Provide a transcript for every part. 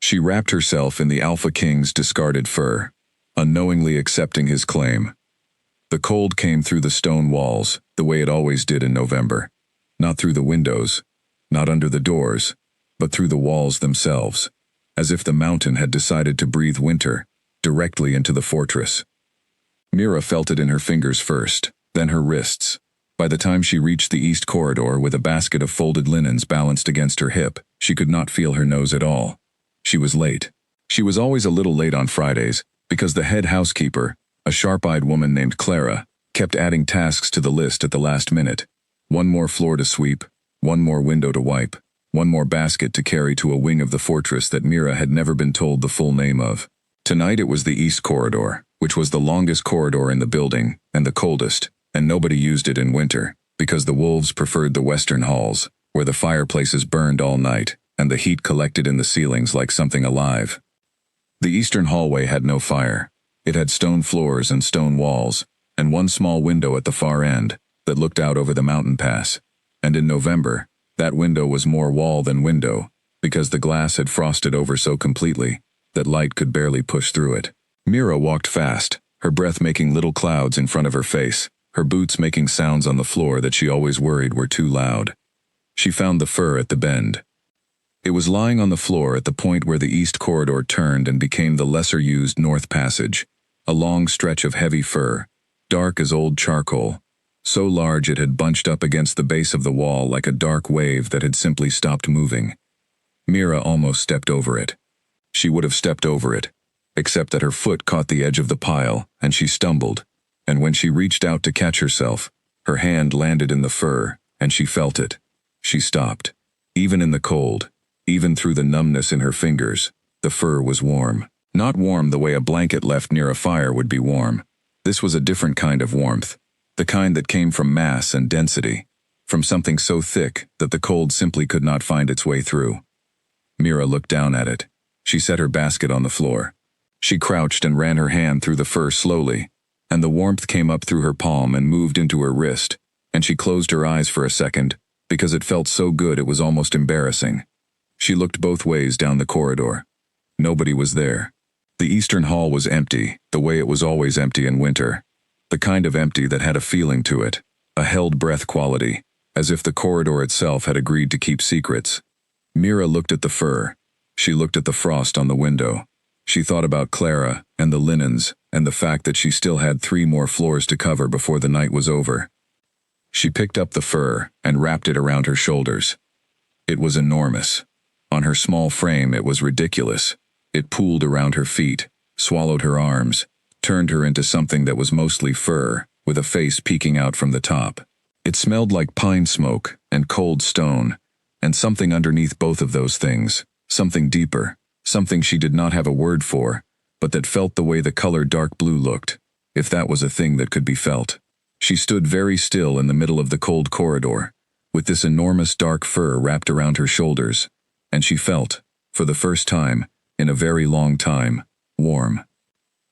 She wrapped herself in the Alpha King's discarded fur, unknowingly accepting his claim. The cold came through the stone walls, the way it always did in November. Not through the windows, not under the doors, but through the walls themselves, as if the mountain had decided to breathe winter directly into the fortress. Mira felt it in her fingers first, then her wrists. By the time she reached the east corridor with a basket of folded linens balanced against her hip, she could not feel her nose at all. She was late. She was always a little late on Fridays, because the head housekeeper, a sharp-eyed woman named Clara, kept adding tasks to the list at the last minute. One more floor to sweep, one more window to wipe, one more basket to carry to a wing of the fortress that Mira had never been told the full name of. Tonight it was the east corridor, which was the longest corridor in the building, and the coldest, and nobody used it in winter, because the wolves preferred the western halls, where the fireplaces burned all night, and the heat collected in the ceilings like something alive. The eastern hallway had no fire. It had stone floors and stone walls, and one small window at the far end that looked out over the mountain pass. And in November, that window was more wall than window, because the glass had frosted over so completely that light could barely push through it. Mira walked fast, her breath making little clouds in front of her face, her boots making sounds on the floor that she always worried were too loud. She found the fur at the bend. It was lying on the floor at the point where the east corridor turned and became the lesser-used north passage, a long stretch of heavy fur, dark as old charcoal, so large it had bunched up against the base of the wall like a dark wave that had simply stopped moving. Mira almost stepped over it. She would have stepped over it, except that her foot caught the edge of the pile, and she stumbled, and when she reached out to catch herself, her hand landed in the fur, and she felt it. She stopped. Even in the cold, even through the numbness in her fingers, the fur was warm. Not warm the way a blanket left near a fire would be warm. This was a different kind of warmth, the kind that came from mass and density, from something so thick that the cold simply could not find its way through. Mira looked down at it. She set her basket on the floor. She crouched and ran her hand through the fur slowly, and the warmth came up through her palm and moved into her wrist, and she closed her eyes for a second, because it felt so good it was almost embarrassing. She looked both ways down the corridor. Nobody was there. The eastern hall was empty, the way it was always empty in winter. The kind of empty that had a feeling to it, a held breath quality, as if the corridor itself had agreed to keep secrets. Mira looked at the fur. She looked at the frost on the window. She thought about Clara and the linens and the fact that she still had 3 more floors to cover before the night was over. She picked up the fur and wrapped it around her shoulders. It was enormous. On her small frame it was ridiculous. It pooled around her feet, swallowed her arms, turned her into something that was mostly fur, with a face peeking out from the top. It smelled like pine smoke and cold stone, and something underneath both of those things, something deeper, something she did not have a word for, but that felt the way the color dark blue looked, if that was a thing that could be felt. She stood very still in the middle of the cold corridor, with this enormous dark fur wrapped around her shoulders, and she felt, for the first time, in a very long time, warm.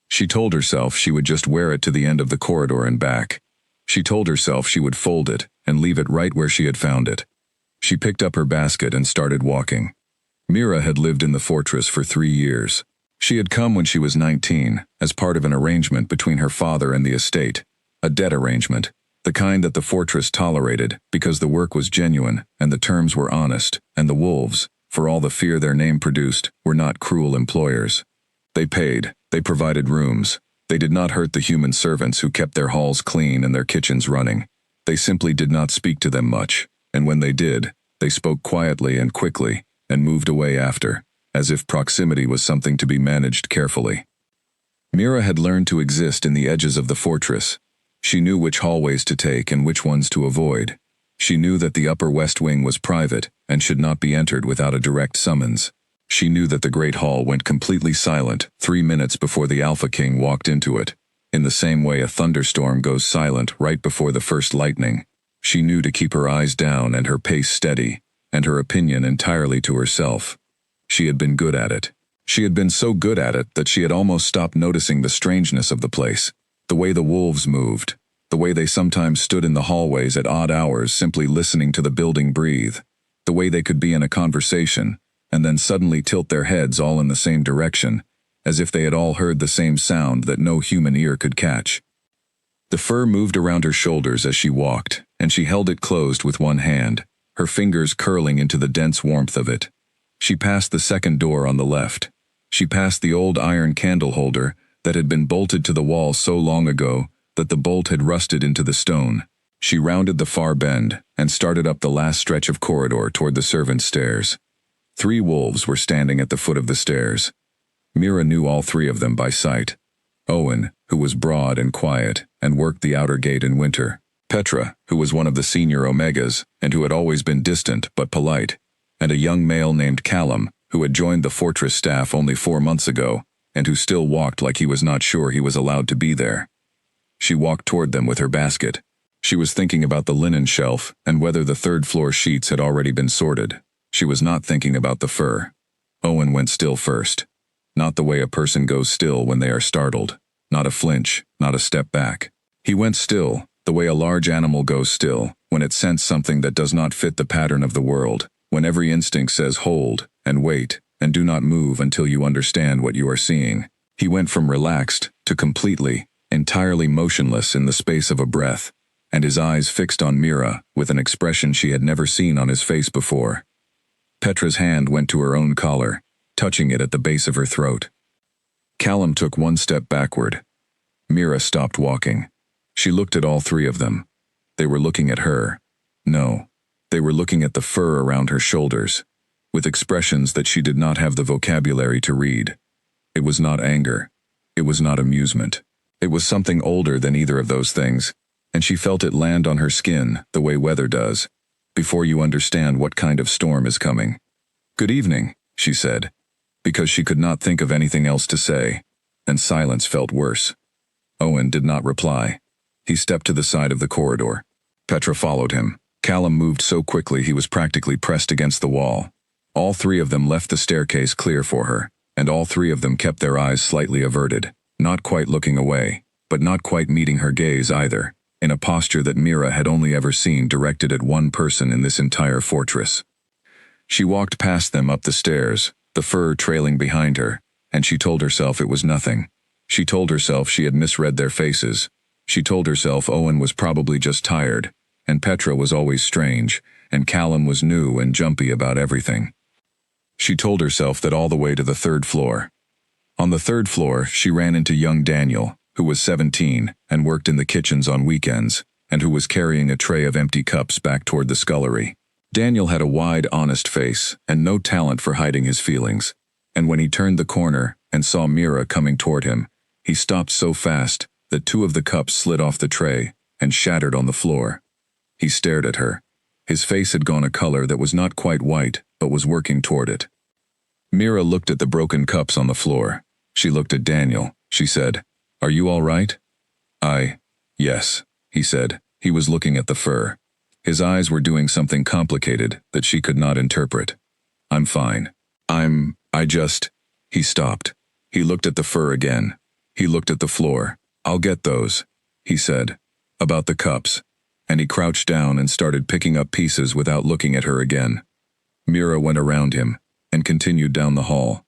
She told herself she would just wear it to the end of the corridor and back. She told herself she would fold it and leave it right where she had found it. She picked up her basket and started walking. Mira had lived in the fortress for 3 years. She had come when she was 19, as part of an arrangement between her father and the estate, a debt arrangement, the kind that the fortress tolerated because the work was genuine and the terms were honest, and the wolves, for all the fear their name produced, were not cruel employers. They paid, they provided rooms. They did not hurt the human servants who kept their halls clean and their kitchens running. They simply did not speak to them much, and when they did, they spoke quietly and quickly, and moved away after, as if proximity was something to be managed carefully. Mira had learned to exist in the edges of the fortress. She knew which hallways to take and which ones to avoid. She knew that the upper west wing was private and should not be entered without a direct summons. She knew that the Great Hall went completely silent 3 minutes before the Alpha King walked into it, in the same way a thunderstorm goes silent right before the first lightning. She knew to keep her eyes down and her pace steady, and her opinion entirely to herself. She had been good at it. She had been so good at it that she had almost stopped noticing the strangeness of the place, the way the wolves moved, the way they sometimes stood in the hallways at odd hours simply listening to the building breathe, the way they could be in a conversation, and then suddenly tilt their heads all in the same direction, as if they had all heard the same sound that no human ear could catch. The fur moved around her shoulders as she walked, and she held it closed with one hand, her fingers curling into the dense warmth of it. She passed the second door on the left. She passed the old iron candle holder that had been bolted to the wall so long ago that the bolt had rusted into the stone. She rounded the far bend and started up the last stretch of corridor toward the servants' stairs. 3 wolves were standing at the foot of the stairs. Mira knew all 3 of them by sight. Owen, who was broad and quiet and worked the outer gate in winter. Petra, who was one of the senior Omegas and who had always been distant but polite. And a young male named Callum, who had joined the fortress staff only 4 months ago and who still walked like he was not sure he was allowed to be there. She walked toward them with her basket. She was thinking about the linen shelf and whether the third-floor sheets had already been sorted. She was not thinking about the fur. Owen went still first. Not the way a person goes still when they are startled. Not a flinch, not a step back. He went still, the way a large animal goes still, when it scents something that does not fit the pattern of the world, when every instinct says hold, and wait, and do not move until you understand what you are seeing. He went from relaxed to completely, entirely motionless in the space of a breath, and his eyes fixed on Mira with an expression she had never seen on his face before. Petra's hand went to her own collar, touching it at the base of her throat. Callum took 1 step backward. Mira stopped walking. She looked at all 3 of them. They were looking at her. No, they were looking at the fur around her shoulders, with expressions that she did not have the vocabulary to read. It was not anger. It was not amusement. It was something older than either of those things, and she felt it land on her skin the way weather does, before you understand what kind of storm is coming. "Good evening," she said, because she could not think of anything else to say, and silence felt worse. Owen did not reply. He stepped to the side of the corridor. Petra followed him. Callum moved so quickly he was practically pressed against the wall. All 3 of them left the staircase clear for her, and all 3 of them kept their eyes slightly averted, not quite looking away, but not quite meeting her gaze either, in a posture that Mira had only ever seen directed at one person in this entire fortress. She walked past them up the stairs, the fur trailing behind her, and she told herself it was nothing. She told herself she had misread their faces. She told herself Owen was probably just tired, and Petra was always strange, and Callum was new and jumpy about everything. She told herself that all the way to the 3rd floor. On the 3rd floor, she ran into young Daniel, who was 17 and worked in the kitchens on weekends, and who was carrying a tray of empty cups back toward the scullery. Daniel had a wide, honest face and no talent for hiding his feelings, and when he turned the corner and saw Mira coming toward him, he stopped so fast that 2 of the cups slid off the tray and shattered on the floor. He stared at her. His face had gone a color that was not quite white, but was working toward it. Mira looked at the broken cups on the floor. She looked at Daniel. She said, "Are you all right?" Yes, he said. He was looking at the fur. His eyes were doing something complicated that she could not interpret. "I'm fine. He stopped. He looked at the fur again. He looked at the floor. "I'll get those," he said. "About the cups." And he crouched down and started picking up pieces without looking at her again. Mira went around him and continued down the hall.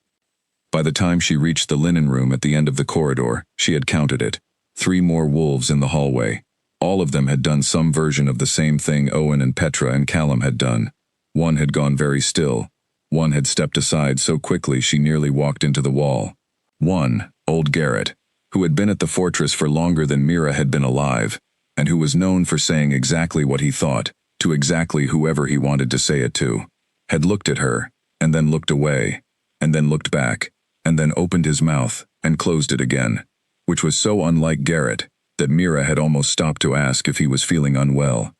By the time she reached the linen room at the end of the corridor, she had counted it. 3 more wolves in the hallway. All of them had done some version of the same thing Owen and Petra and Callum had done. One had gone very still. One had stepped aside so quickly she nearly walked into the wall. One, old Garrett, who had been at the fortress for longer than Mira had been alive, and who was known for saying exactly what he thought, to exactly whoever he wanted to say it to, had looked at her, and then looked away, and then looked back, and then opened his mouth and closed it again, which was so unlike Garrett that Mira had almost stopped to ask if he was feeling unwell.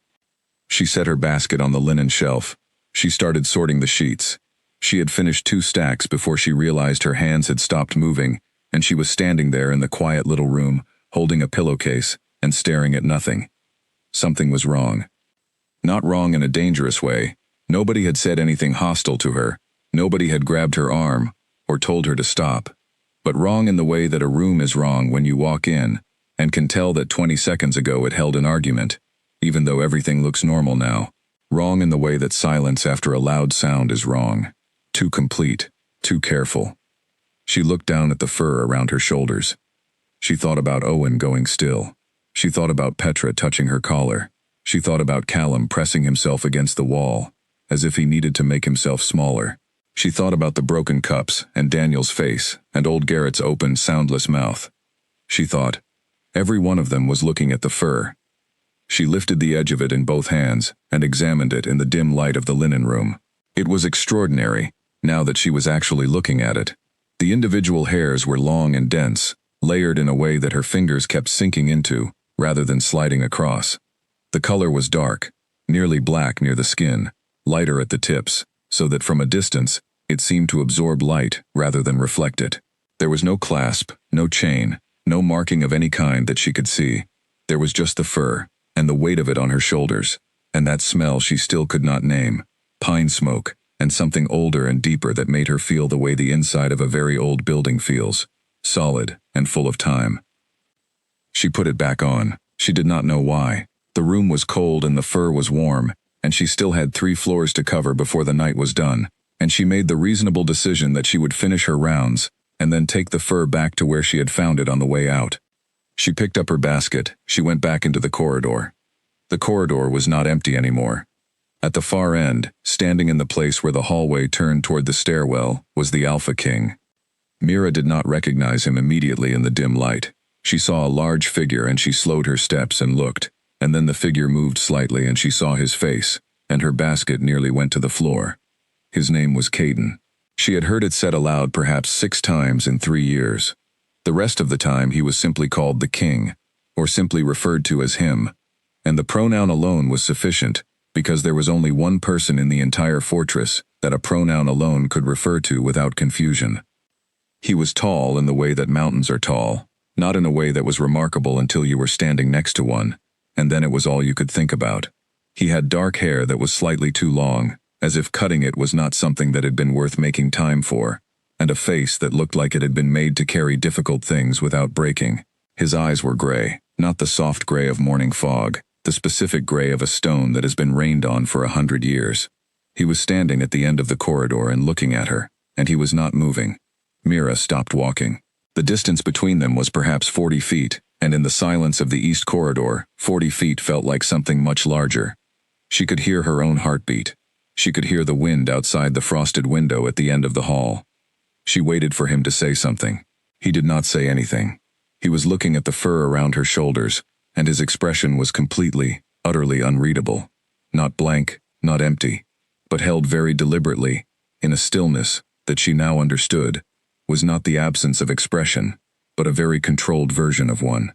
She set her basket on the linen shelf. She started sorting the sheets. She had finished 2 stacks before she realized her hands had stopped moving, and she was standing there in the quiet little room, holding a pillowcase and staring at nothing. Something was wrong. Not wrong in a dangerous way. Nobody had said anything hostile to her. Nobody had grabbed her arm or told her to stop. But wrong in the way that a room is wrong when you walk in and can tell that 20 seconds ago it held an argument, even though everything looks normal now. Wrong in the way that silence after a loud sound is wrong. too complete, too careful. She looked down at the fur around her shoulders. She thought about Owen going still. She thought about Petra touching her collar. She thought about Callum pressing himself against the wall, as if he needed to make himself smaller. She thought about the broken cups, and Daniel's face, and old Garrett's open, soundless mouth. She thought, every one of them was looking at the fur. She lifted the edge of it in both hands, and examined it in the dim light of the linen room. It was extraordinary, now that she was actually looking at it. The individual hairs were long and dense, layered in a way that her fingers kept sinking into, rather than sliding across. The color was dark, nearly black near the skin, lighter at the tips, so that from a distance, it seemed to absorb light rather than reflect it. There was no clasp, no chain, no marking of any kind that she could see. There was just the fur, and the weight of it on her shoulders, and that smell she still could not name, pine smoke, and something older and deeper that made her feel the way the inside of a very old building feels, solid and full of time. She put it back on. She did not know why. The room was cold and the fur was warm, and she still had 3 floors to cover before the night was done, and she made the reasonable decision that she would finish her rounds, and then take the fur back to where she had found it on the way out. She picked up her basket. She went back into the corridor. The corridor was not empty anymore. At the far end, standing in the place where the hallway turned toward the stairwell, was the Alpha King. Mira did not recognize him immediately in the dim light. She saw a large figure and she slowed her steps and looked, and then the figure moved slightly and she saw his face, and her basket nearly went to the floor. His name was Caden. She had heard it said aloud perhaps 6 times in 3 years. The rest of the time he was simply called the King, or simply referred to as him, and the pronoun alone was sufficient, because there was only one person in the entire fortress that a pronoun alone could refer to without confusion. He was tall in the way that mountains are tall, not in a way that was remarkable until you were standing next to one, and then it was all you could think about. He had dark hair that was slightly too long, as if cutting it was not something that had been worth making time for, and a face that looked like it had been made to carry difficult things without breaking. His eyes were gray, not the soft gray of morning fog, the specific gray of a stone that has been rained on for 100 years. He was standing at the end of the corridor and looking at her, and he was not moving. Mira stopped walking. The distance between them was perhaps 40 feet, and in the silence of the east corridor, 40 feet felt like something much larger. She could hear her own heartbeat. She could hear the wind outside the frosted window at the end of the hall. She waited for him to say something. He did not say anything. He was looking at the fur around her shoulders, and his expression was completely, utterly unreadable. Not blank, not empty, but held very deliberately, in a stillness that she now understood was not the absence of expression, but a very controlled version of one.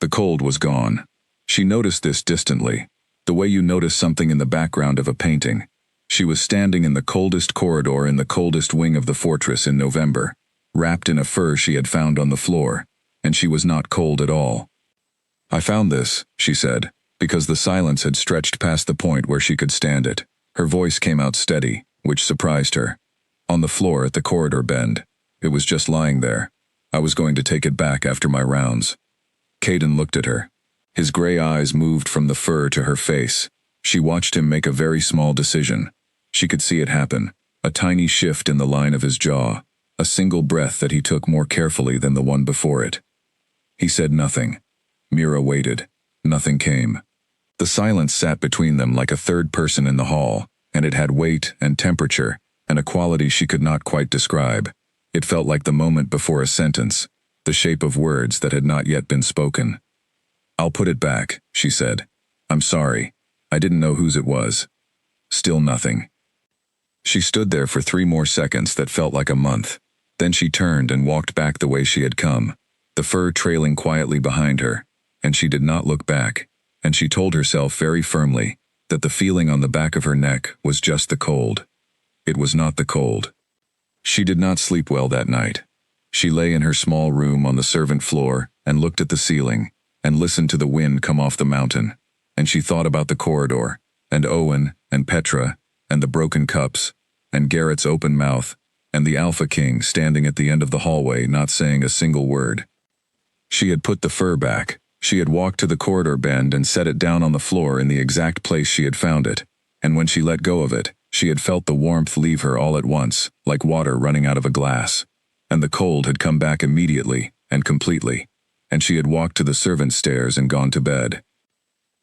The cold was gone. She noticed this distantly, the way you notice something in the background of a painting. She was standing in the coldest corridor in the coldest wing of the fortress in November, wrapped in a fur she had found on the floor, and she was not cold at all. "I found this," she said, because the silence had stretched past the point where she could stand it. Her voice came out steady, which surprised her. "On the floor at the corridor bend. It was just lying there. I was going to take it back after my rounds." Caden looked at her. His gray eyes moved from the fur to her face. She watched him make a very small decision. She could see it happen, a tiny shift in the line of his jaw, a single breath that he took more carefully than the one before it. He said nothing. Mira waited. Nothing came. The silence sat between them like a third person in the hall, and it had weight and temperature, and a quality she could not quite describe. It felt like the moment before a sentence, the shape of words that had not yet been spoken. "I'll put it back," she said. "I'm sorry. I didn't know whose it was." Still nothing. She stood there for 3 more seconds that felt like a month. Then she turned and walked back the way she had come, the fur trailing quietly behind her, and she did not look back, and she told herself very firmly that the feeling on the back of her neck was just the cold. It was not the cold. She did not sleep well that night. She lay in her small room on the servant floor and looked at the ceiling and listened to the wind come off the mountain, and she thought about the corridor, and Owen, and Petra, and the broken cups, and Garrett's open mouth, and the Alpha King standing at the end of the hallway not saying a single word. She had put the fur back. She had walked to the corridor bend and set it down on the floor in the exact place she had found it, and when she let go of it, She had felt the warmth leave her all at once, like water running out of a glass. And the cold had come back immediately and completely, and she had walked to the servants' stairs and gone to bed.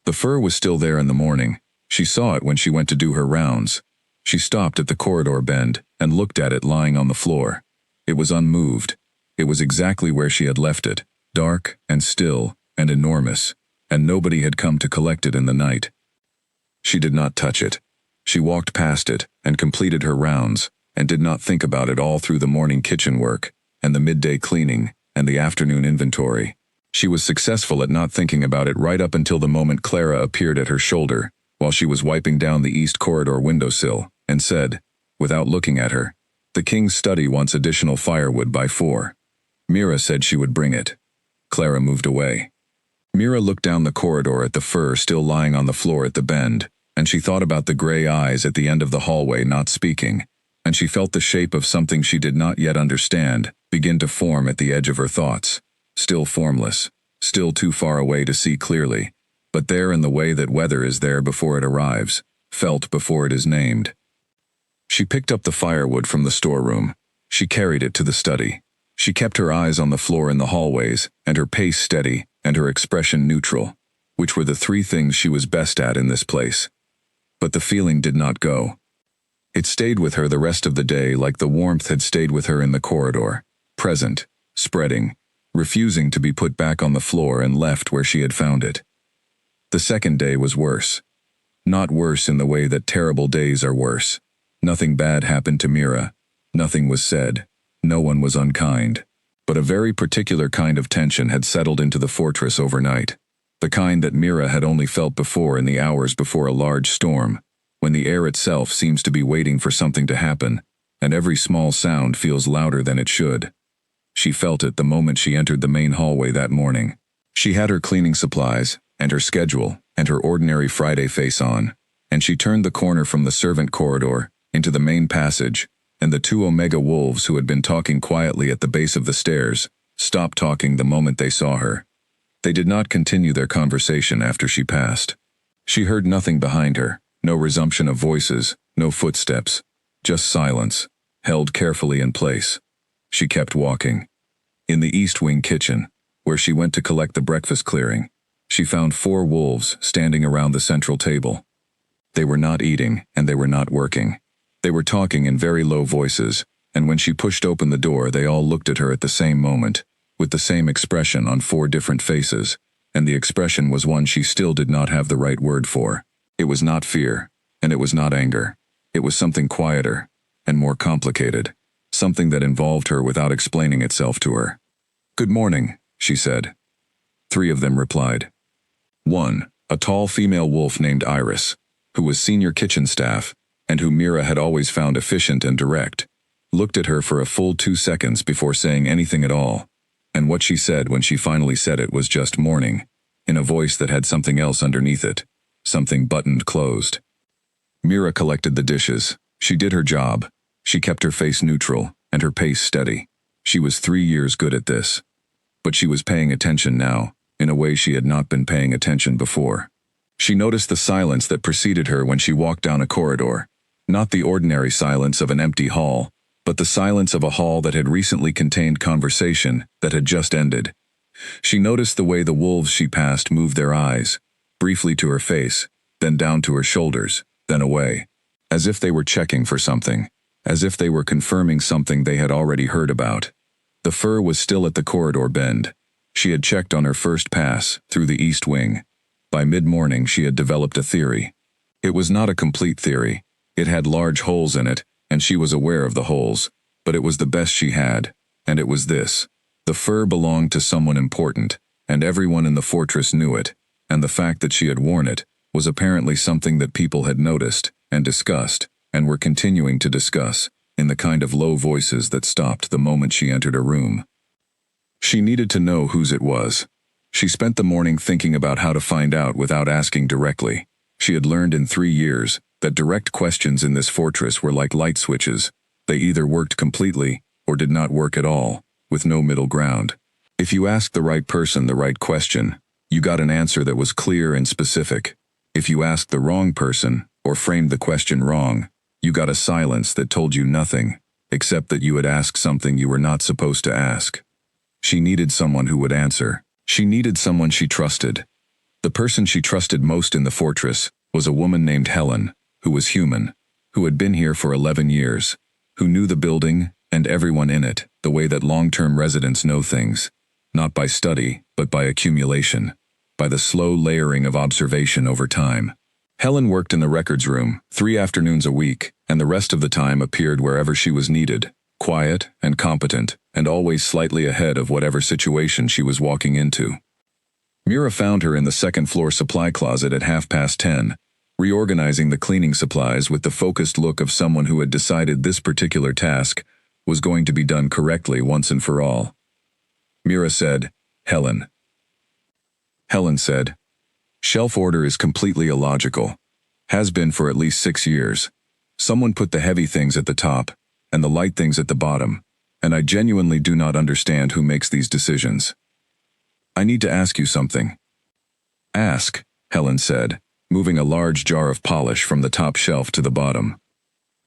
The fur was still there in the morning. She saw it when she went to do her rounds. She stopped at the corridor bend and looked at it lying on the floor. It was unmoved. It was exactly where she had left it, dark and still and enormous, and nobody had come to collect it in the night. She did not touch it. She walked past it and completed her rounds, and did not think about it all through the morning kitchen work, and the midday cleaning, and the afternoon inventory. She was successful at not thinking about it right up until the moment Clara appeared at her shoulder, while she was wiping down the east corridor windowsill, and said, without looking at her, "The king's study wants additional firewood by 4. Mira said she would bring it." Clara moved away. Mira looked down the corridor at the fur still lying on the floor at the bend, and she thought about the gray eyes at the end of the hallway not speaking, and she felt the shape of something she did not yet understand begin to form at the edge of her thoughts, still formless, still too far away to see clearly, but there in the way that weather is there before it arrives, felt before it is named. She picked up the firewood from the storeroom. She carried it to the study. She kept her eyes on the floor in the hallways, and her pace steady, and her expression neutral, which were the 3 things she was best at in this place. But the feeling did not go. It stayed with her the rest of the day like the warmth had stayed with her in the corridor, present, spreading, refusing to be put back on the floor and left where she had found it. The second day was worse. Not worse in the way that terrible days are worse. Nothing bad happened to Mira. Nothing was said. No one was unkind. But a very particular kind of tension had settled into the fortress overnight. The kind that Mira had only felt before in the hours before a large storm, when the air itself seems to be waiting for something to happen, and every small sound feels louder than it should. She felt it the moment she entered the main hallway that morning. She had her cleaning supplies, and her schedule, and her ordinary Friday face on, and she turned the corner from the servant corridor into the main passage, and the 2 Omega wolves who had been talking quietly at the base of the stairs stopped talking the moment they saw her. They did not continue their conversation after she passed. She heard nothing behind her, no resumption of voices, no footsteps, just silence, held carefully in place. She kept walking. In the East Wing kitchen, where she went to collect the breakfast clearing, she found 4 wolves standing around the central table. They were not eating, and they were not working. They were talking in very low voices, and when she pushed open the door they all looked at her at the same moment, with the same expression on 4 different faces, and the expression was one she still did not have the right word for. It was not fear, and it was not anger. It was something quieter, and more complicated, something that involved her without explaining itself to her. "Good morning," she said. 3 of them replied. 1, a tall female wolf named Iris, who was senior kitchen staff, and whom Mira had always found efficient and direct, looked at her for a full 2 seconds before saying anything at all, and what she said when she finally said it was just "morning," in a voice that had something else underneath it, something buttoned closed. Mira collected the dishes. She did her job. She kept her face neutral, and her pace steady. She was 3 years good at this. But she was paying attention now, in a way she had not been paying attention before. She noticed the silence that preceded her when she walked down a corridor, not the ordinary silence of an empty hall, but the silence of a hall that had recently contained conversation that had just ended. She noticed the way the wolves she passed moved their eyes, briefly to her face, then down to her shoulders, then away, as if they were checking for something, as if they were confirming something they had already heard about. The fur was still at the corridor bend. She had checked on her first pass, through the East Wing. By mid-morning she had developed a theory. It was not a complete theory. It had large holes in it, and she was aware of the holes, but it was the best she had, and it was this. The fur belonged to someone important, and everyone in the fortress knew it, and the fact that she had worn it was apparently something that people had noticed, and discussed, and were continuing to discuss, in the kind of low voices that stopped the moment she entered a room. She needed to know whose it was. She spent the morning thinking about how to find out without asking directly. She had learned in 3 years that direct questions in this fortress were like light switches. They either worked completely, or did not work at all, with no middle ground. If you asked the right person the right question, you got an answer that was clear and specific. If you asked the wrong person, or framed the question wrong, You got a silence that told you nothing, except that you had asked something you were not supposed to ask. She needed someone who would answer. She needed someone she trusted. The person she trusted most in the fortress was a woman named Helen, who was human, who had been here for 11 years, who knew the building and everyone in it the way that long-term residents know things, not by study, but by accumulation, by the slow layering of observation over time. Helen worked in the records room 3 afternoons a week, and the rest of the time appeared wherever she was needed, quiet and competent, and always slightly ahead of whatever situation she was walking into. Mira found her in the second-floor supply closet at 10:30, reorganizing the cleaning supplies with the focused look of someone who had decided this particular task was going to be done correctly once and for all. Mira said, "Helen." Helen said, "Shelf order is completely illogical. Has been for at least 6 years. Someone put the heavy things at the top and the light things at the bottom, and I genuinely do not understand who makes these decisions. I need to ask you something." "Ask," Helen said, moving a large jar of polish from the top shelf to the bottom.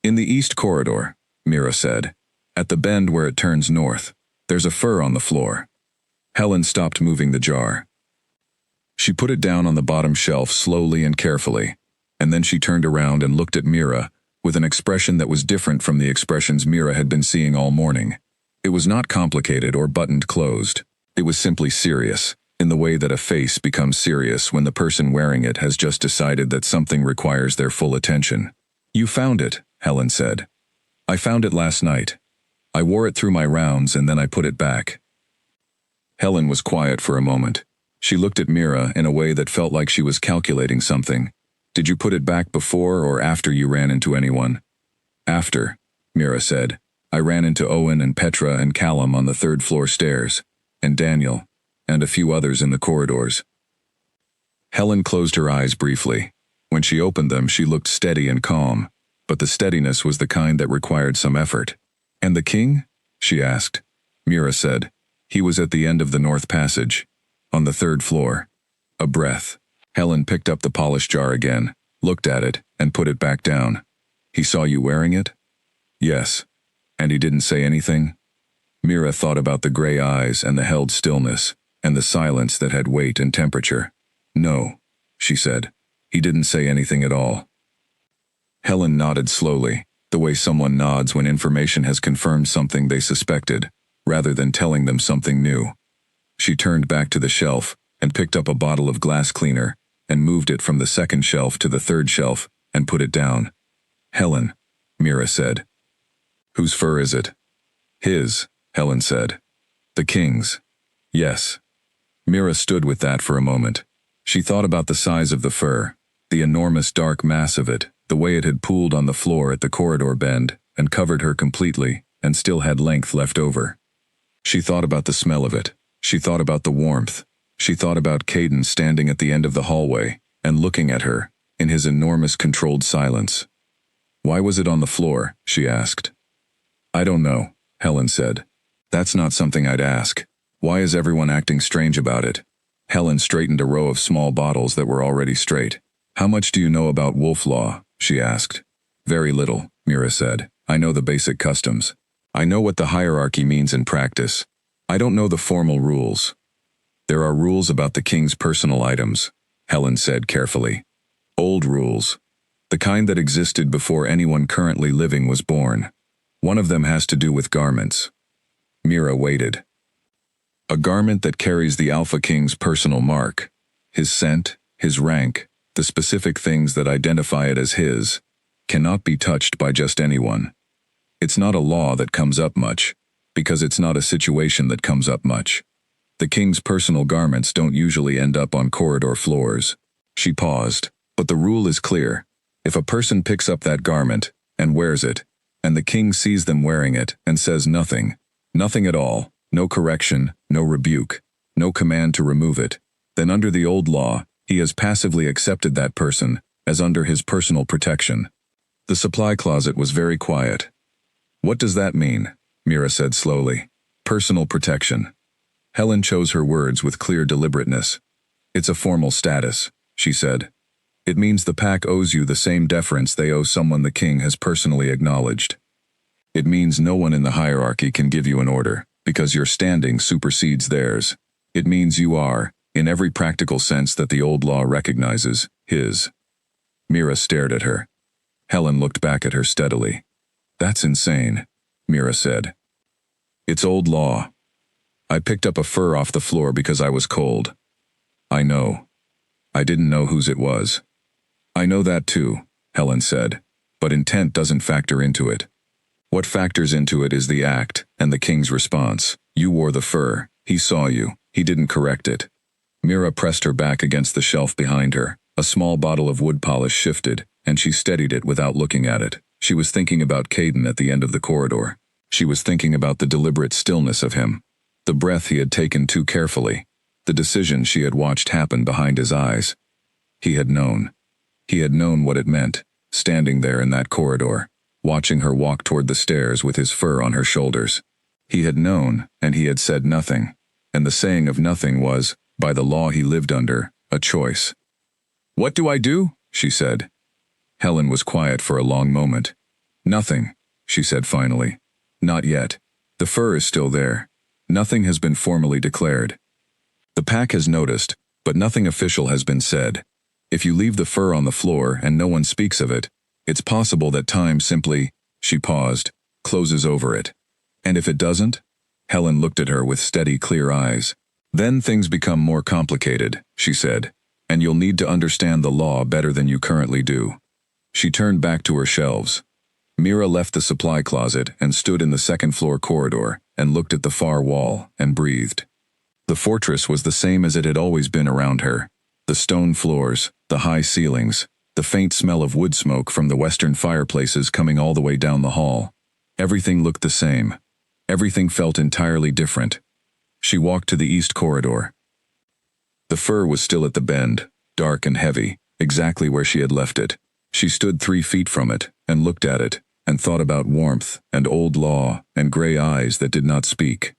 "In the east corridor," Mira said, "at the bend where it turns north, there's a fur on the floor." Helen stopped moving the jar. She put it down on the bottom shelf slowly and carefully, and then she turned around and looked at Mira with an expression that was different from the expressions Mira had been seeing all morning. It was not complicated or buttoned closed. It was simply serious, in the way that a face becomes serious when the person wearing it has just decided that something requires their full attention. "You found it," Helen said. "I found it last night. I wore it through my rounds and then I put it back." Helen was quiet for a moment. She looked at Mira in a way that felt like she was calculating something. "Did you put it back before or after you ran into anyone?" "After," Mira said. "I ran into Owen and Petra and Callum on the third-floor stairs, and Daniel, and a few others in the corridors." Helen closed her eyes briefly. When she opened them, she looked steady and calm, but the steadiness was the kind that required some effort. "And the king?" she asked. Mira said, "He was at the end of the north passage, on the 3rd floor." A breath. Helen picked up the polish jar again, looked at it, and put it back down. "He saw you wearing it?" "Yes." "And he didn't say anything?" Mira thought about the gray eyes and the held stillness, and the silence that had weight and temperature. "No," she said. "He didn't say anything at all." Helen nodded slowly, the way someone nods when information has confirmed something they suspected, rather than telling them something new. She turned back to the shelf and picked up a bottle of glass cleaner and moved it from the 2nd shelf to the 3rd shelf and put it down. "Helen," Mira said. "Whose fur is it?" "His," Helen said. "The king's." "Yes." Mira stood with that for a moment. She thought about the size of the fur, the enormous dark mass of it, the way it had pooled on the floor at the corridor bend and covered her completely and still had length left over. She thought about the smell of it. She thought about the warmth. She thought about Caden standing at the end of the hallway and looking at her in his enormous controlled silence. "Why was it on the floor?" she asked. "I don't know," Helen said. "That's not something I'd ask. Why is everyone acting strange about it?" Helen straightened a row of small bottles that were already straight. "How much do you know about wolf law?" she asked. "Very little," Mira said. "I know the basic customs. I know what the hierarchy means in practice. I don't know the formal rules." "There are rules about the king's personal items," Helen said carefully. "Old rules. The kind that existed before anyone currently living was born. One of them has to do with garments." Mira waited. "A garment that carries the Alpha King's personal mark, his scent, his rank, the specific things that identify it as his, cannot be touched by just anyone. It's not a law that comes up much, because it's not a situation that comes up much. The king's personal garments don't usually end up on corridor floors." She paused, "But the rule is clear. If a person picks up that garment and wears it, and the king sees them wearing it and says nothing, nothing at all, no correction, no rebuke, no command to remove it, then under the old law, he has passively accepted that person as under his personal protection." The supply closet was very quiet. "What does that mean?" Mira said slowly. "Personal protection." Helen chose her words with clear deliberateness. "It's a formal status," she said. It means the pack owes you the same deference they owe someone the king has personally acknowledged. It means no one in the hierarchy can give you an order, because your standing supersedes theirs. It means you are, in every practical sense that the old law recognizes, his. Mira stared at her. Helen looked back at her steadily. That's insane, Mira said. It's old law. I picked up a fur off the floor because I was cold. I know. I didn't know whose it was. I know that too, Helen said, but intent doesn't factor into it. What factors into it is the act, and the king's response. You wore the fur, he saw you, he didn't correct it. Mira pressed her back against the shelf behind her. A small bottle of wood polish shifted, and she steadied it without looking at it. She was thinking about Caden at the end of the corridor. She was thinking about the deliberate stillness of him, the breath he had taken too carefully, the decision she had watched happen behind his eyes. He had known. He had known what it meant, standing there in that corridor, watching her walk toward the stairs with his fur on her shoulders. He had known, and he had said nothing. And the saying of nothing was, by the law he lived under, a choice. What do I do? She said. Helen was quiet for a long moment. Nothing, she said finally. Not yet. The fur is still there. Nothing has been formally declared. The pack has noticed, but nothing official has been said. If you leave the fur on the floor and no one speaks of it, it's possible that time simply, she paused, closes over it. And if it doesn't? Helen looked at her with steady, clear eyes. Then things become more complicated, she said, and you'll need to understand the law better than you currently do. She turned back to her shelves. Mira left the supply closet and stood in the second-floor corridor and looked at the far wall and breathed. The fortress was the same as it had always been around her. The stone floors, the high ceilings, the faint smell of wood smoke from the western fireplaces coming all the way down the hall. Everything looked the same. Everything felt entirely different. She walked to the east corridor. The fur was still at the bend, dark and heavy, exactly where she had left it. She stood 3 feet from it and looked at it and thought about warmth and old law and gray eyes that did not speak.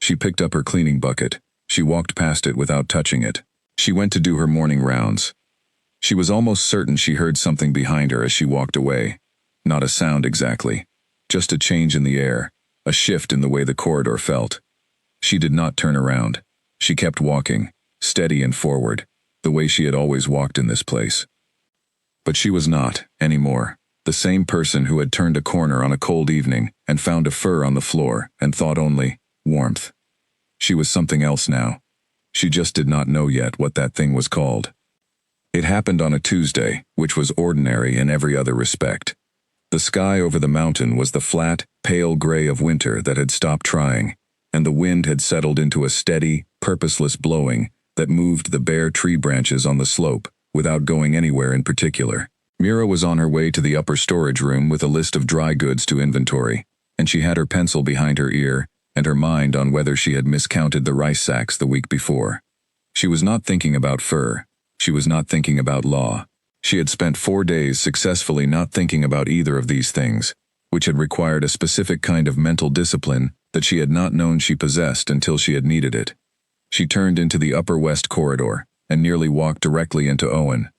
She picked up her cleaning bucket. She walked past it without touching it. She went to do her morning rounds. She was almost certain she heard something behind her as she walked away. Not a sound exactly, just a change in the air, a shift in the way the corridor felt. She did not turn around. She kept walking, steady and forward, the way she had always walked in this place. But she was not, anymore, the same person who had turned a corner on a cold evening and found a fur on the floor and thought only, warmth. She was something else now. She just did not know yet what that thing was called. It happened on a Tuesday, which was ordinary in every other respect. The sky over the mountain was the flat, pale gray of winter that had stopped trying, and the wind had settled into a steady, purposeless blowing that moved the bare tree branches on the slope without going anywhere in particular. Mira was on her way to the upper storage room with a list of dry goods to inventory, and she had her pencil behind her ear and her mind on whether she had miscounted the rice sacks the week before. She was not thinking about fur. She was not thinking about law. She had spent 4 days successfully not thinking about either of these things, which had required a specific kind of mental discipline that she had not known she possessed until she had needed it. She turned into the upper west corridor and nearly walked directly into Owen.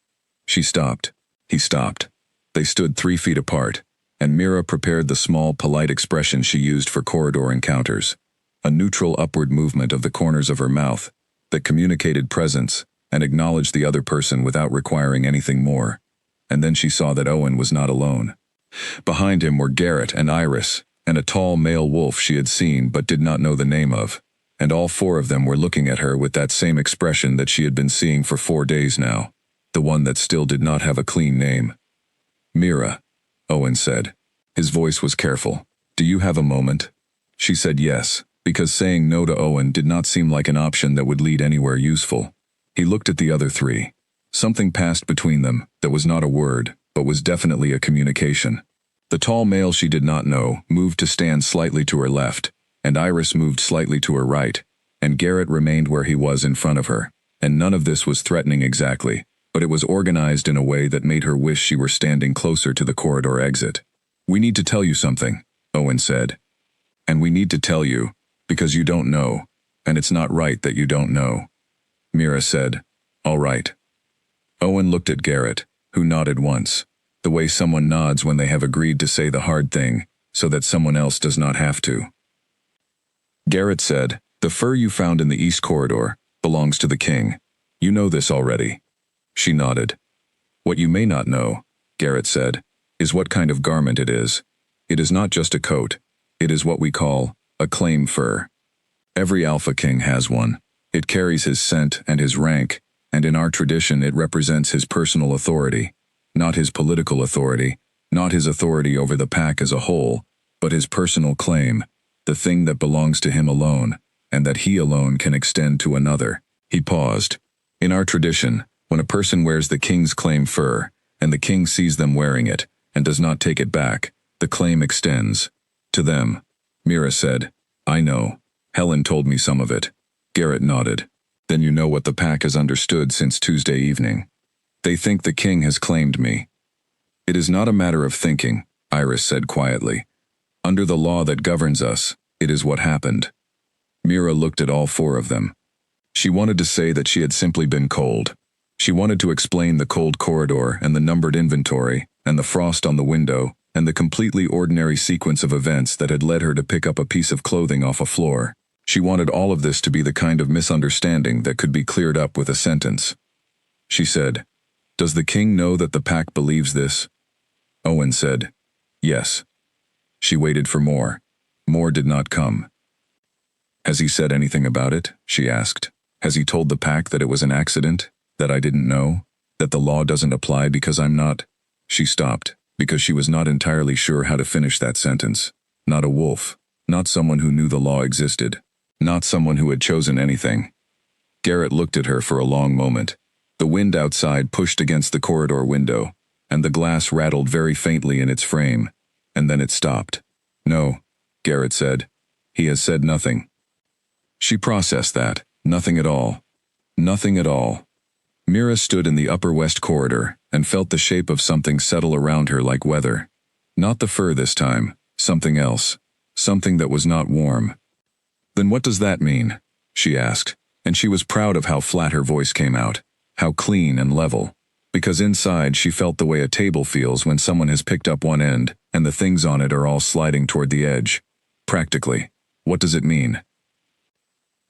She stopped. He stopped. They stood 3 feet apart, and Mira prepared the small, polite expression she used for corridor encounters, a neutral upward movement of the corners of her mouth that communicated presence and acknowledged the other person without requiring anything more. And then she saw that Owen was not alone. Behind him were Garrett and Iris, and a tall male wolf she had seen but did not know the name of, and all 4 of them were looking at her with that same expression that she had been seeing for 4 days now, the one that still did not have a clean name. Mira, Owen said. His voice was careful. Do you have a moment? She said yes, because saying no to Owen did not seem like an option that would lead anywhere useful. He looked at the other 3. Something passed between them that was not a word, but was definitely a communication. The tall male she did not know moved to stand slightly to her left, and Iris moved slightly to her right, and Garrett remained where he was in front of her, and none of this was threatening exactly, but it was organized in a way that made her wish she were standing closer to the corridor exit. We need to tell you something, Owen said. And we need to tell you, because you don't know, and it's not right that you don't know. Mira said, all right. Owen looked at Garrett, who nodded once, the way someone nods when they have agreed to say the hard thing, so that someone else does not have to. Garrett said, "The fur you found in the East Corridor belongs to the king. You know this already." She nodded. "What you may not know," Garrett said, "is what kind of garment it is. It is not just a coat. It is what we call a claim fur. Every Alpha King has one. It carries his scent and his rank, and in our tradition it represents his personal authority, not his political authority, not his authority over the pack as a whole, but his personal claim, the thing that belongs to him alone, and that he alone can extend to another." He paused. "In our tradition, when a person wears the king's claim fur, and the king sees them wearing it, and does not take it back, the claim extends to them." Mira said, "I know. Helen told me some of it." Garrett nodded. "Then you know what the pack has understood since Tuesday evening. They think the king has claimed me." "It is not a matter of thinking," Iris said quietly. "Under the law that governs us, it is what happened." Mira looked at all four of them. She wanted to say that she had simply been cold. She wanted to explain the cold corridor and the numbered inventory, and the frost on the window, and the completely ordinary sequence of events that had led her to pick up a piece of clothing off a floor. She wanted all of this to be the kind of misunderstanding that could be cleared up with a sentence. She said, "Does the king know that the pack believes this?" Owen said, "Yes." She waited for more. More did not come. "Has he said anything about it?" she asked. "Has he told the pack that it was an accident? That I didn't know? That the law doesn't apply because I'm not—" She stopped, because she was not entirely sure how to finish that sentence. Not a wolf. Not someone who knew the law existed. Not someone who had chosen anything. Garrett looked at her for a long moment. The wind outside pushed against the corridor window, and the glass rattled very faintly in its frame, and then it stopped. "No," Garrett said. "He has said nothing." She processed that. Nothing at all. Nothing at all. Mira stood in the upper west corridor and felt the shape of something settle around her like weather. Not the fur this time, something else. Something that was not warm. "Then what does that mean?" she asked, and she was proud of how flat her voice came out, how clean and level, because inside she felt the way a table feels when someone has picked up one end and the things on it are all sliding toward the edge. Practically, what does it mean?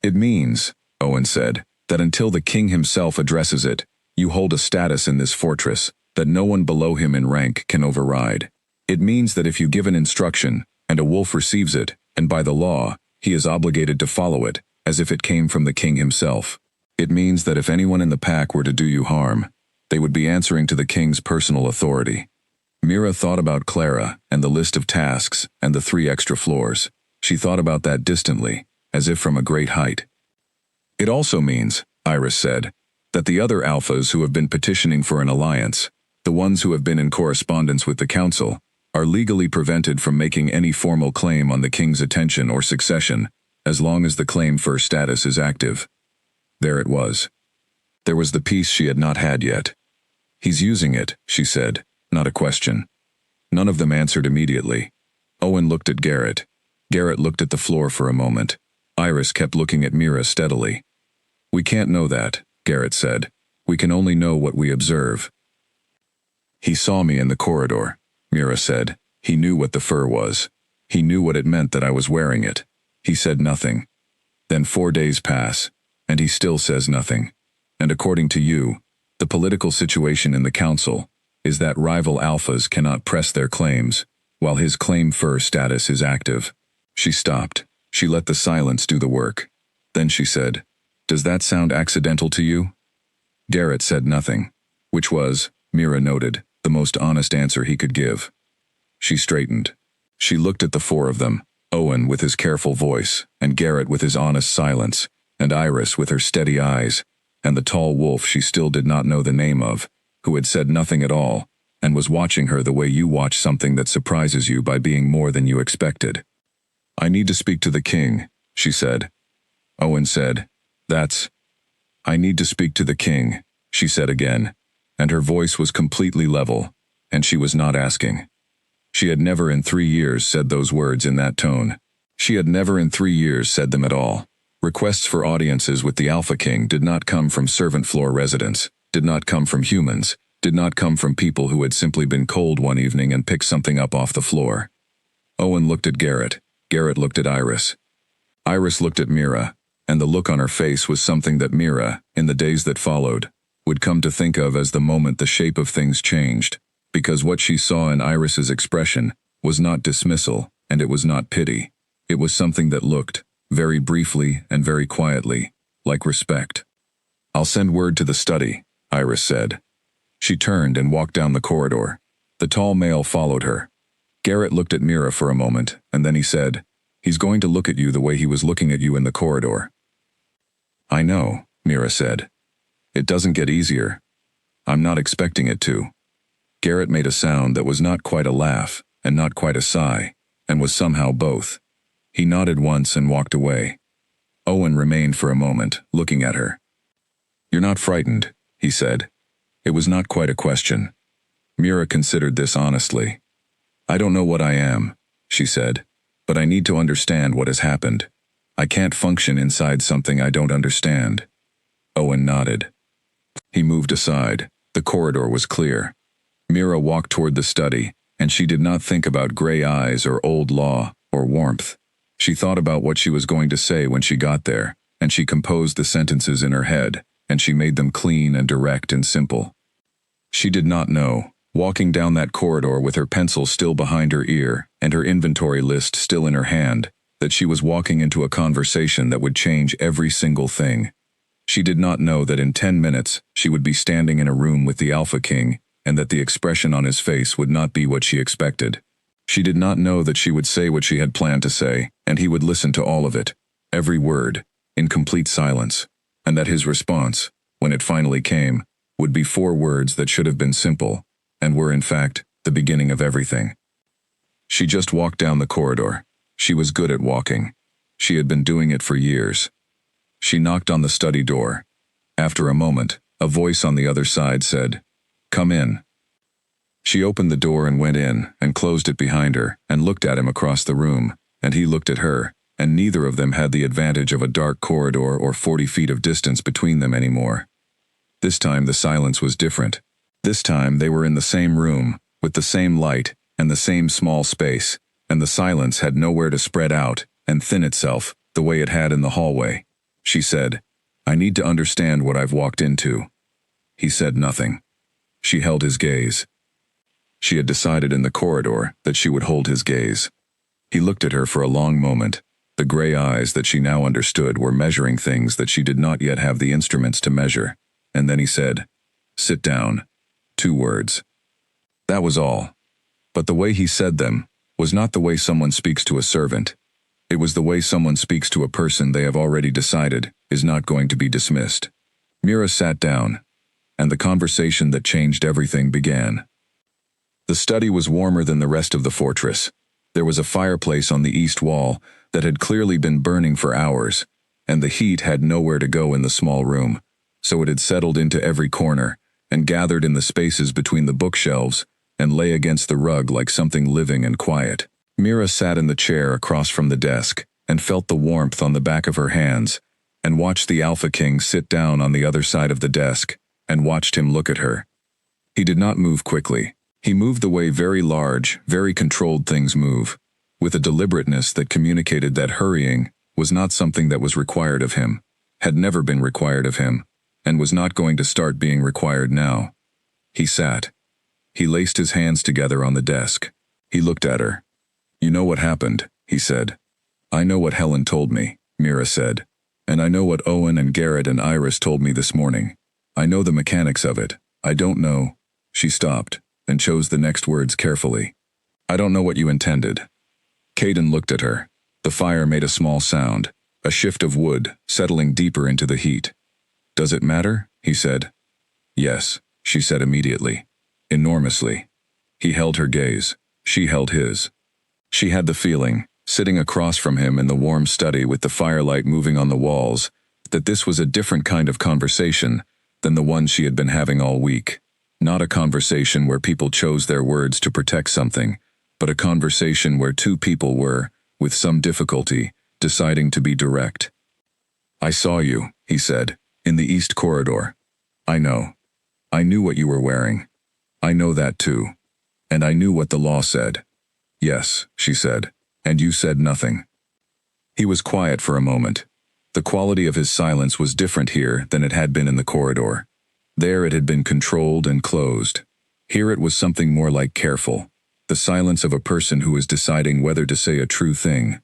"It means," Owen said, "that until the king himself addresses it, you hold a status in this fortress that no one below him in rank can override. It means that if you give an instruction, and a wolf receives it, and by the law, he is obligated to follow it, as if it came from the king himself. It means that if anyone in the pack were to do you harm, they would be answering to the king's personal authority." Mira thought about Clara, and the list of tasks, and the 3 extra floors. She thought about that distantly, as if from a great height. "It also means," Iris said, "that the other alphas who have been petitioning for an alliance, the ones who have been in correspondence with the council, are legally prevented from making any formal claim on the king's attention or succession, as long as the claim for status is active." There it was. There was the piece she had not had yet. "He's using it," she said, not a question. None of them answered immediately. Owen looked at Garrett. Garrett looked at the floor for a moment. Iris kept looking at Mira steadily. "We can't know that," Garrett said. "We can only know what we observe." "He saw me in the corridor," Mira said. "He knew what the fur was. He knew what it meant that I was wearing it. He said nothing. Then 4 days pass, and he still says nothing. And according to you, the political situation in the council is that rival alphas cannot press their claims, while his claim fur status is active." She stopped. She let the silence do the work. Then she said, "Does that sound accidental to you?" Garrett said nothing, which was, Mira noted, the most honest answer he could give. She straightened. She looked at the 4 of them, Owen with his careful voice, and Garrett with his honest silence, and Iris with her steady eyes, and the tall wolf she still did not know the name of, who had said nothing at all, and was watching her the way you watch something that surprises you by being more than you expected. "I need to speak to the king," she said. Owen said, "I need to speak to the king," she said again, and her voice was completely level, and she was not asking. She had never in 3 years said those words in that tone. She had never in 3 years said them at all. Requests for audiences with the Alpha King did not come from servant floor residents. did not come from humans, did not come from people who had simply been cold one evening and picked something up off the floor. Owen looked at Garrett. Garrett looked at Iris. Iris looked at Mira, and the look on her face was something that Mira, in the days that followed, would come to think of as the moment the shape of things changed, because what she saw in Iris's expression was not dismissal, and it was not pity. It was something that looked, very briefly and very quietly, like respect. "I'll send word to the study," Iris said. She turned and walked down the corridor. The tall male followed her. Garrett looked at Mira for a moment, and then he said, "He's going to look at you the way he was looking at you in the corridor." "I know," Mira said. "It doesn't get easier. I'm not expecting it to." Garrett made a sound that was not quite a laugh, and not quite a sigh, and was somehow both. He nodded once and walked away. Owen remained for a moment, looking at her. "You're not frightened," he said. It was not quite a question. Mira considered this honestly. "I don't know what I am," she said, "but I need to understand what has happened. I can't function inside something I don't understand." Owen nodded. He moved aside. The corridor was clear. Mira walked toward the study, and she did not think about gray eyes or old law or warmth. She thought about what she was going to say when she got there, and she composed the sentences in her head, and she made them clean and direct and simple. She did not know, walking down that corridor with her pencil still behind her ear and her inventory list still in her hand, that she was walking into a conversation that would change every single thing. She did not know that in 10 minutes she would be standing in a room with the Alpha King, and that the expression on his face would not be what she expected. She did not know that she would say what she had planned to say, and he would listen to all of it, every word, in complete silence, and that his response, when it finally came, would be 4 words that should have been simple, and were in fact the beginning of everything. She just walked down the corridor. She was good at walking. She had been doing it for years. She knocked on the study door. After a moment, a voice on the other side said, "Come in." She opened the door and went in, and closed it behind her, and looked at him across the room, and he looked at her, and neither of them had the advantage of a dark corridor or 40 feet of distance between them anymore. This time the silence was different. This time they were in the same room, with the same light, and the same small space, and the silence had nowhere to spread out and thin itself the way it had in the hallway. She said, "I need to understand what I've walked into." He said nothing. She held his gaze. She had decided in the corridor that she would hold his gaze. He looked at her for a long moment. The gray eyes that she now understood were measuring things that she did not yet have the instruments to measure. And then he said, "Sit down." 2 words. That was all. But the way he said them was not the way someone speaks to a servant. It was the way someone speaks to a person they have already decided is not going to be dismissed. Mira sat down, and the conversation that changed everything began. The study was warmer than the rest of the fortress. There was a fireplace on the east wall that had clearly been burning for hours, and the heat had nowhere to go in the small room, so it had settled into every corner, and gathered in the spaces between the bookshelves, and lay against the rug like something living and quiet. Mira sat in the chair across from the desk, and felt the warmth on the back of her hands, and watched the Alpha King sit down on the other side of the desk, and watched him look at her. He did not move quickly. He moved the way very large, very controlled things move, with a deliberateness that communicated that hurrying was not something that was required of him, had never been required of him, and was not going to start being required now. He sat. He laced his hands together on the desk. He looked at her. "You know what happened," he said. "I know what Helen told me," Mira said. "And I know what Owen and Garrett and Iris told me this morning. I know the mechanics of it. I don't know." She stopped, and chose the next words carefully. "I don't know what you intended." Caden looked at her. The fire made a small sound, a shift of wood, settling deeper into the heat. "Does it matter?" he said. "Yes," she said immediately. "Enormously." He held her gaze. She held his. She had the feeling, sitting across from him in the warm study with the firelight moving on the walls, that this was a different kind of conversation than the one she had been having all week. Not a conversation where people chose their words to protect something, but a conversation where 2 people were, with some difficulty, deciding to be direct. "I saw you," he said, "in the east corridor." "I know." I knew what you were wearing. I know that too. And I knew what the law said. Yes, she said. And you said nothing. He was quiet for a moment. The quality of his silence was different here than it had been in the corridor. There it had been controlled and closed. Here it was something more like careful. The silence of a person who is deciding whether to say a true thing.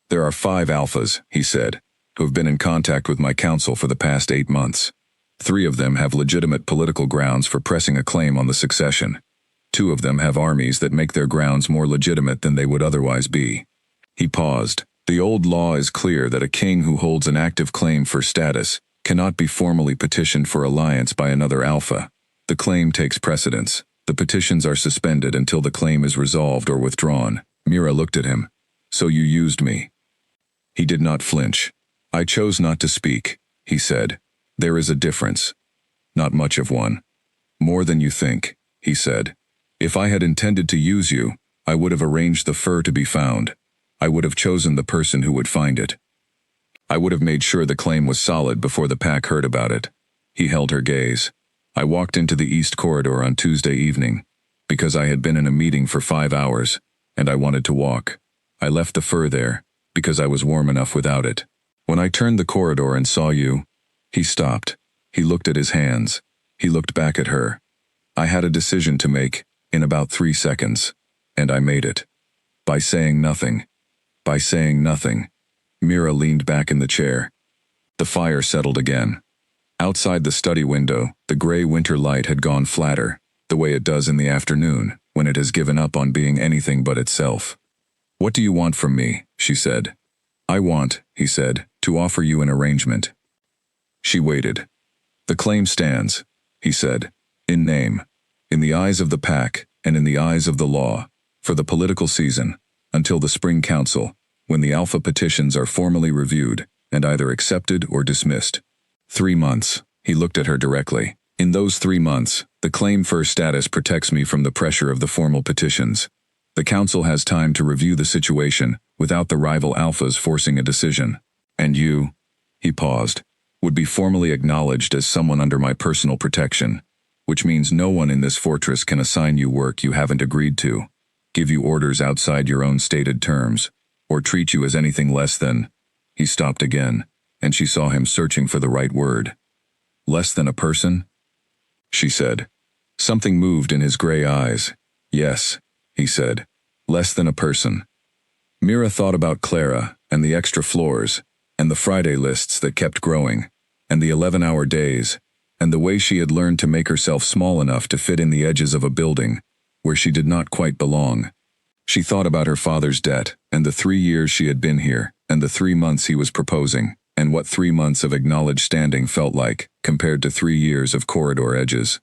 There are 5 alphas, he said, who have been in contact with my counsel for the past 8 months. 3 of them have legitimate political grounds for pressing a claim on the succession. 2 of them have armies that make their grounds more legitimate than they would otherwise be. He paused. The old law is clear that a king who holds an active claim for status cannot be formally petitioned for alliance by another alpha. The claim takes precedence. The petitions are suspended until the claim is resolved or withdrawn. Mira looked at him. So you used me. He did not flinch. I chose not to speak, he said. There is a difference. Not much of one. More than you think, he said. If I had intended to use you, I would have arranged the fur to be found. I would have chosen the person who would find it. I would have made sure the claim was solid before the pack heard about it. He held her gaze. I walked into the East Corridor on Tuesday evening, because I had been in a meeting for 5 hours, and I wanted to walk. I left the fur there, because I was warm enough without it. When I turned the corridor and saw you, he stopped. He looked at his hands. He looked back at her. I had a decision to make, in about 3 seconds, and I made it. By saying nothing. By saying nothing. Mira leaned back in the chair. The fire settled again. Outside the study window, the gray winter light had gone flatter, the way it does in the afternoon, when it has given up on being anything but itself. What do you want from me? She said. I want, he said, to offer you an arrangement. She waited. The claim stands, he said, in name, in the eyes of the pack and in the eyes of the law, for the political season, until the spring council, when the alpha petitions are formally reviewed and either accepted or dismissed. 3 months, he looked at her directly. In those 3 months, the claim for status protects me from the pressure of the formal petitions. The council has time to review the situation without the rival alphas forcing a decision. And you, he paused, would be formally acknowledged as someone under my personal protection, which means no one in this fortress can assign you work you haven't agreed to, give you orders outside your own stated terms, or treat you as anything less than. He stopped again, and she saw him searching for the right word. Less than a person? She said. Something moved in his gray eyes. Yes, he said. Less than a person. Mira thought about Clara, and the extra floors, and the Friday lists that kept growing, and the 11-hour days, and the way she had learned to make herself small enough to fit in the edges of a building, where she did not quite belong. She thought about her father's debt, and the 3 years she had been here, and the 3 months he was proposing, and what 3 months of acknowledged standing felt like, compared to 3 years of corridor edges.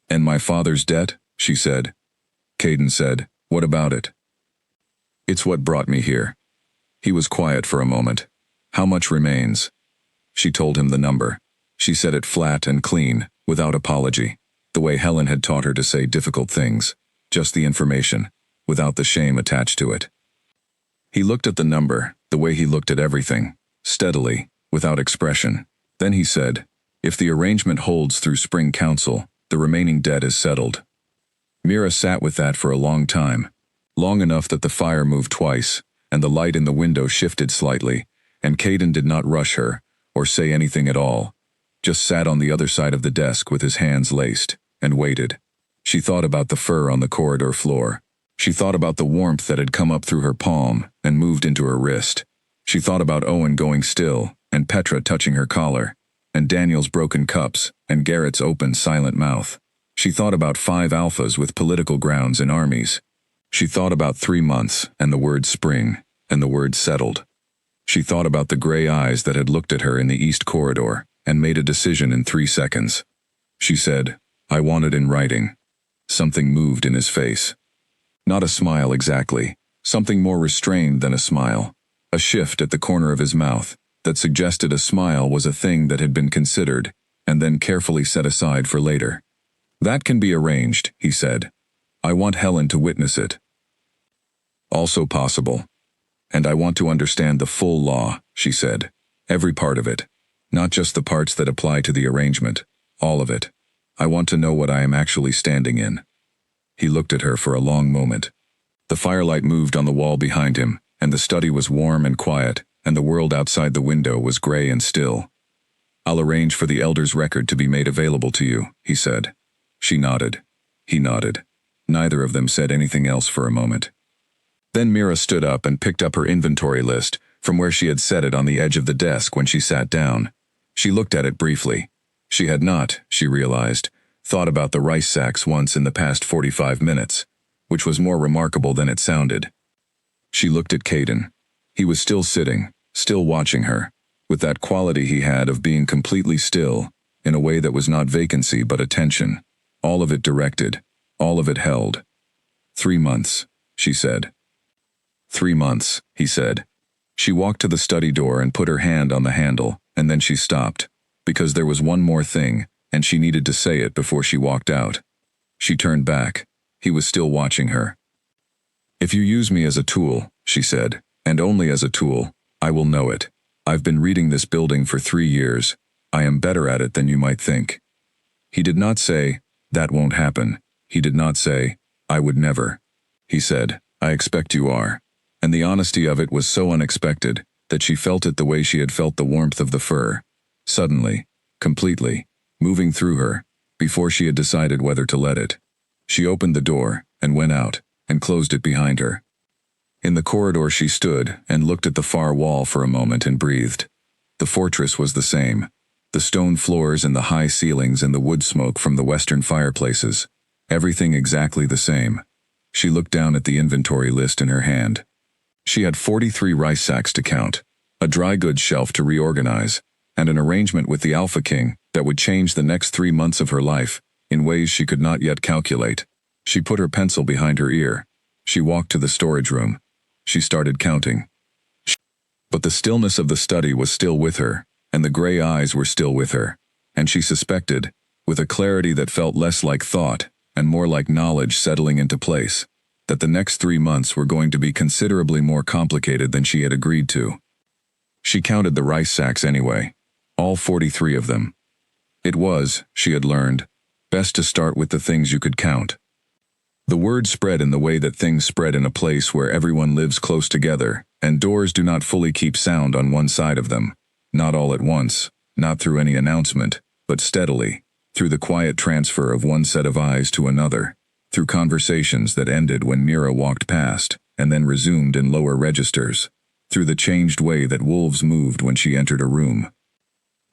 And my father's debt, she said. Caden said, what about it? It's what brought me here. He was quiet for a moment. How much remains? She told him the number. She said it flat and clean, without apology, the way Helen had taught her to say difficult things, just the information, without the shame attached to it. He looked at the number, the way he looked at everything, steadily, without expression. Then he said, if the arrangement holds through spring council, the remaining debt is settled. Mira sat with that for a long time, long enough that the fire moved twice, and the light in the window shifted slightly, and Caden did not rush her, or say anything at all, just sat on the other side of the desk with his hands laced, and waited. She thought about the fur on the corridor floor. She thought about the warmth that had come up through her palm and moved into her wrist. She thought about Owen going still, and Petra touching her collar, and Daniel's broken cups, and Garrett's open, silent mouth. She thought about 5 alphas with political grounds in armies. She thought about 3 months, and the word spring, and the word settled. She thought about the gray eyes that had looked at her in the East Corridor, and made a decision in 3 seconds. She said, I want it in writing. Something moved in his face. Not a smile exactly, something more restrained than a smile. A shift at the corner of his mouth that suggested a smile was a thing that had been considered and then carefully set aside for later. That can be arranged, he said. I want Helen to witness it. Also possible. And I want to understand the full law, she said. Every part of it. Not just the parts that apply to the arrangement. All of it. I want to know what I am actually standing in. He looked at her for a long moment. The firelight moved on the wall behind him, and the study was warm and quiet, and the world outside the window was gray and still. I'll arrange for the elder's record to be made available to you, he said. She nodded. He nodded. Neither of them said anything else for a moment. Then Mira stood up and picked up her inventory list from where she had set it on the edge of the desk when she sat down. She looked at it briefly. She had not, she realized, thought about the rice sacks once in the past 45 minutes, which was more remarkable than it sounded. She looked at Caden. He was still sitting, still watching her, with that quality he had of being completely still, in a way that was not vacancy but attention, all of it directed, all of it held. 3 months, she said. 3 months, he said. She walked to the study door and put her hand on the handle, and then she stopped, because there was one more thing, and she needed to say it before she walked out. She turned back. He was still watching her. If you use me as a tool, she said, and only as a tool, I will know it. I've been reading this building for 3 years. I am better at it than you might think. He did not say, that won't happen. He did not say, I would never. He said, I expect you are. And the honesty of it was so unexpected that she felt it the way she had felt the warmth of the fur. Suddenly, completely, moving through her, before she had decided whether to let it. She opened the door, and went out, and closed it behind her. In the corridor she stood, and looked at the far wall for a moment and breathed. The fortress was the same. The stone floors and the high ceilings and the wood smoke from the western fireplaces. Everything exactly the same. She looked down at the inventory list in her hand. She had 43 rice sacks to count, a dry goods shelf to reorganize, and an arrangement with the Alpha King that would change the next 3 months of her life in ways she could not yet calculate. She put her pencil behind her ear. She walked to the storage room. She started counting. But the stillness of the study was still with her, and the gray eyes were still with her, and she suspected, with a clarity that felt less like thought and more like knowledge settling into place, that the next 3 months were going to be considerably more complicated than she had agreed to. She counted the rice sacks anyway, all 43 of them. It was, she had learned, best to start with the things you could count. The word spread in the way that things spread in a place where everyone lives close together, and doors do not fully keep sound on one side of them, not all at once, not through any announcement, but steadily, through the quiet transfer of one set of eyes to another, through conversations that ended when Mira walked past, and then resumed in lower registers, through the changed way that wolves moved when she entered a room.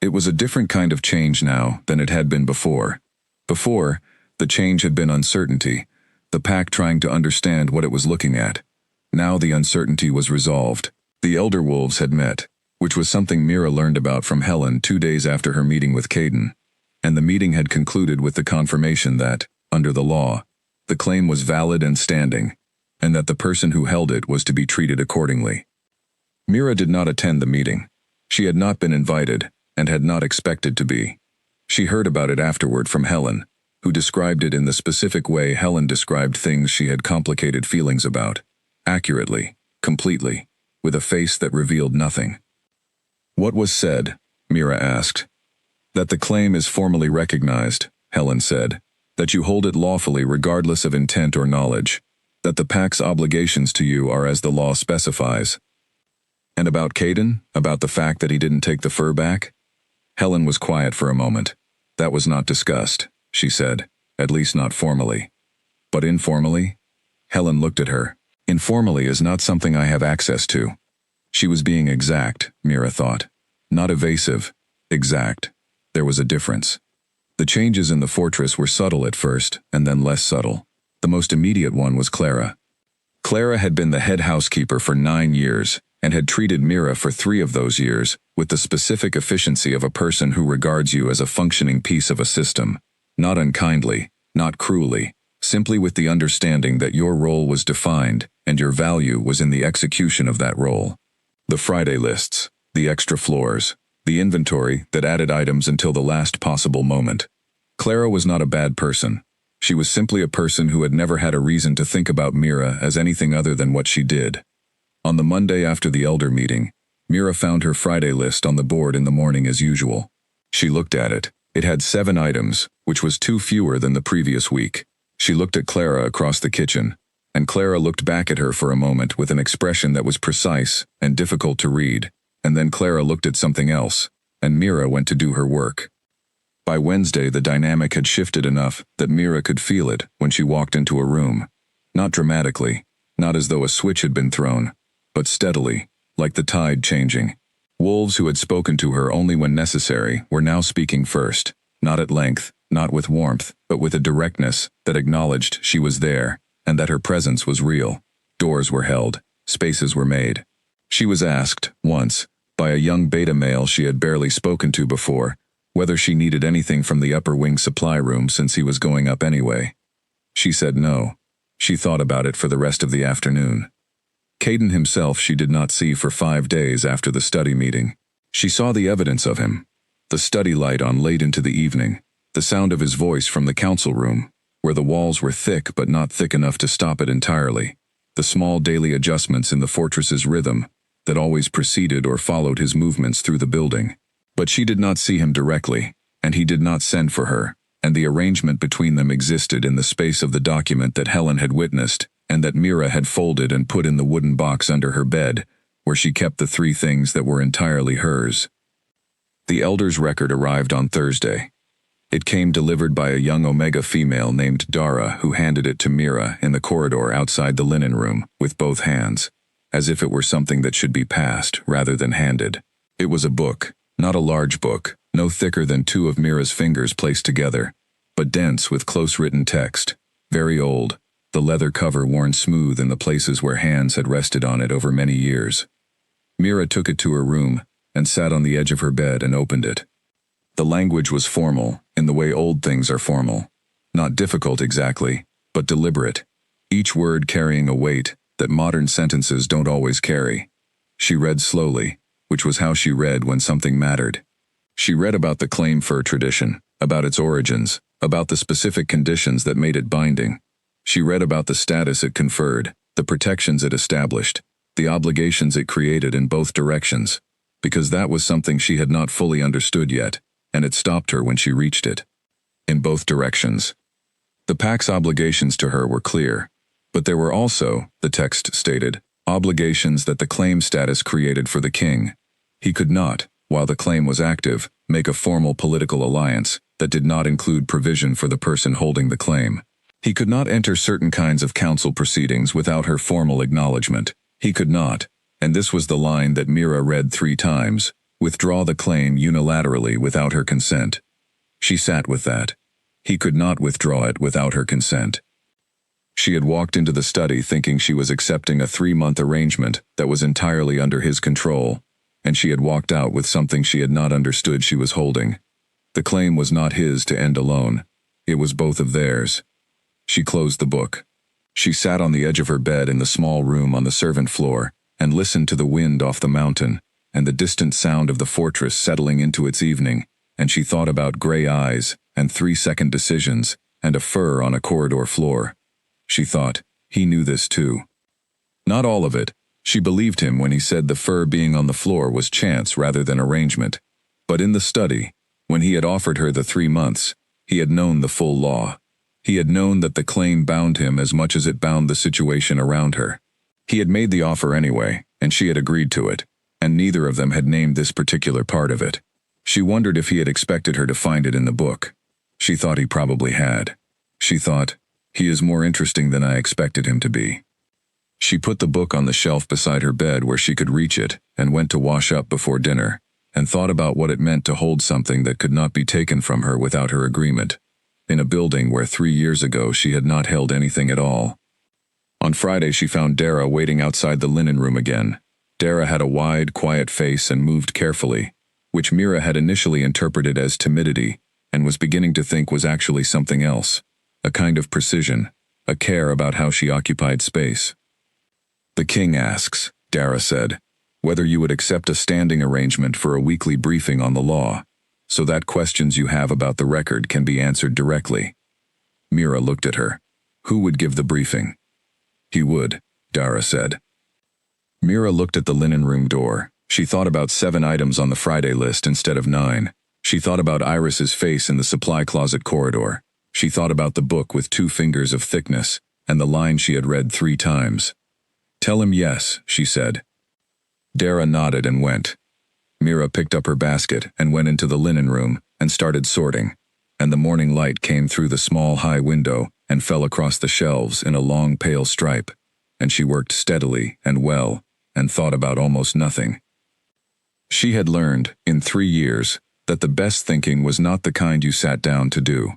It was a different kind of change now than it had been before. Before, the change had been uncertainty, the pack trying to understand what it was looking at. Now the uncertainty was resolved. The elder wolves had met, which was something Mira learned about from Helen 2 days after her meeting with Caden, and the meeting had concluded with the confirmation that, under the law, the claim was valid and standing, and that the person who held it was to be treated accordingly. Mira did not attend the meeting. She had not been invited, and had not expected to be. She heard about it afterward from Helen, who described it in the specific way Helen described things she had complicated feelings about, accurately, completely, with a face that revealed nothing. What was said? Mira asked. That the claim is formally recognized, Helen said, that you hold it lawfully regardless of intent or knowledge, that the pack's obligations to you are as the law specifies. And about Caden, about the fact that he didn't take the fur back? Helen was quiet for a moment. That was not discussed, she said, at least not formally. But informally? Helen looked at her. Informally is not something I have access to. She was being exact, Mira thought. Not evasive, exact. There was a difference. The changes in the fortress were subtle at first, and then less subtle. The most immediate one was Clara. Clara had been the head housekeeper for 9 years, and had treated Mira for 3 of those years with the specific efficiency of a person who regards you as a functioning piece of a system, not unkindly, not cruelly, simply with the understanding that your role was defined and your value was in the execution of that role. The Friday lists, the extra floors, the inventory that added items until the last possible moment. Clara was not a bad person. She was simply a person who had never had a reason to think about Mira as anything other than what she did. On the Monday after the elder meeting, Mira found her Friday list on the board in the morning as usual. She looked at it, It had 7 items, which was 2 fewer than the previous week. She looked at Clara across the kitchen, and Clara looked back at her for a moment with an expression that was precise and difficult to read, and then Clara looked at something else, and Mira went to do her work. By Wednesday, the dynamic had shifted enough that Mira could feel it when she walked into a room. Not dramatically, not as though a switch had been thrown, but steadily, like the tide changing. Wolves who had spoken to her only when necessary were now speaking first, not at length, not with warmth, but with a directness that acknowledged she was there, and that her presence was real. Doors were held, spaces were made. She was asked, once, by a young beta male she had barely spoken to before, whether she needed anything from the upper wing supply room since he was going up anyway. She said no. She thought about it for the rest of the afternoon. Caden himself she did not see for 5 days after the study meeting. She saw the evidence of him. The study light on late into the evening, the sound of his voice from the council room, where the walls were thick but not thick enough to stop it entirely, the small daily adjustments in the fortress's rhythm that always preceded or followed his movements through the building. But she did not see him directly, and he did not send for her, and the arrangement between them existed in the space of the document that Helen had witnessed, and that Mira had folded and put in the wooden box under her bed, where she kept the 3 things that were entirely hers. The elder's record arrived on Thursday. It came delivered by a young Omega female named Dara, who handed it to Mira in the corridor outside the linen room, with both hands, as if it were something that should be passed rather than handed. It was a book. Not a large book, no thicker than 2 of Mira's fingers placed together, but dense with close-written text, very old, the leather cover worn smooth in the places where hands had rested on it over many years. Mira took it to her room and sat on the edge of her bed and opened it. The language was formal, in the way old things are formal. Not difficult exactly, but deliberate, each word carrying a weight that modern sentences don't always carry. She read slowly, which was how she read when something mattered. She read about the claim fur tradition, about its origins, about the specific conditions that made it binding. She read about the status it conferred, the protections it established, the obligations it created in both directions, because that was something she had not fully understood yet, and it stopped her when she reached it. In both directions. The pack's obligations to her were clear, but there were also, the text stated, obligations that the claim status created for the king. He could not, while the claim was active, make a formal political alliance that did not include provision for the person holding the claim. He could not enter certain kinds of council proceedings without her formal acknowledgement. He could not, and this was the line that Mira read 3 times, withdraw the claim unilaterally without her consent. She sat with that. He could not withdraw it without her consent. She had walked into the study thinking she was accepting a 3-month arrangement that was entirely under his control, and she had walked out with something she had not understood she was holding. The claim was not his to end alone. It was both of theirs. She closed the book. She sat on the edge of her bed in the small room on the servant floor and listened to the wind off the mountain and the distant sound of the fortress settling into its evening, and she thought about gray eyes and 3-second decisions and a fur on a corridor floor. She thought, he knew this too. Not all of it. She believed him when he said the fur being on the floor was chance rather than arrangement. But in the study, when he had offered her the 3 months, he had known the full law. He had known that the claim bound him as much as it bound the situation around her. He had made the offer anyway, and she had agreed to it, and neither of them had named this particular part of it. She wondered if he had expected her to find it in the book. She thought he probably had. She thought, he is more interesting than I expected him to be. She put the book on the shelf beside her bed where she could reach it and went to wash up before dinner, and thought about what it meant to hold something that could not be taken from her without her agreement, in a building where 3 years ago she had not held anything at all. On Friday she found Dara waiting outside the linen room again. Dara had a wide, quiet face and moved carefully, which Mira had initially interpreted as timidity and was beginning to think was actually something else. A kind of precision, a care about how she occupied space. The king asks, Dara said, whether you would accept a standing arrangement for a weekly briefing on the law, so that questions you have about the record can be answered directly. Mira looked at her. Who would give the briefing? He would, Dara said. Mira looked at the linen room door. She thought about 7 items on the Friday list instead of 9. She thought about Iris's face in the supply closet corridor. She thought about the book with 2 fingers of thickness, and the line she had read 3 times. "Tell him yes," she said. Dara nodded and went. Mira picked up her basket and went into the linen room and started sorting, and the morning light came through the small high window and fell across the shelves in a long pale stripe, and she worked steadily and well and thought about almost nothing. She had learned, in 3 years, that the best thinking was not the kind you sat down to do.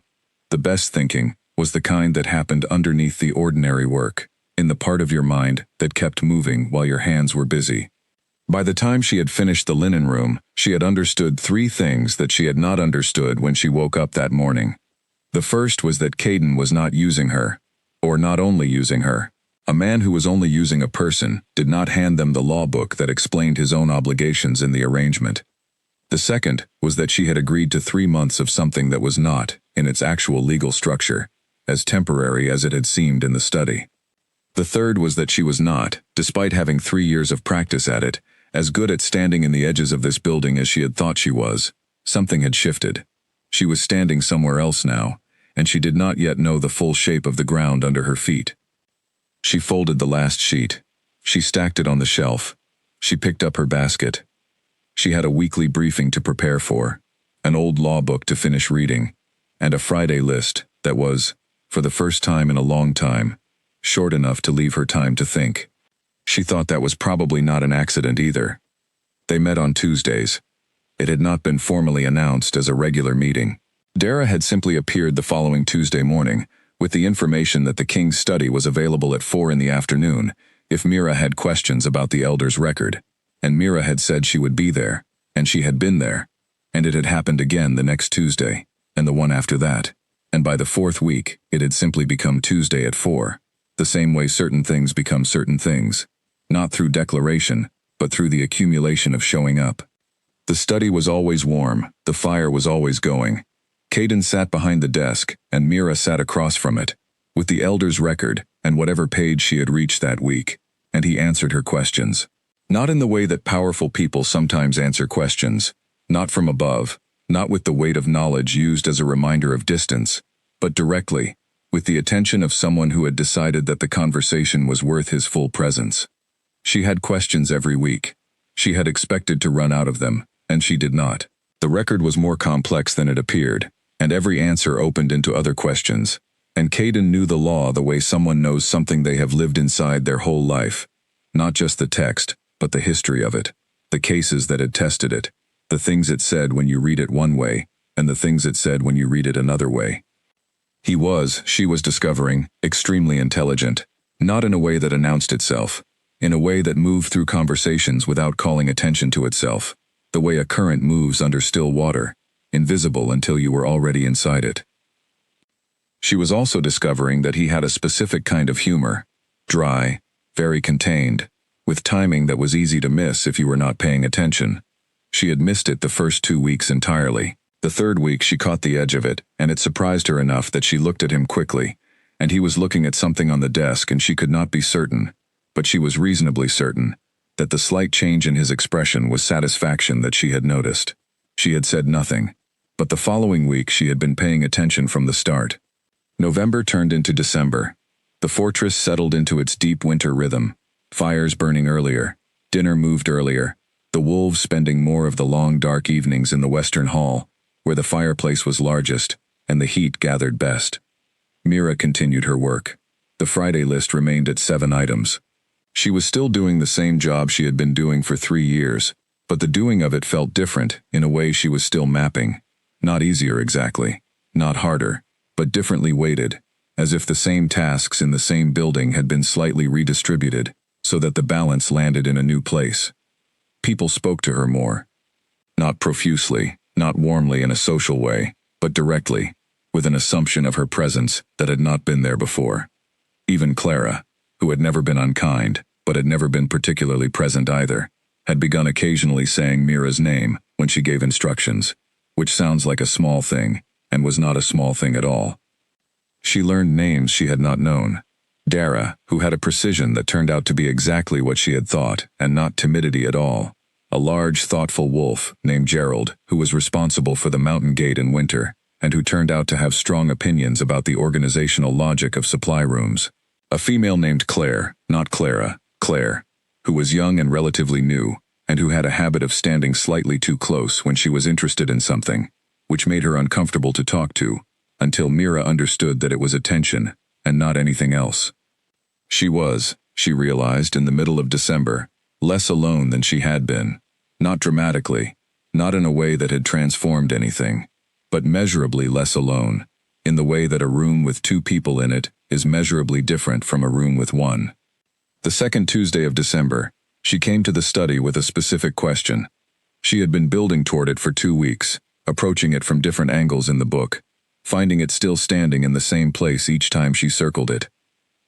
The best thinking was the kind that happened underneath the ordinary work, in the part of your mind that kept moving while your hands were busy. By the time she had finished the linen room, she had understood 3 things that she had not understood when she woke up that morning. The first was that Caden was not using her, or not only using her. A man who was only using a person did not hand them the law book that explained his own obligations in the arrangement. The second was that she had agreed to 3 months of something that was not, in its actual legal structure, as temporary as it had seemed in the study. The third was that she was not, despite having 3 years of practice at it, as good at standing in the edges of this building as she had thought she was. Something had shifted. She was standing somewhere else now, and she did not yet know the full shape of the ground under her feet. She folded the last sheet. She stacked it on the shelf. She picked up her basket. She had a weekly briefing to prepare for, an old law book to finish reading, and a Friday list that was, for the first time in a long time, short enough to leave her time to think. She thought that was probably not an accident either. They met on Tuesdays. It had not been formally announced as a regular meeting. Dara had simply appeared the following Tuesday morning, with the information that the King's study was available at 4 in the afternoon, if Mira had questions about the elder's record. And Mira had said she would be there, and she had been there, and it had happened again the next Tuesday, and the one after that, and by the 4th week, it had simply become Tuesday at 4, the same way certain things become certain things, not through declaration, but through the accumulation of showing up. The study was always warm, the fire was always going. Caden sat behind the desk, and Mira sat across from it, with the elder's record and whatever page she had reached that week, and he answered her questions. Not in the way that powerful people sometimes answer questions, not from above, not with the weight of knowledge used as a reminder of distance, but directly, with the attention of someone who had decided that the conversation was worth his full presence. She had questions every week. She had expected to run out of them, and she did not. The record was more complex than it appeared, and every answer opened into other questions. And Caden knew the law the way someone knows something they have lived inside their whole life. Not just the text, but the history of it, the cases that had tested it, the things it said when you read it one way, and the things it said when you read it another way. He was, she was discovering, extremely intelligent, not in a way that announced itself, in a way that moved through conversations without calling attention to itself, the way a current moves under still water, invisible until you were already inside it. She was also discovering that he had a specific kind of humor, dry, very contained, with timing that was easy to miss if you were not paying attention. She had missed it the first 2 weeks entirely. The 3rd week she caught the edge of it, and it surprised her enough that she looked at him quickly, and he was looking at something on the desk and she could not be certain, but she was reasonably certain, that the slight change in his expression was satisfaction that she had noticed. She had said nothing, but the following week she had been paying attention from the start. November turned into December. The fortress settled into its deep winter rhythm, fires burning earlier, dinner moved earlier, the wolves spending more of the long dark evenings in the western hall, where the fireplace was largest, and the heat gathered best. Mira continued her work. The Friday list remained at 7 items. She was still doing the same job she had been doing for 3 years, but the doing of it felt different in a way she was still mapping. Not easier exactly, not harder, but differently weighted, as if the same tasks in the same building had been slightly redistributed, so that the balance landed in a new place. People spoke to her more. Not profusely, not warmly in a social way, but directly, with an assumption of her presence that had not been there before. Even Clara, who had never been unkind, but had never been particularly present either, had begun occasionally saying Mira's name when she gave instructions, which sounds like a small thing, and was not a small thing at all. She learned names she had not known. Dara, who had a precision that turned out to be exactly what she had thought, and not timidity at all. A large, thoughtful wolf named Gerald, who was responsible for the mountain gate in winter, and who turned out to have strong opinions about the organizational logic of supply rooms. A female named Claire, not Clara, Claire, who was young and relatively new, and who had a habit of standing slightly too close when she was interested in something, which made her uncomfortable to talk to, until Mira understood that it was attention, and not anything else. She was, she realized in the middle of December, less alone than she had been. Not dramatically, not in a way that had transformed anything, but measurably less alone, in the way that a room with 2 people in it is measurably different from a room with 1. The second Tuesday of December, she came to the study with a specific question. She had been building toward it for 2 weeks, approaching it from different angles in the book, finding it still standing in the same place each time she circled it.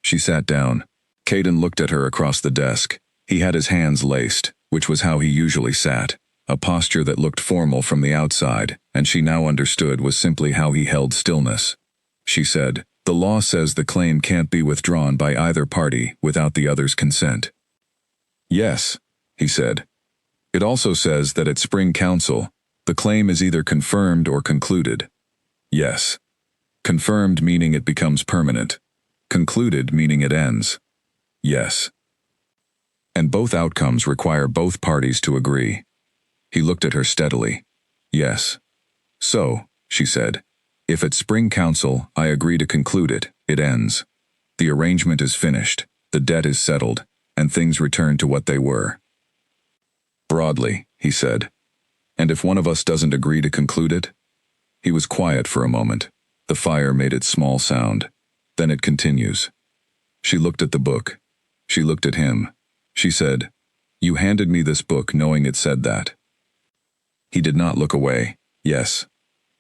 She sat down. Caden looked at her across the desk. He had his hands laced, which was how he usually sat, a posture that looked formal from the outside, and she now understood was simply how he held stillness. She said, "The law says the claim can't be withdrawn by either party without the other's consent." "Yes," he said. "It also says that at Spring Council, the claim is either confirmed or concluded." "Yes. Confirmed meaning it becomes permanent. Concluded meaning it ends." "Yes. And both outcomes require both parties to agree." He looked at her steadily. "Yes. So," she said, "if at Spring Council I agree to conclude it, it ends. The arrangement is finished, the debt is settled, and things return to what they were." "Broadly," he said. "And if one of us doesn't agree to conclude it?" He was quiet for a moment. The fire made its small sound. Then it continues. She looked at the book. She looked at him. She said, "You handed me this book knowing it said that." He did not look away. "Yes.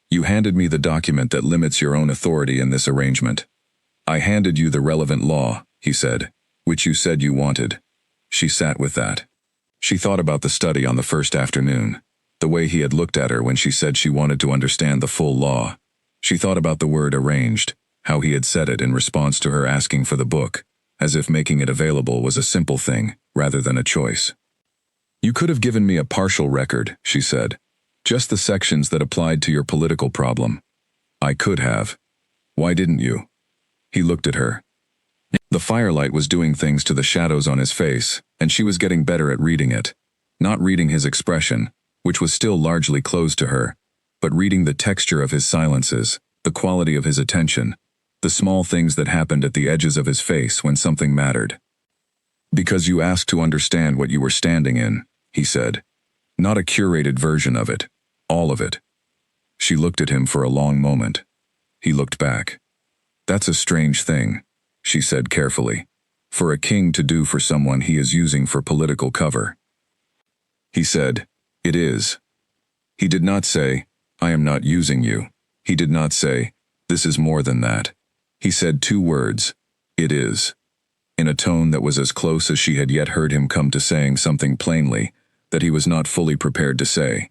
You handed me the document that limits your own authority in this arrangement." "I handed you the relevant law," he said, "which you said you wanted." She sat with that. She thought about the study on the first afternoon, the way he had looked at her when she said she wanted to understand the full law. She thought about the word arranged, how he had said it in response to her asking for the book, as if making it available was a simple thing, rather than a choice. "You could have given me a partial record," she said. "Just the sections that applied to your political problem." "I could have. Why didn't you?" He looked at her. The firelight was doing things to the shadows on his face, and she was getting better at reading it. Not reading his expression, which was still largely closed to her, but reading the texture of his silences, the quality of his attention, the small things that happened at the edges of his face when something mattered. "Because you asked to understand what you were standing in," he said. "Not a curated version of it. All of it." She looked at him for a long moment. He looked back. "That's a strange thing," she said carefully, "for a king to do for someone he is using for political cover." He said, "It is." He did not say, "I am not using you." He did not say, "This is more than that." He said 2 words, "It is," in a tone that was as close as she had yet heard him come to saying something plainly that he was not fully prepared to say.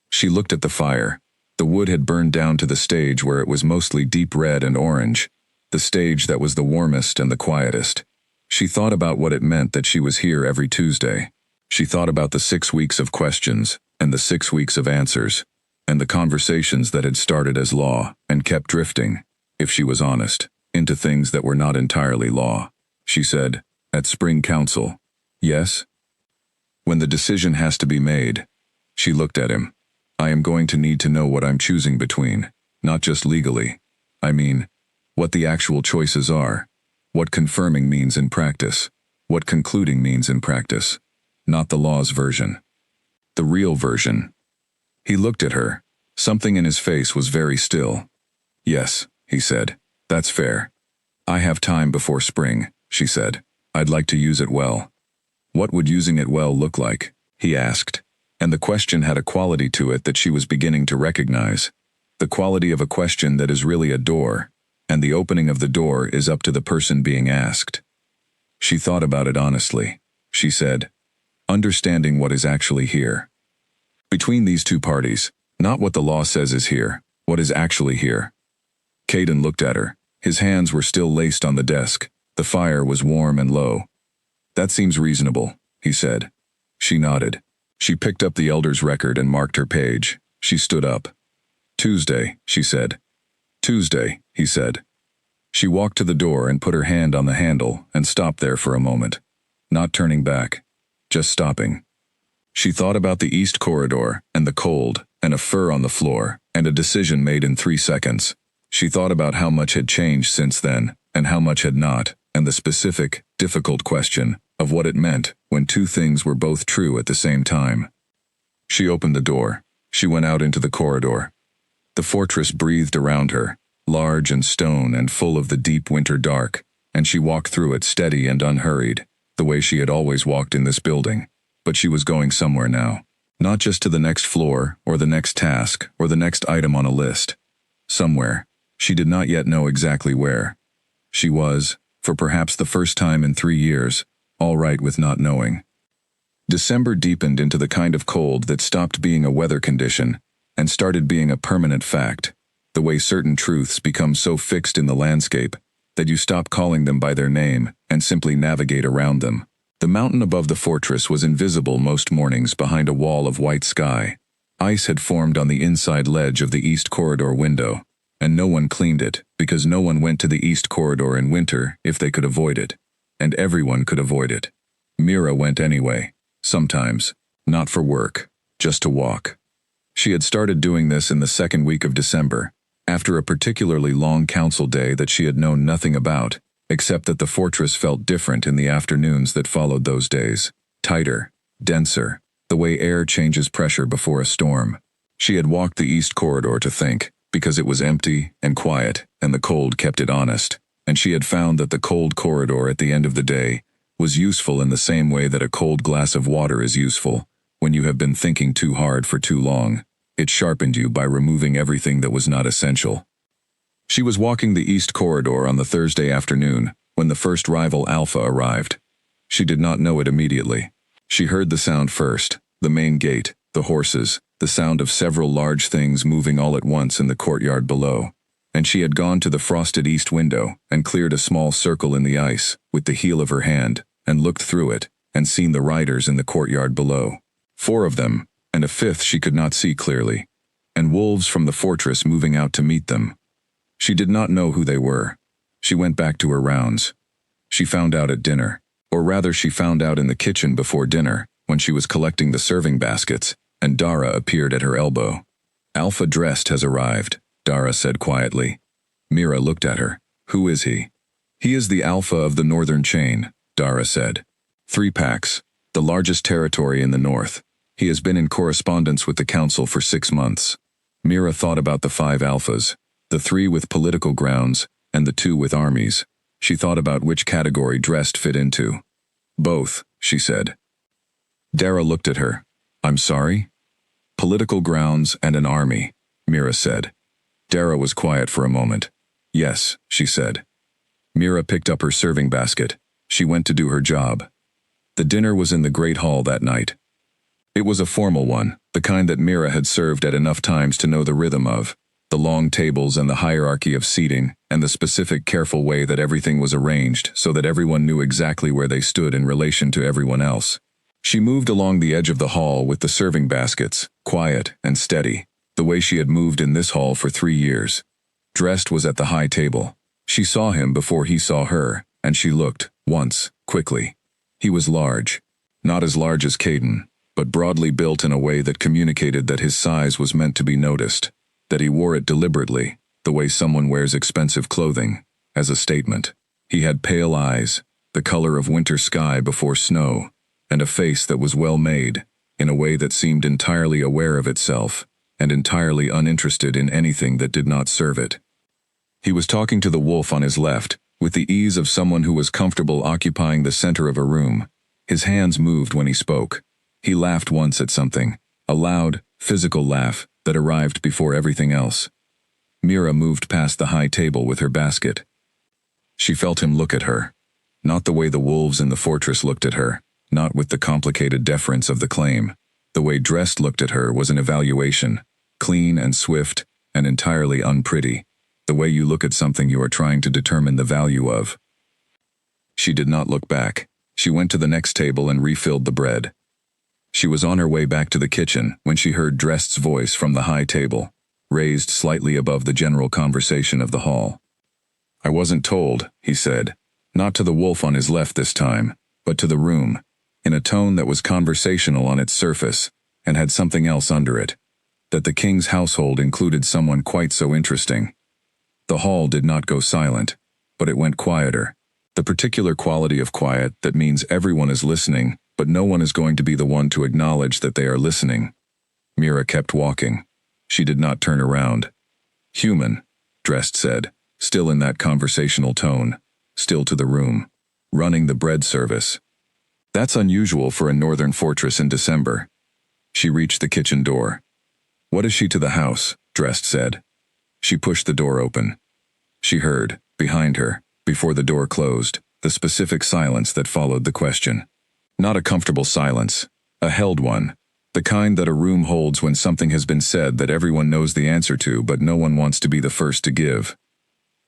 She looked at the fire. The wood had burned down to the stage where it was mostly deep red and orange, the stage that was the warmest and the quietest. She thought about what it meant that she was here every Tuesday. She thought about the 6 weeks of questions, and the 6 weeks of answers, and the conversations that had started as law and kept drifting, if she was honest, into things that were not entirely law. She said, "At Spring Council." "Yes?" "When the decision has to be made." She looked at him. "I am going to need to know what I'm choosing between, not just legally. I mean, what the actual choices are, what confirming means in practice, what concluding means in practice, not the law's version. The real version." He looked at her. Something in his face was very still. "Yes," he said, "that's fair. I have time before spring," she said. "I'd like to use it well." "What would using it well look like?" he asked. And the question had a quality to it that she was beginning to recognize. The quality of a question that is really a door, and the opening of the door is up to the person being asked. She thought about it honestly. She said, "Understanding what is actually here. Between these 2 parties, not what the law says is here, what is actually here." Caden looked at her. His hands were still laced on the desk. The fire was warm and low. "That seems reasonable," he said. She nodded. She picked up the elder's record and marked her page. She stood up. "Tuesday," she said. "Tuesday," he said. She walked to the door and put her hand on the handle and stopped there for a moment, not turning back, just stopping. She thought about the east corridor and the cold and a fur on the floor and a decision made in 3 seconds. She thought about how much had changed since then and how much had not, and the specific, difficult question of what it meant when two things were both true at the same time. She opened the door. She went out into the corridor. The fortress breathed around her, large and stone and full of the deep winter dark, and she walked through it steady and unhurried, the way she had always walked in this building. But she was going somewhere now. Not just to the next floor, or the next task, or the next item on a list. Somewhere. She did not yet know exactly where. She was, for perhaps the first time in 3 years, all right with not knowing. December deepened into the kind of cold that stopped being a weather condition and started being a permanent fact, the way certain truths become so fixed in the landscape that you stop calling them by their name and simply navigate around them. The mountain above the fortress was invisible most mornings behind a wall of white sky. Ice had formed on the inside ledge of the east corridor window, and no one cleaned it because no one went to the east corridor in winter if they could avoid it. And everyone could avoid it. Mira went anyway, sometimes, not for work, just to walk. She had started doing this in the second week of December, after a particularly long council day that she had known nothing about, except that the fortress felt different in the afternoons that followed those days, tighter, denser, the way air changes pressure before a storm. She had walked the east corridor to think, because it was empty and quiet, and the cold kept it honest, and she had found that the cold corridor at the end of the day was useful in the same way that a cold glass of water is useful. When you have been thinking too hard for too long, it sharpened you by removing everything that was not essential. She was walking the east corridor on the Thursday afternoon when the first rival Alpha arrived. She did not know it immediately. She heard the sound first, the main gate, the horses, the sound of several large things moving all at once in the courtyard below. And she had gone to the frosted east window and cleared a small circle in the ice with the heel of her hand and looked through it and seen the riders in the courtyard below. 4 of them, and a 5th she could not see clearly, and wolves from the fortress moving out to meet them. She did not know who they were. She went back to her rounds. She found out at dinner, or rather she found out in the kitchen before dinner, when she was collecting the serving baskets, and Dara appeared at her elbow. "Alpha dressed has arrived," Dara said quietly. Mira looked at her. "Who is he?" "He is the Alpha of the northern chain," Dara said. 3 packs, the largest territory in the north. He has been in correspondence with the council for 6 months. Mira thought about the 5 alphas, the 3 with political grounds, and the 2 with armies. She thought about which category dressed fit into. "Both," she said. Dara looked at her. "I'm sorry?" "Political grounds and an army," Mira said. Dara was quiet for a moment. "Yes," she said. Mira picked up her serving basket. She went to do her job. The dinner was in the great hall that night. It was a formal one, the kind that Mira had served at enough times to know the rhythm of, the long tables and the hierarchy of seating, and the specific careful way that everything was arranged so that everyone knew exactly where they stood in relation to everyone else. She moved along the edge of the hall with the serving baskets, quiet and steady, the way she had moved in this hall for 3 years. Dressed was at the high table. She saw him before he saw her, and she looked, once, quickly. He was large. Not as large as Caden, but broadly built in a way that communicated that his size was meant to be noticed, that he wore it deliberately, the way someone wears expensive clothing, as a statement. He had pale eyes, the color of winter sky before snow, and a face that was well made, in a way that seemed entirely aware of itself, and entirely uninterested in anything that did not serve it. He was talking to the wolf on his left, with the ease of someone who was comfortable occupying the center of a room. His hands moved when he spoke. He laughed once at something, a loud, physical laugh that arrived before everything else. Mira moved past the high table with her basket. She felt him look at her. Not the way the wolves in the fortress looked at her, not with the complicated deference of the claim. The way Dressed looked at her was an evaluation, clean and swift and entirely unpretty. The way you look at something you are trying to determine the value of. She did not look back. She went to the next table and refilled the bread. She was on her way back to the kitchen when she heard Drest's voice from the high table, raised slightly above the general conversation of the hall. "I wasn't told," he said, not to the wolf on his left this time, but to the room, in a tone that was conversational on its surface, and had something else under it, that the king's household included someone quite so interesting. The hall did not go silent, but it went quieter, the particular quality of quiet that means everyone is listening, but no one is going to be the one to acknowledge that they are listening. Mira kept walking. She did not turn around. "Human," Drest said, still in that conversational tone, still to the room, "running the bread service. That's unusual for a northern fortress in December." She reached the kitchen door. "What is she to the house?" Drest said. She pushed the door open. She heard, behind her, before the door closed, the specific silence that followed the question. Not a comfortable silence, a held one, the kind that a room holds when something has been said that everyone knows the answer to but no one wants to be the first to give.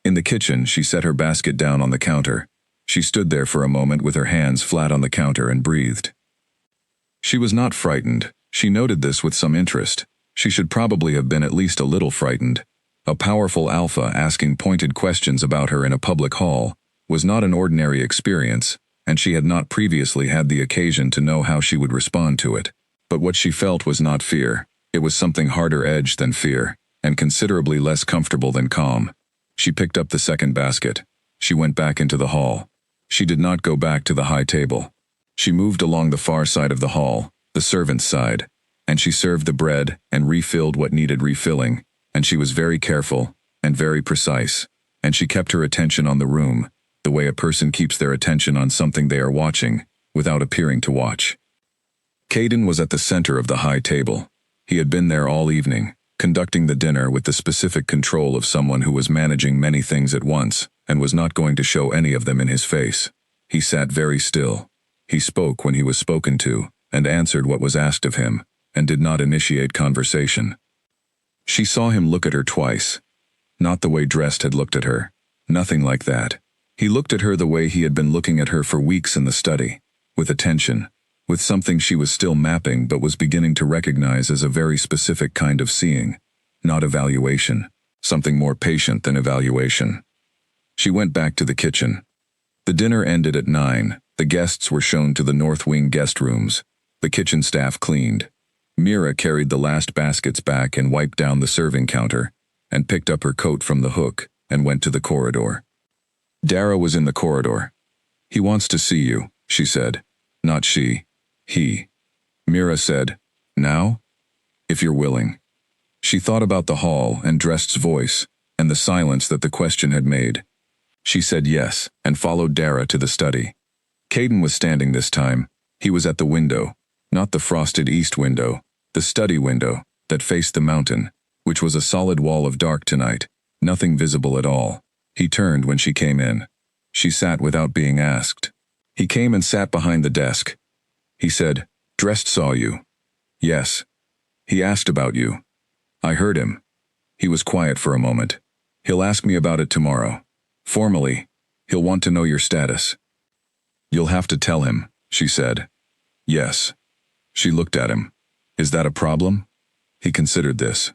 In the kitchen, she set her basket down on the counter. She stood there for a moment with her hands flat on the counter and breathed. She was not frightened. She noted this with some interest. She should probably have been at least a little frightened. A powerful alpha asking pointed questions about her in a public hall was not an ordinary experience, and she had not previously had the occasion to know how she would respond to it. But what she felt was not fear. It was something harder edged than fear, and considerably less comfortable than calm. She picked up the second basket. She went back into the hall. She did not go back to the high table. She moved along the far side of the hall, the servants' side, and she served the bread and refilled what needed refilling, and she was very careful and very precise, and she kept her attention on the room, the way a person keeps their attention on something they are watching, without appearing to watch. Caden was at the center of the high table. He had been there all evening, conducting the dinner with the specific control of someone who was managing many things at once, and was not going to show any of them in his face. He sat very still. He spoke when he was spoken to, and answered what was asked of him, and did not initiate conversation. She saw him look at her twice. Not the way Drest had looked at her. Nothing like that. He looked at her the way he had been looking at her for weeks in the study, with attention, with something she was still mapping but was beginning to recognize as a very specific kind of seeing, not evaluation, something more patient than evaluation. She went back to the kitchen. The dinner ended at 9. The guests were shown to the north wing guest rooms. The kitchen staff cleaned. Mira carried the last baskets back and wiped down the serving counter, and picked up her coat from the hook and went to the corridor. Dara was in the corridor. "He wants to see you," she said. Not she. He. Mira said, "Now? If you're willing." She thought about the hall and Drest's voice, and the silence that the question had made. She said yes, and followed Dara to the study. Caden was standing this time. He was at the window, not the frosted east window, the study window, that faced the mountain, which was a solid wall of dark tonight, nothing visible at all. He turned when she came in. She sat without being asked. He came and sat behind the desk. He said, "Drest saw you." "Yes." "He asked about you." "I heard him." He was quiet for a moment. "He'll ask me about it tomorrow. Formally, he'll want to know your status." "You'll have to tell him," she said. "Yes." She looked at him. "Is that a problem?" He considered this.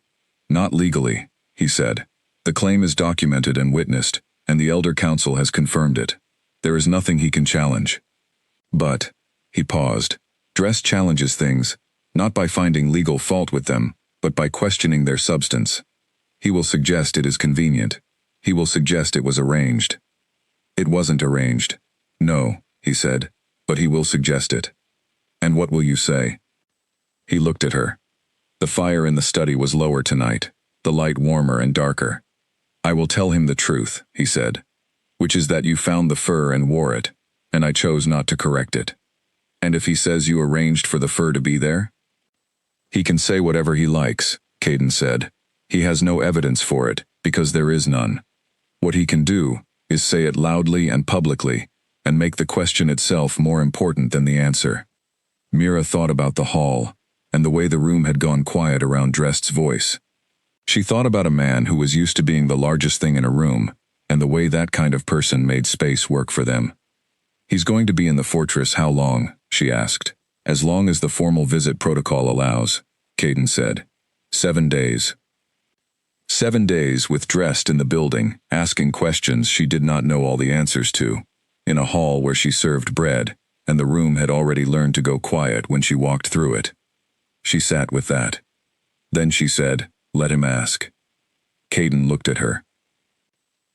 "Not legally," he said. "The claim is documented and witnessed, and the Elder Council has confirmed it. There is nothing he can challenge. But," he paused, "Drest challenges things, not by finding legal fault with them, but by questioning their substance. He will suggest it is convenient. He will suggest it was arranged." "It wasn't arranged." "No," he said, "but he will suggest it." "And what will you say?" He looked at her. The fire in the study was lower tonight, the light warmer and darker. "I will tell him the truth," he said, "which is that you found the fur and wore it, and I chose not to correct it." "And if he says you arranged for the fur to be there?" "He can say whatever he likes," Caden said. "He has no evidence for it, because there is none. What he can do is say it loudly and publicly, and make the question itself more important than the answer." Mira thought about the hall, and the way the room had gone quiet around Drest's voice. She thought about a man who was used to being the largest thing in a room, and the way that kind of person made space work for them. "He's going to be in the fortress how long?" she asked. As long as the formal visit protocol allows, Caden said. 7 days. 7 days with dressed in the building, asking questions she did not know all the answers to, in a hall where she served bread, and the room had already learned to go quiet when she walked through it. She sat with that. Then she said, "Let him ask." Caden looked at her.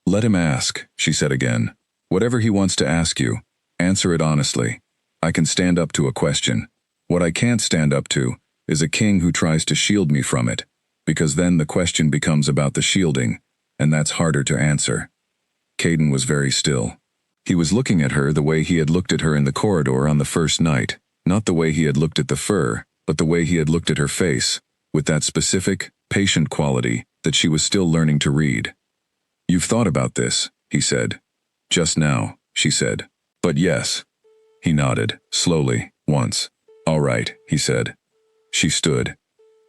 "Let him ask," she said again. "Whatever he wants to ask you, answer it honestly. I can stand up to a question. What I can't stand up to is a king who tries to shield me from it, because then the question becomes about the shielding, and that's harder to answer." Caden was very still. He was looking at her the way he had looked at her in the corridor on the first night, not the way he had looked at the fur, but the way he had looked at her face, with that specific, patient quality that she was still learning to read. "You've thought about this," he said. "Just now," she said. "But yes." He nodded, slowly, once. "All right," he said. She stood.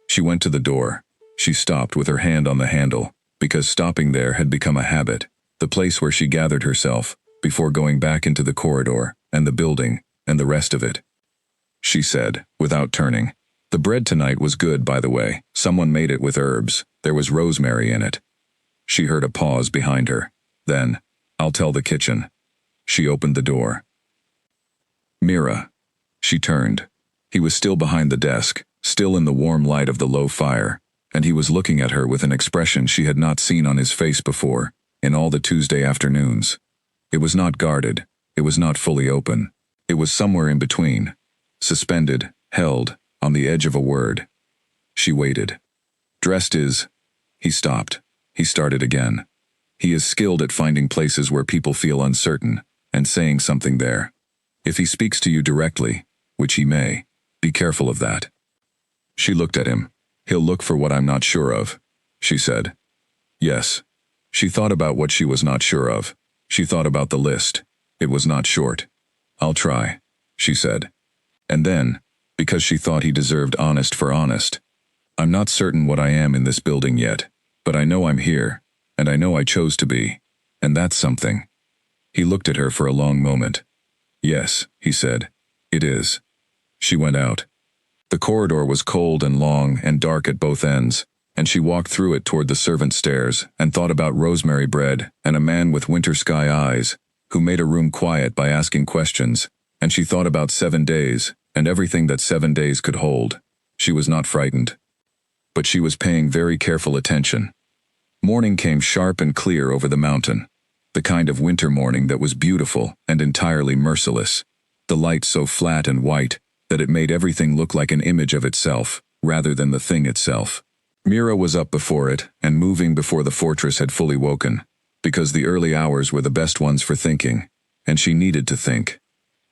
She went to the door. She stopped with her hand on the handle, because stopping there had become a habit, the place where she gathered herself, before going back into the corridor, and the building, and the rest of it. She said, without turning, "The bread tonight was good, by the way. Someone made it with herbs. There was rosemary in it." She heard a pause behind her. Then, "I'll tell the kitchen." She opened the door. "Mira." She turned. He was still behind the desk, still in the warm light of the low fire, and he was looking at her with an expression she had not seen on his face before, in all the Tuesday afternoons. It was not guarded. It was not fully open. It was somewhere in between, suspended, held, on the edge of a word. She waited. "Dressed is..." He stopped. He started again. He is skilled at finding places where people feel uncertain, and saying something there. If he speaks to you directly, which he may, be careful of that. She looked at him. "He'll look for what I'm not sure of," she said. Yes. She thought about what she was not sure of. She thought about the list. It was not short. "I'll try," she said. And then, because she thought he deserved honest for honest, "I'm not certain what I am in this building yet, but I know I'm here, and I know I chose to be, and that's something." He looked at her for a long moment. "Yes," he said. "It is." She went out. The corridor was cold and long and dark at both ends, and she walked through it toward the servants' stairs and thought about rosemary bread and a man with winter sky eyes, who made a room quiet by asking questions, and she thought about 7 days and everything that 7 days could hold. She was not frightened. But she was paying very careful attention. Morning came sharp and clear over the mountain, the kind of winter morning that was beautiful and entirely merciless, the light so flat and white that it made everything look like an image of itself, rather than the thing itself. Mira was up before it, and moving before the fortress had fully woken, because the early hours were the best ones for thinking, and she needed to think.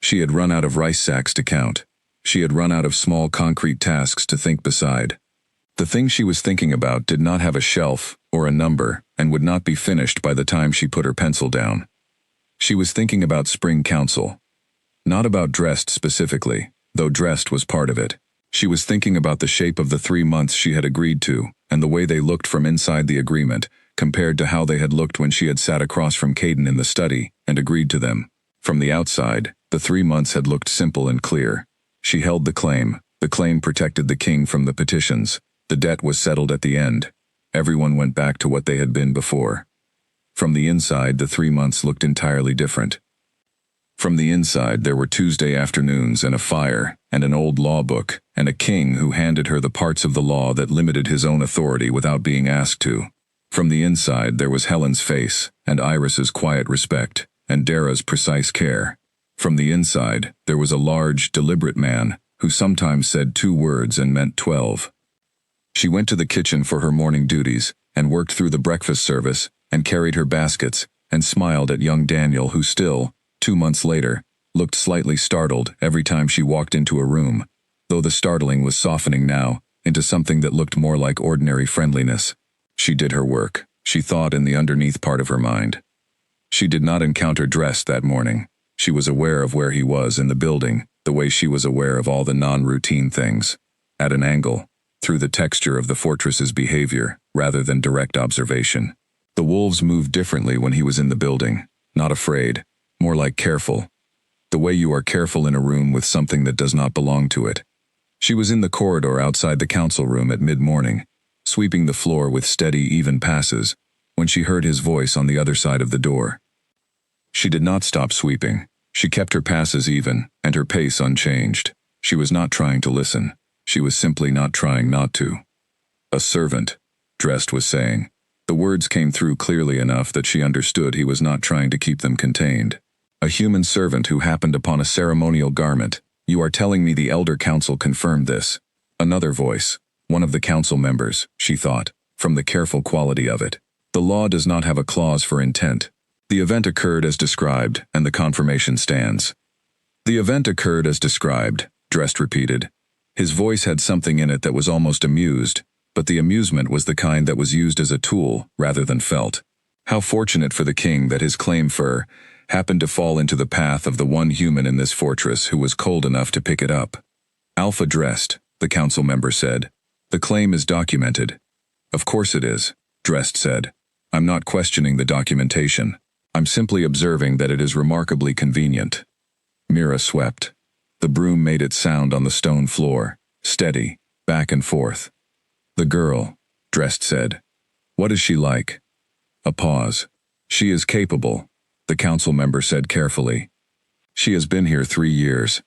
She had run out of rice sacks to count. She had run out of small concrete tasks to think beside. The thing she was thinking about did not have a shelf or a number, and would not be finished by the time she put her pencil down. She was thinking about spring council. Not about dressed specifically, though dressed was part of it. She was thinking about the shape of the 3 months she had agreed to, and the way they looked from inside the agreement, compared to how they had looked when she had sat across from Caden in the study, and agreed to them. From the outside, the 3 months had looked simple and clear. She held the claim protected the king from the petitions, the debt was settled at the end. Everyone went back to what they had been before. From the inside, the 3 months looked entirely different. From the inside, there were Tuesday afternoons and a fire, and an old law book, and a king who handed her the parts of the law that limited his own authority without being asked to. From the inside, there was Helen's face, and Iris's quiet respect, and Dara's precise care. From the inside, there was a large, deliberate man, who sometimes said 2 words and meant 12. She went to the kitchen for her morning duties, and worked through the breakfast service, and carried her baskets, and smiled at young Daniel, who still, 2 months later, looked slightly startled every time she walked into a room, though the startling was softening now into something that looked more like ordinary friendliness. She did her work, she thought in the underneath part of her mind. She did not encounter Dress that morning. She was aware of where he was in the building, the way she was aware of all the non-routine things, at an angle, through the texture of the fortress's behavior, rather than direct observation. The wolves moved differently when he was in the building, not afraid, more like careful. The way you are careful in a room with something that does not belong to it. She was in the corridor outside the council room at mid-morning, sweeping the floor with steady, even passes, when she heard his voice on the other side of the door. She did not stop sweeping. She kept her passes even, and her pace unchanged. She was not trying to listen. She was simply not trying not to. A servant, Drest was saying. The words came through clearly enough that she understood he was not trying to keep them contained. A human servant who happened upon a ceremonial garment. You are telling me the elder council confirmed this. Another voice. One of the council members, she thought, from the careful quality of it. The law does not have a clause for intent. The event occurred as described, and the confirmation stands. The event occurred as described, Drest repeated. His voice had something in it that was almost amused, but the amusement was the kind that was used as a tool rather than felt. How fortunate for the king that his claim for happened to fall into the path of the one human in this fortress who was cold enough to pick it up. Alpha Drest, the council member said. The claim is documented. Of course it is, Drest said. I'm not questioning the documentation. I'm simply observing that it is remarkably convenient. Mira swept. The broom made its sound on the stone floor, steady, back and forth. The girl, Drest said. What is she like? A pause. She is capable, the council member said carefully. She has been here 3 years.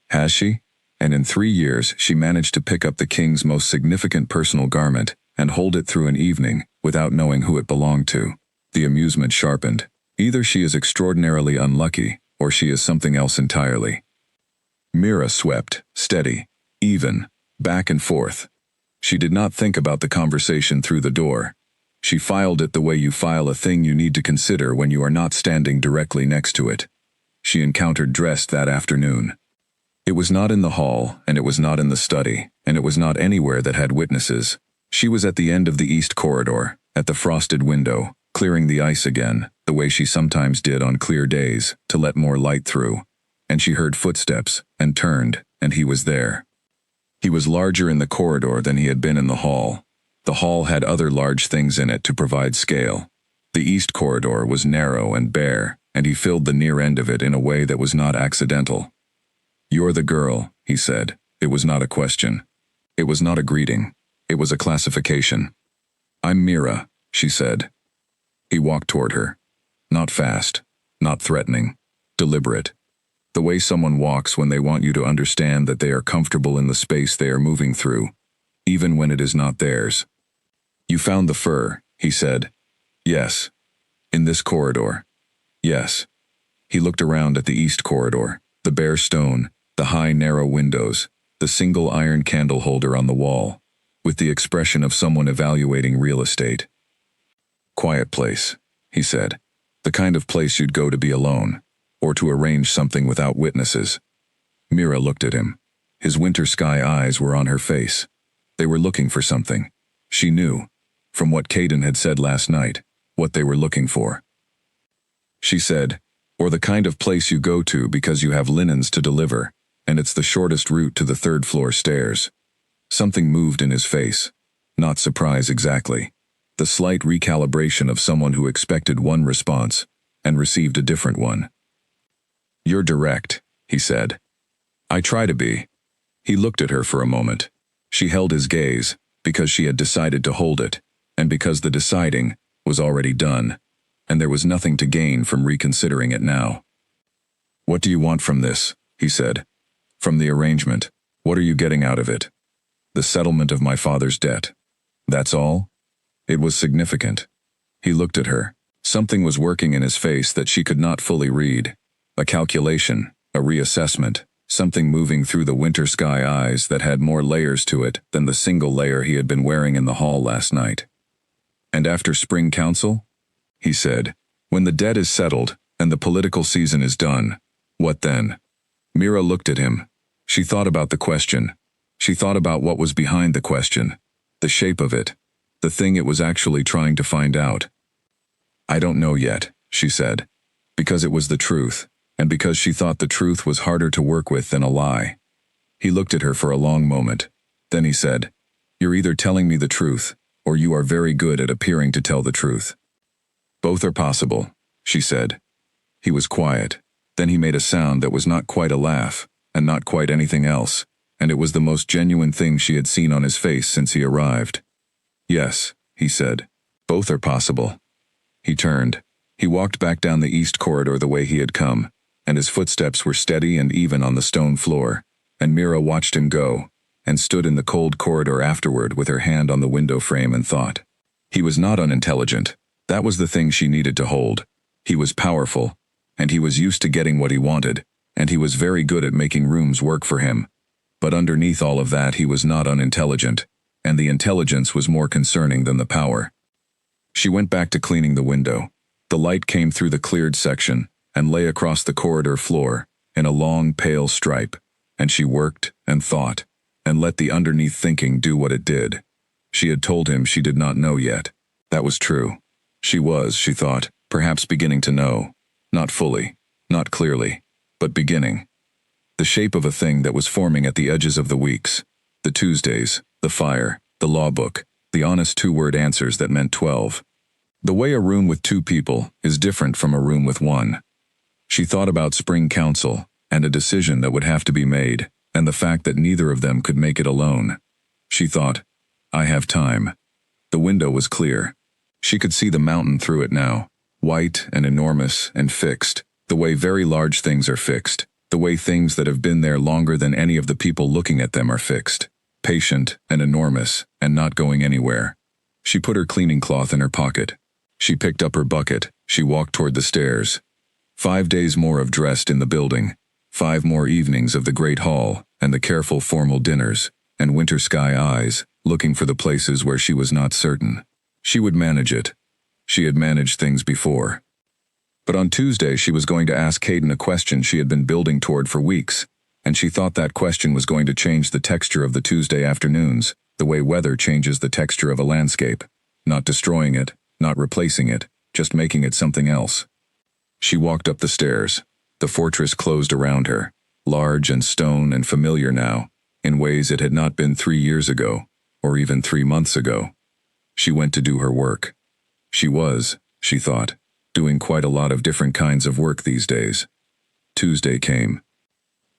Has she? And in 3 years she managed to pick up the king's most significant personal garment and hold it through an evening without knowing who it belonged to. The amusement sharpened. Either she is extraordinarily unlucky, or she is something else entirely. Mira swept, steady, even, back and forth. She did not think about the conversation through the door. She filed it the way you file a thing you need to consider when you are not standing directly next to it. She encountered Drest that afternoon. It was not in the hall, and it was not in the study, and it was not anywhere that had witnesses. She was at the end of the east corridor, at the frosted window, clearing the ice again, the way she sometimes did on clear days, to let more light through. And she heard footsteps, and turned, and he was there. He was larger in the corridor than he had been in the hall. The hall had other large things in it to provide scale. The east corridor was narrow and bare, and he filled the near end of it in a way that was not accidental. You're the girl, he said. It was not a question. It was not a greeting. It was a classification. I'm Mira, she said. He walked toward her. Not fast, not threatening, deliberate. The way someone walks when they want you to understand that they are comfortable in the space they are moving through, even when it is not theirs. You found the fur, he said. Yes. In this corridor. Yes. He looked around at the east corridor, the bare stone, the high narrow windows, the single iron candle holder on the wall, with the expression of someone evaluating real estate. Quiet place, he said. The kind of place you'd go to be alone, or to arrange something without witnesses. Mira looked at him. His winter sky eyes were on her face. They were looking for something. She knew, from what Caden had said last night, what they were looking for. She said, or the kind of place you go to because you have linens to deliver, and it's the shortest route to the third-floor stairs. Something moved in his face. Not surprise exactly. The slight recalibration of someone who expected one response and received a different one. You're direct, he said. I try to be. He looked at her for a moment. She held his gaze, because she had decided to hold it, and because the deciding was already done, and there was nothing to gain from reconsidering it now. What do you want from this? He said. From the arrangement. What are you getting out of it? The settlement of my father's debt. That's all? It was significant. He looked at her. Something was working in his face that she could not fully read. A calculation, a reassessment, something moving through the winter sky eyes that had more layers to it than the single layer he had been wearing in the hall last night. And after spring council? He said, when the debt is settled and the political season is done, what then? Mira looked at him. She thought about the question. She thought about what was behind the question, the shape of it, the thing it was actually trying to find out. I don't know yet, she said, because it was the truth, and because she thought the truth was harder to work with than a lie. He looked at her for a long moment. Then he said, You're either telling me the truth, or you are very good at appearing to tell the truth. Both are possible, she said. He was quiet. Then he made a sound that was not quite a laugh, and not quite anything else, and it was the most genuine thing she had seen on his face since he arrived. "Yes," he said. "Both are possible." He turned. He walked back down the east corridor the way he had come, and his footsteps were steady and even on the stone floor, and Mira watched him go, and stood in the cold corridor afterward with her hand on the window frame and thought. He was not unintelligent. That was the thing she needed to hold. He was powerful, and he was used to getting what he wanted, and he was very good at making rooms work for him. But underneath all of that he was not unintelligent, and the intelligence was more concerning than the power. She went back to cleaning the window. The light came through the cleared section, and lay across the corridor floor, in a long pale stripe, and she worked and thought, and let the underneath thinking do what it did. She had told him she did not know yet. That was true. She was, she thought, perhaps beginning to know. Not fully, not clearly, but beginning. The shape of a thing that was forming at the edges of the weeks. The Tuesdays, the fire, the law book, the honest two-word answers that meant 12. The way a room with 2 people is different from a room with 1. She thought about spring council, and a decision that would have to be made, and the fact that neither of them could make it alone. She thought, I have time. The window was clear. She could see the mountain through it now, white and enormous and fixed, the way very large things are fixed, the way things that have been there longer than any of the people looking at them are fixed, patient and enormous and not going anywhere. She put her cleaning cloth in her pocket. She picked up her bucket. She walked toward the stairs. 5 days more of dressed in the building, 5 more evenings of the great hall and the careful formal dinners, and winter sky eyes, looking for the places where she was not certain. She would manage it. She had managed things before. But on Tuesday she was going to ask Caden a question she had been building toward for weeks, and she thought that question was going to change the texture of the Tuesday afternoons, the way weather changes the texture of a landscape, not destroying it, not replacing it, just making it something else. She walked up the stairs. The fortress closed around her, large and stone and familiar now, in ways it had not been 3 years ago, or even 3 months ago. She went to do her work. She was, she thought, doing quite a lot of different kinds of work these days. Tuesday came.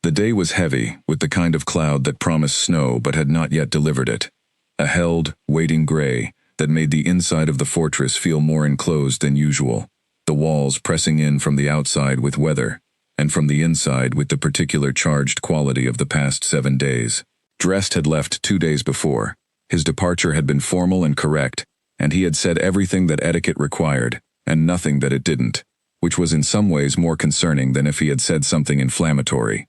The day was heavy, with the kind of cloud that promised snow but had not yet delivered it. A held, waiting gray that made the inside of the fortress feel more enclosed than usual, the walls pressing in from the outside with weather, and from the inside with the particular charged quality of the past 7 days. Drest had left 2 days before. His departure had been formal and correct, and he had said everything that etiquette required, and nothing that it didn't, which was in some ways more concerning than if he had said something inflammatory.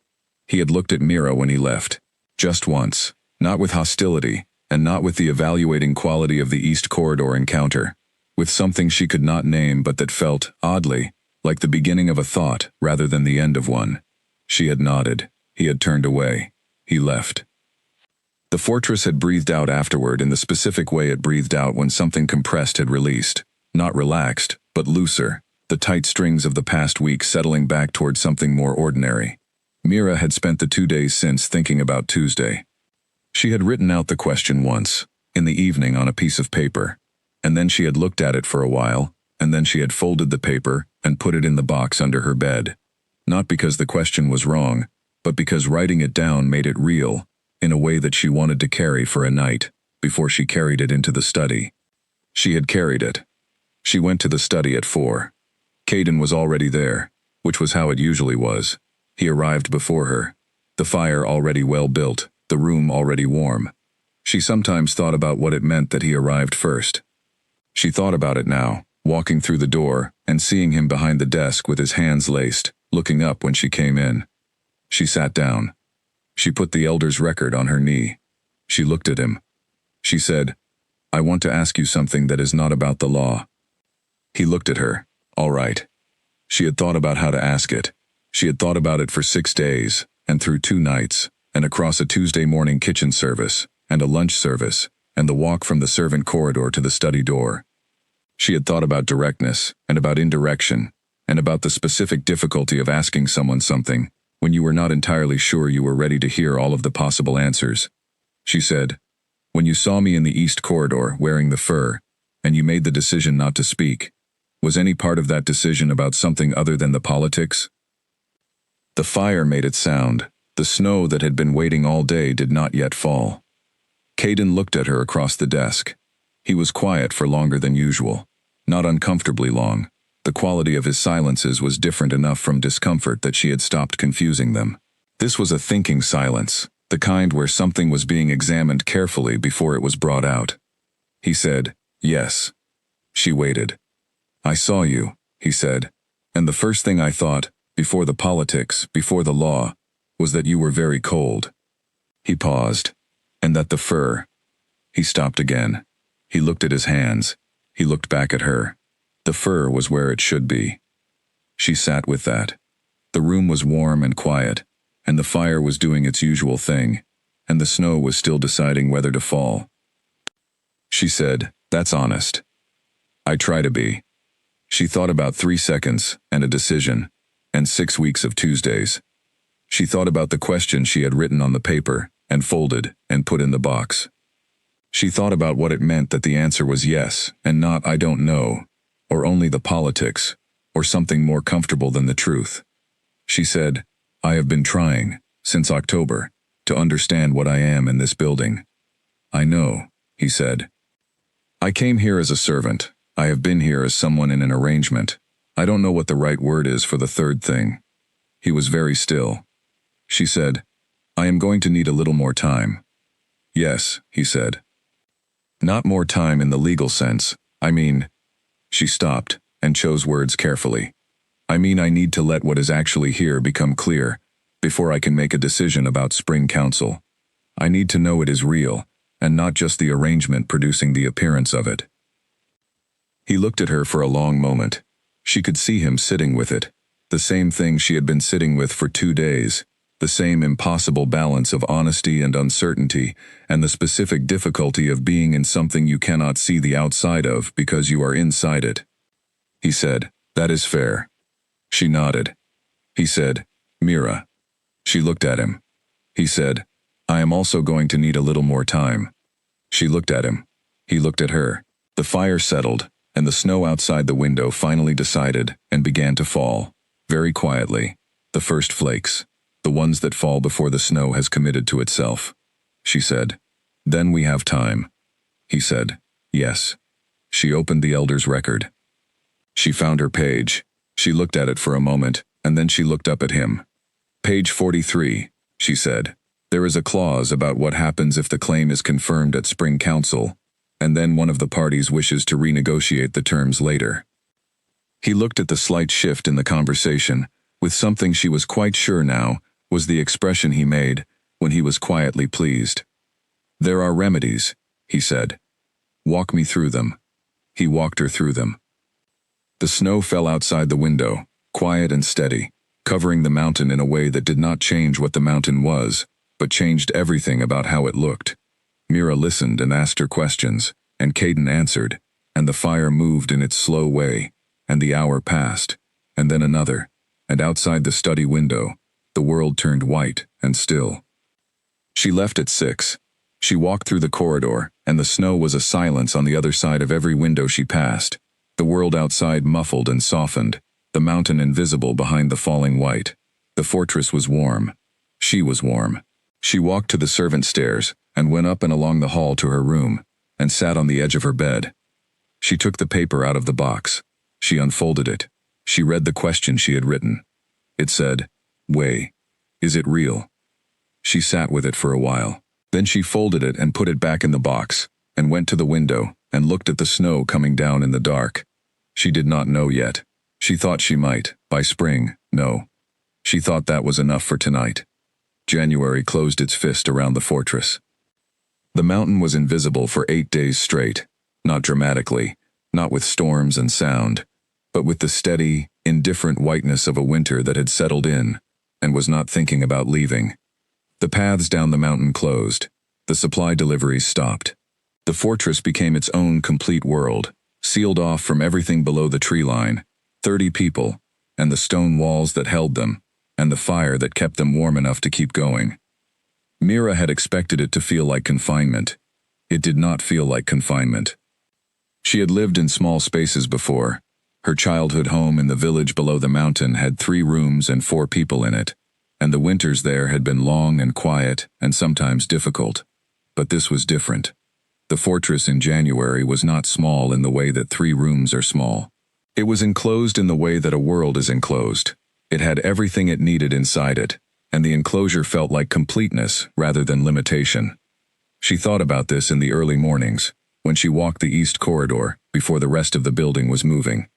He had looked at Mira when he left. Just once, not with hostility, and not with the evaluating quality of the East Corridor encounter, with something she could not name but that felt, oddly, like the beginning of a thought rather than the end of one. She had nodded. He had turned away. He left. The fortress had breathed out afterward in the specific way it breathed out when something compressed had released. Not relaxed, but looser, the tight strings of the past week settling back toward something more ordinary. Mira had spent the 2 days since thinking about Tuesday. She had written out the question once, in the evening on a piece of paper, and then she had looked at it for a while, and then she had folded the paper and put it in the box under her bed. Not because the question was wrong, but because writing it down made it real, in a way that she wanted to carry for a night, before she carried it into the study. She had carried it. She went to the study at 4. Caden was already there, which was how it usually was. He arrived before her. The fire already well built, the room already warm. She sometimes thought about what it meant that he arrived first. She thought about it now, walking through the door and seeing him behind the desk with his hands laced, looking up when she came in. She sat down. She put the elder's record on her knee. She looked at him. She said, I want to ask you something that is not about the law. He looked at her. All right. She had thought about how to ask it. She had thought about it for 6 days, and through 2 nights, and across a Tuesday morning kitchen service, and a lunch service, and the walk from the servant corridor to the study door. She had thought about directness, and about indirection, and about the specific difficulty of asking someone something when you were not entirely sure you were ready to hear all of the possible answers. She said, when you saw me in the East Corridor wearing the fur, and you made the decision not to speak, was any part of that decision about something other than the politics? The fire made its sound. The snow that had been waiting all day did not yet fall. Caden looked at her across the desk. He was quiet for longer than usual, not uncomfortably long. The quality of his silences was different enough from discomfort that she had stopped confusing them. This was a thinking silence, the kind where something was being examined carefully before it was brought out. He said, "Yes." She waited. "I saw you," he said, "and the first thing I thought, before the politics, before the law, was that you were very cold." He paused. "And that the fur—" He stopped again. He looked at his hands. He looked back at her. The fur was where it should be. She sat with that. The room was warm and quiet, and the fire was doing its usual thing, and the snow was still deciding whether to fall. She said, "That's honest." "I try to be." She thought about 3 seconds, and a decision, and 6 weeks of Tuesdays. She thought about the question she had written on the paper, and folded, and put in the box. She thought about what it meant that the answer was yes, and not "I don't know," or only the politics, or something more comfortable than the truth. She said, "I have been trying, since October, to understand what I am in this building." "I know," he said. "I came here as a servant. I have been here as someone in an arrangement. I don't know what the right word is for the third thing." He was very still. She said, "I am going to need a little more time." "Yes," he said. "Not more time in the legal sense. I mean—" She stopped, and chose words carefully. "I mean I need to let what is actually here become clear, before I can make a decision about spring council. I need to know it is real, and not just the arrangement producing the appearance of it." He looked at her for a long moment. She could see him sitting with it, the same thing she had been sitting with for 2 days, the same impossible balance of honesty and uncertainty, and the specific difficulty of being in something you cannot see the outside of because you are inside it. He said, "That is fair." She nodded. He said, "Mira." She looked at him. He said, "I am also going to need a little more time." She looked at him. He looked at her. The fire settled, and the snow outside the window finally decided and began to fall, very quietly, the first flakes, the ones that fall before the snow has committed to itself. She said, "Then we have time." He said, "Yes." She opened the elder's record. She found her page. She looked at it for a moment, and then she looked up at him. "Page 43, she said. "There is a clause about what happens if the claim is confirmed at Spring Council, and then one of the parties wishes to renegotiate the terms later." He looked at the slight shift in the conversation, with something she was quite sure now was the expression he made when he was quietly pleased. "There are remedies," he said. "Walk me through them." He walked her through them. The snow fell outside the window, quiet and steady, covering the mountain in a way that did not change what the mountain was, but changed everything about how it looked. Mira listened and asked her questions, and Caden answered, and the fire moved in its slow way, and the hour passed, and then another, and outside the study window, the world turned white and still. She left at 6. She walked through the corridor, and the snow was a silence on the other side of every window she passed, the world outside muffled and softened, the mountain invisible behind the falling white. The fortress was warm. She was warm. She walked to the servant stairs, and went up and along the hall to her room, and sat on the edge of her bed. She took the paper out of the box. She unfolded it. She read the question she had written. It said, "Way, is it real?" She sat with it for a while. Then she folded it and put it back in the box, and went to the window, and looked at the snow coming down in the dark. She did not know yet. She thought she might, by spring, know. She thought that was enough for tonight. January closed its fist around the fortress. The mountain was invisible for 8 days straight, not dramatically, not with storms and sound, but with the steady, indifferent whiteness of a winter that had settled in, and was not thinking about leaving. The paths down the mountain closed. The supply deliveries stopped. The fortress became its own complete world, sealed off from everything below the tree line, 30 people, and the stone walls that held them, and the fire that kept them warm enough to keep going. Mira had expected it to feel like confinement. It did not feel like confinement. She had lived in small spaces before. Her childhood home in the village below the mountain had 3 rooms and 4 people in it, and the winters there had been long and quiet and sometimes difficult. But this was different. The fortress in January was not small in the way that 3 rooms are small. It was enclosed in the way that a world is enclosed. It had everything it needed inside it, and the enclosure felt like completeness rather than limitation. She thought about this in the early mornings, when she walked the east corridor before the rest of the building was moving.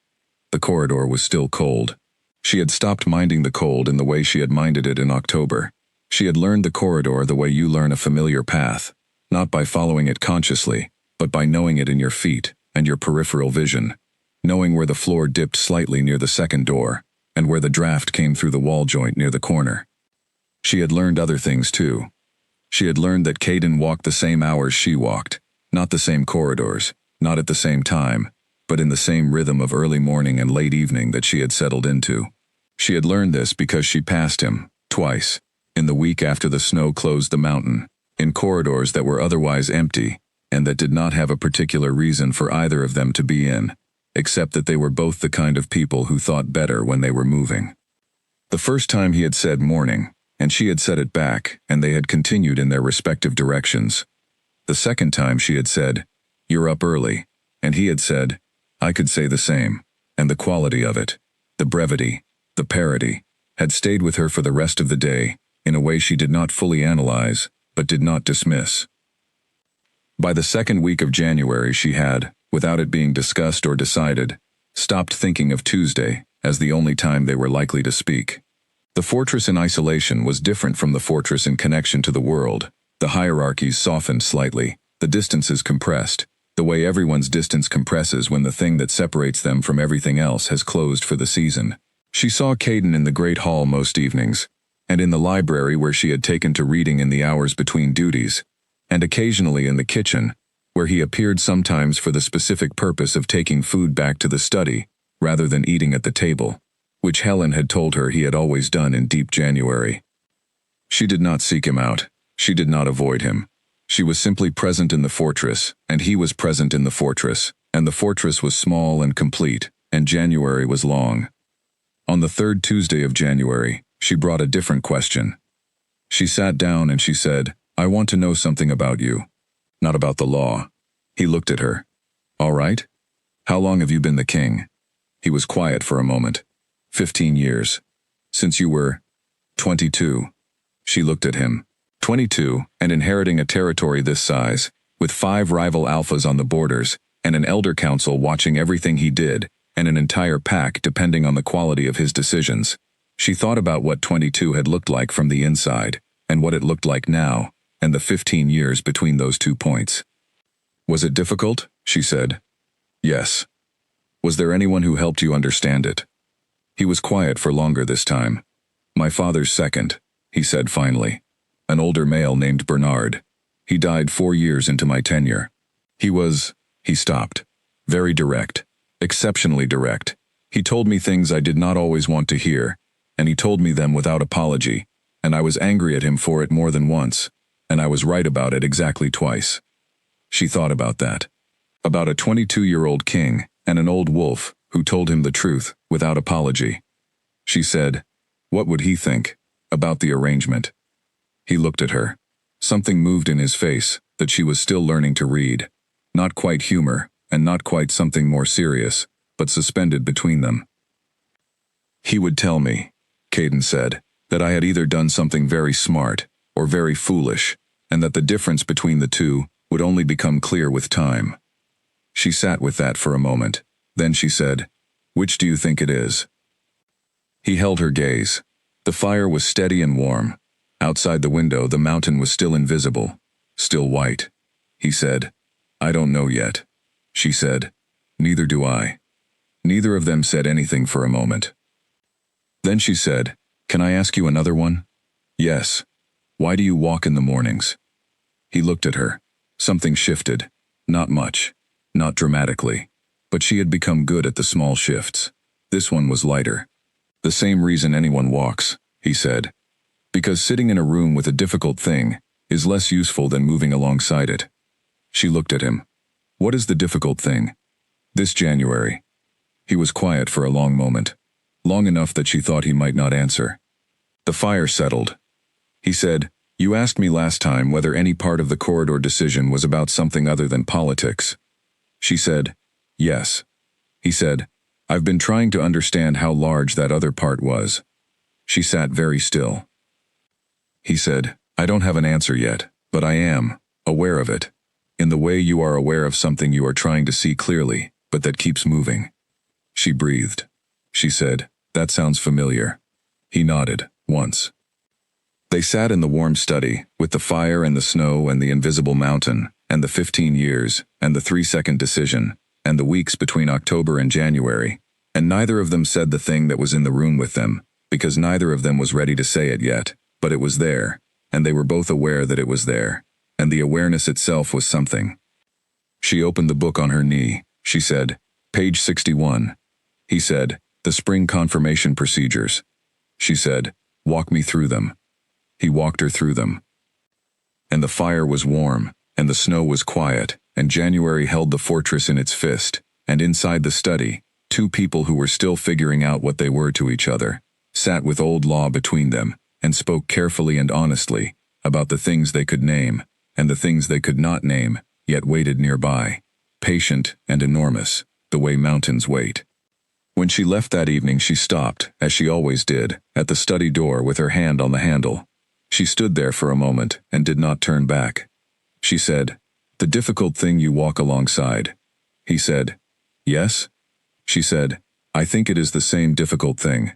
The corridor was still cold. She had stopped minding the cold in the way she had minded it in October. She had learned the corridor the way you learn a familiar path, not by following it consciously, but by knowing it in your feet and your peripheral vision, knowing where the floor dipped slightly near the second door, and where the draft came through the wall joint near the corner. She had learned other things too. She had learned that Caden walked the same hours she walked, not the same corridors, not at the same time, but in the same rhythm of early morning and late evening that she had settled into. She had learned this because she passed him, twice, in the week after the snow closed the mountain, in corridors that were otherwise empty, and that did not have a particular reason for either of them to be in, except that they were both the kind of people who thought better when they were moving. The first time he had said morning, and she had said it back, and they had continued in their respective directions. The second time she had said, "You're up early," and he had said, "I could say the same," and the quality of it, the brevity, the parity, had stayed with her for the rest of the day, in a way she did not fully analyze, but did not dismiss. By the second week of January she had, without it being discussed or decided, stopped thinking of Tuesday as the only time they were likely to speak. The fortress in isolation was different from the fortress in connection to the world. The hierarchies softened slightly, the distances compressed, the way everyone's distance compresses when the thing that separates them from everything else has closed for the season. She saw Caden in the great hall most evenings, and in the library where she had taken to reading in the hours between duties, and occasionally in the kitchen, where he appeared sometimes for the specific purpose of taking food back to the study, rather than eating at the table, which Helen had told her he had always done in deep January. She did not seek him out. She did not avoid him. She was simply present in the fortress, and he was present in the fortress, and the fortress was small and complete, and January was long. On the 3rd Tuesday of January, she brought a different question. She sat down and she said, "I want to know something about you. Not about the law." He looked at her. "All right. How long have you been the king?" He was quiet for a moment. 15 years. Since you were 22. She looked at him. 22, and inheriting a territory this size, with 5 rival alphas on the borders, and an elder council watching everything he did, and an entire pack depending on the quality of his decisions. She thought about what 22 had looked like from the inside, and what it looked like now, and the 15 years between those 2 points. "Was it difficult?" she said. "Yes." "Was there anyone who helped you understand it?" He was quiet for longer this time. "My father's second," he said finally. "An older male named Bernard. He died 4 years into my tenure. He stopped. Very direct. Exceptionally direct. He told me things I did not always want to hear, and he told me them without apology, and I was angry at him for it more than once, and I was right about it exactly twice." She thought about that. About a 22-year-old king and an old wolf who told him the truth without apology. She said, "What would he think about the arrangement?" He looked at her. Something moved in his face that she was still learning to read. Not quite humor, and not quite something more serious, but suspended between them. "He would tell me," Caden said, "that I had either done something very smart or very foolish, and that the difference between the two would only become clear with time." She sat with that for a moment. Then she said, "Which do you think it is?" He held her gaze. The fire was steady and warm. Outside the window, the mountain was still invisible, still white. He said, "I don't know yet." She said, "Neither do I." Neither of them said anything for a moment. Then she said, "Can I ask you another one?" "Yes." "Why do you walk in the mornings?" He looked at her. Something shifted. Not much. Not dramatically. But she had become good at the small shifts. This one was lighter. "The same reason anyone walks," he said. "Because sitting in a room with a difficult thing is less useful than moving alongside it." She looked at him. "What is the difficult thing?" "This January." He was quiet for a long moment. Long enough that she thought he might not answer. The fire settled. He said, "You asked me last time whether any part of the corridor decision was about something other than politics." She said, "Yes." He said, "I've been trying to understand how large that other part was." She sat very still. He said, "I don't have an answer yet, but I am aware of it, in the way you are aware of something you are trying to see clearly, but that keeps moving." She breathed. She said, "That sounds familiar." He nodded, once. They sat in the warm study, with the fire and the snow and the invisible mountain, and the 15 years, and the 3-second decision, and the weeks between October and January, and neither of them said the thing that was in the room with them, because neither of them was ready to say it yet, but it was there, and they were both aware that it was there, and the awareness itself was something. She opened the book on her knee. She said, "Page 61. He said, "The spring confirmation procedures." She said, "Walk me through them." He walked her through them. And the fire was warm, and the snow was quiet, and January held the fortress in its fist, and inside the study, two people who were still figuring out what they were to each other, sat with old law between them, and spoke carefully and honestly about the things they could name, and the things they could not name, yet waited nearby, patient and enormous, the way mountains wait. When she left that evening, she stopped, as she always did, at the study door with her hand on the handle. She stood there for a moment and did not turn back. She said, "The difficult thing you walk alongside." He said, "Yes?" She said, "I think it is the same difficult thing."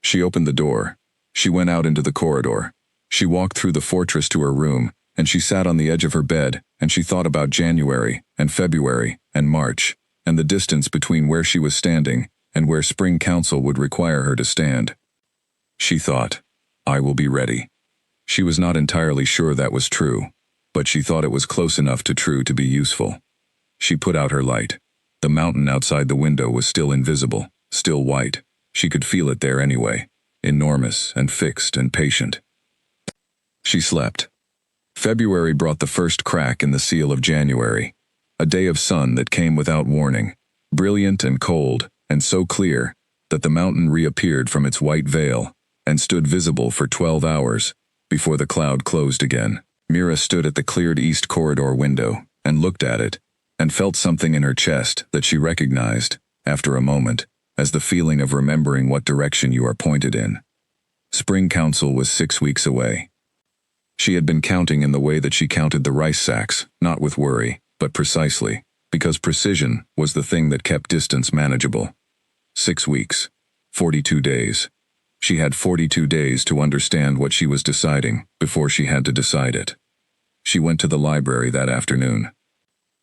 She opened the door. She went out into the corridor. She walked through the fortress to her room, and she sat on the edge of her bed, and she thought about January, and February, and March, and the distance between where she was standing and where Spring Council would require her to stand. She thought, "I will be ready." She was not entirely sure that was true, but she thought it was close enough to true to be useful. She put out her light. The mountain outside the window was still invisible, still white. She could feel it there anyway, enormous and fixed and patient. She slept. February brought the first crack in the seal of January, a day of sun that came without warning, brilliant and cold, and so clear that the mountain reappeared from its white veil and stood visible for 12 hours before the cloud closed again. Mira stood at the cleared east corridor window and looked at it and felt something in her chest that she recognized, after a moment, as the feeling of remembering what direction you are pointed in. Spring Council was 6 weeks away. She had been counting in the way that she counted the rice sacks, not with worry, but precisely, because precision was the thing that kept distance manageable. 6 weeks. 42 days. She had 42 days to understand what she was deciding before she had to decide it. She went to the library that afternoon.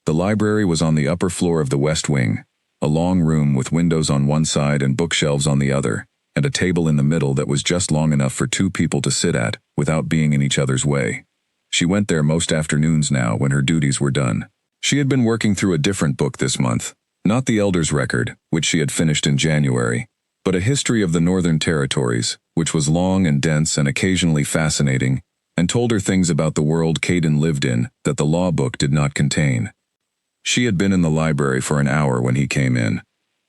The library was on the upper floor of the west wing, a long room with windows on one side and bookshelves on the other, and a table in the middle that was just long enough for two people to sit at without being in each other's way. She went there most afternoons now when her duties were done. She had been working through a different book this month, not the Elder's Record, which she had finished in January, but a history of the Northern Territories, which was long and dense and occasionally fascinating, and told her things about the world Caden lived in that the law book did not contain. She had been in the library for an hour when he came in.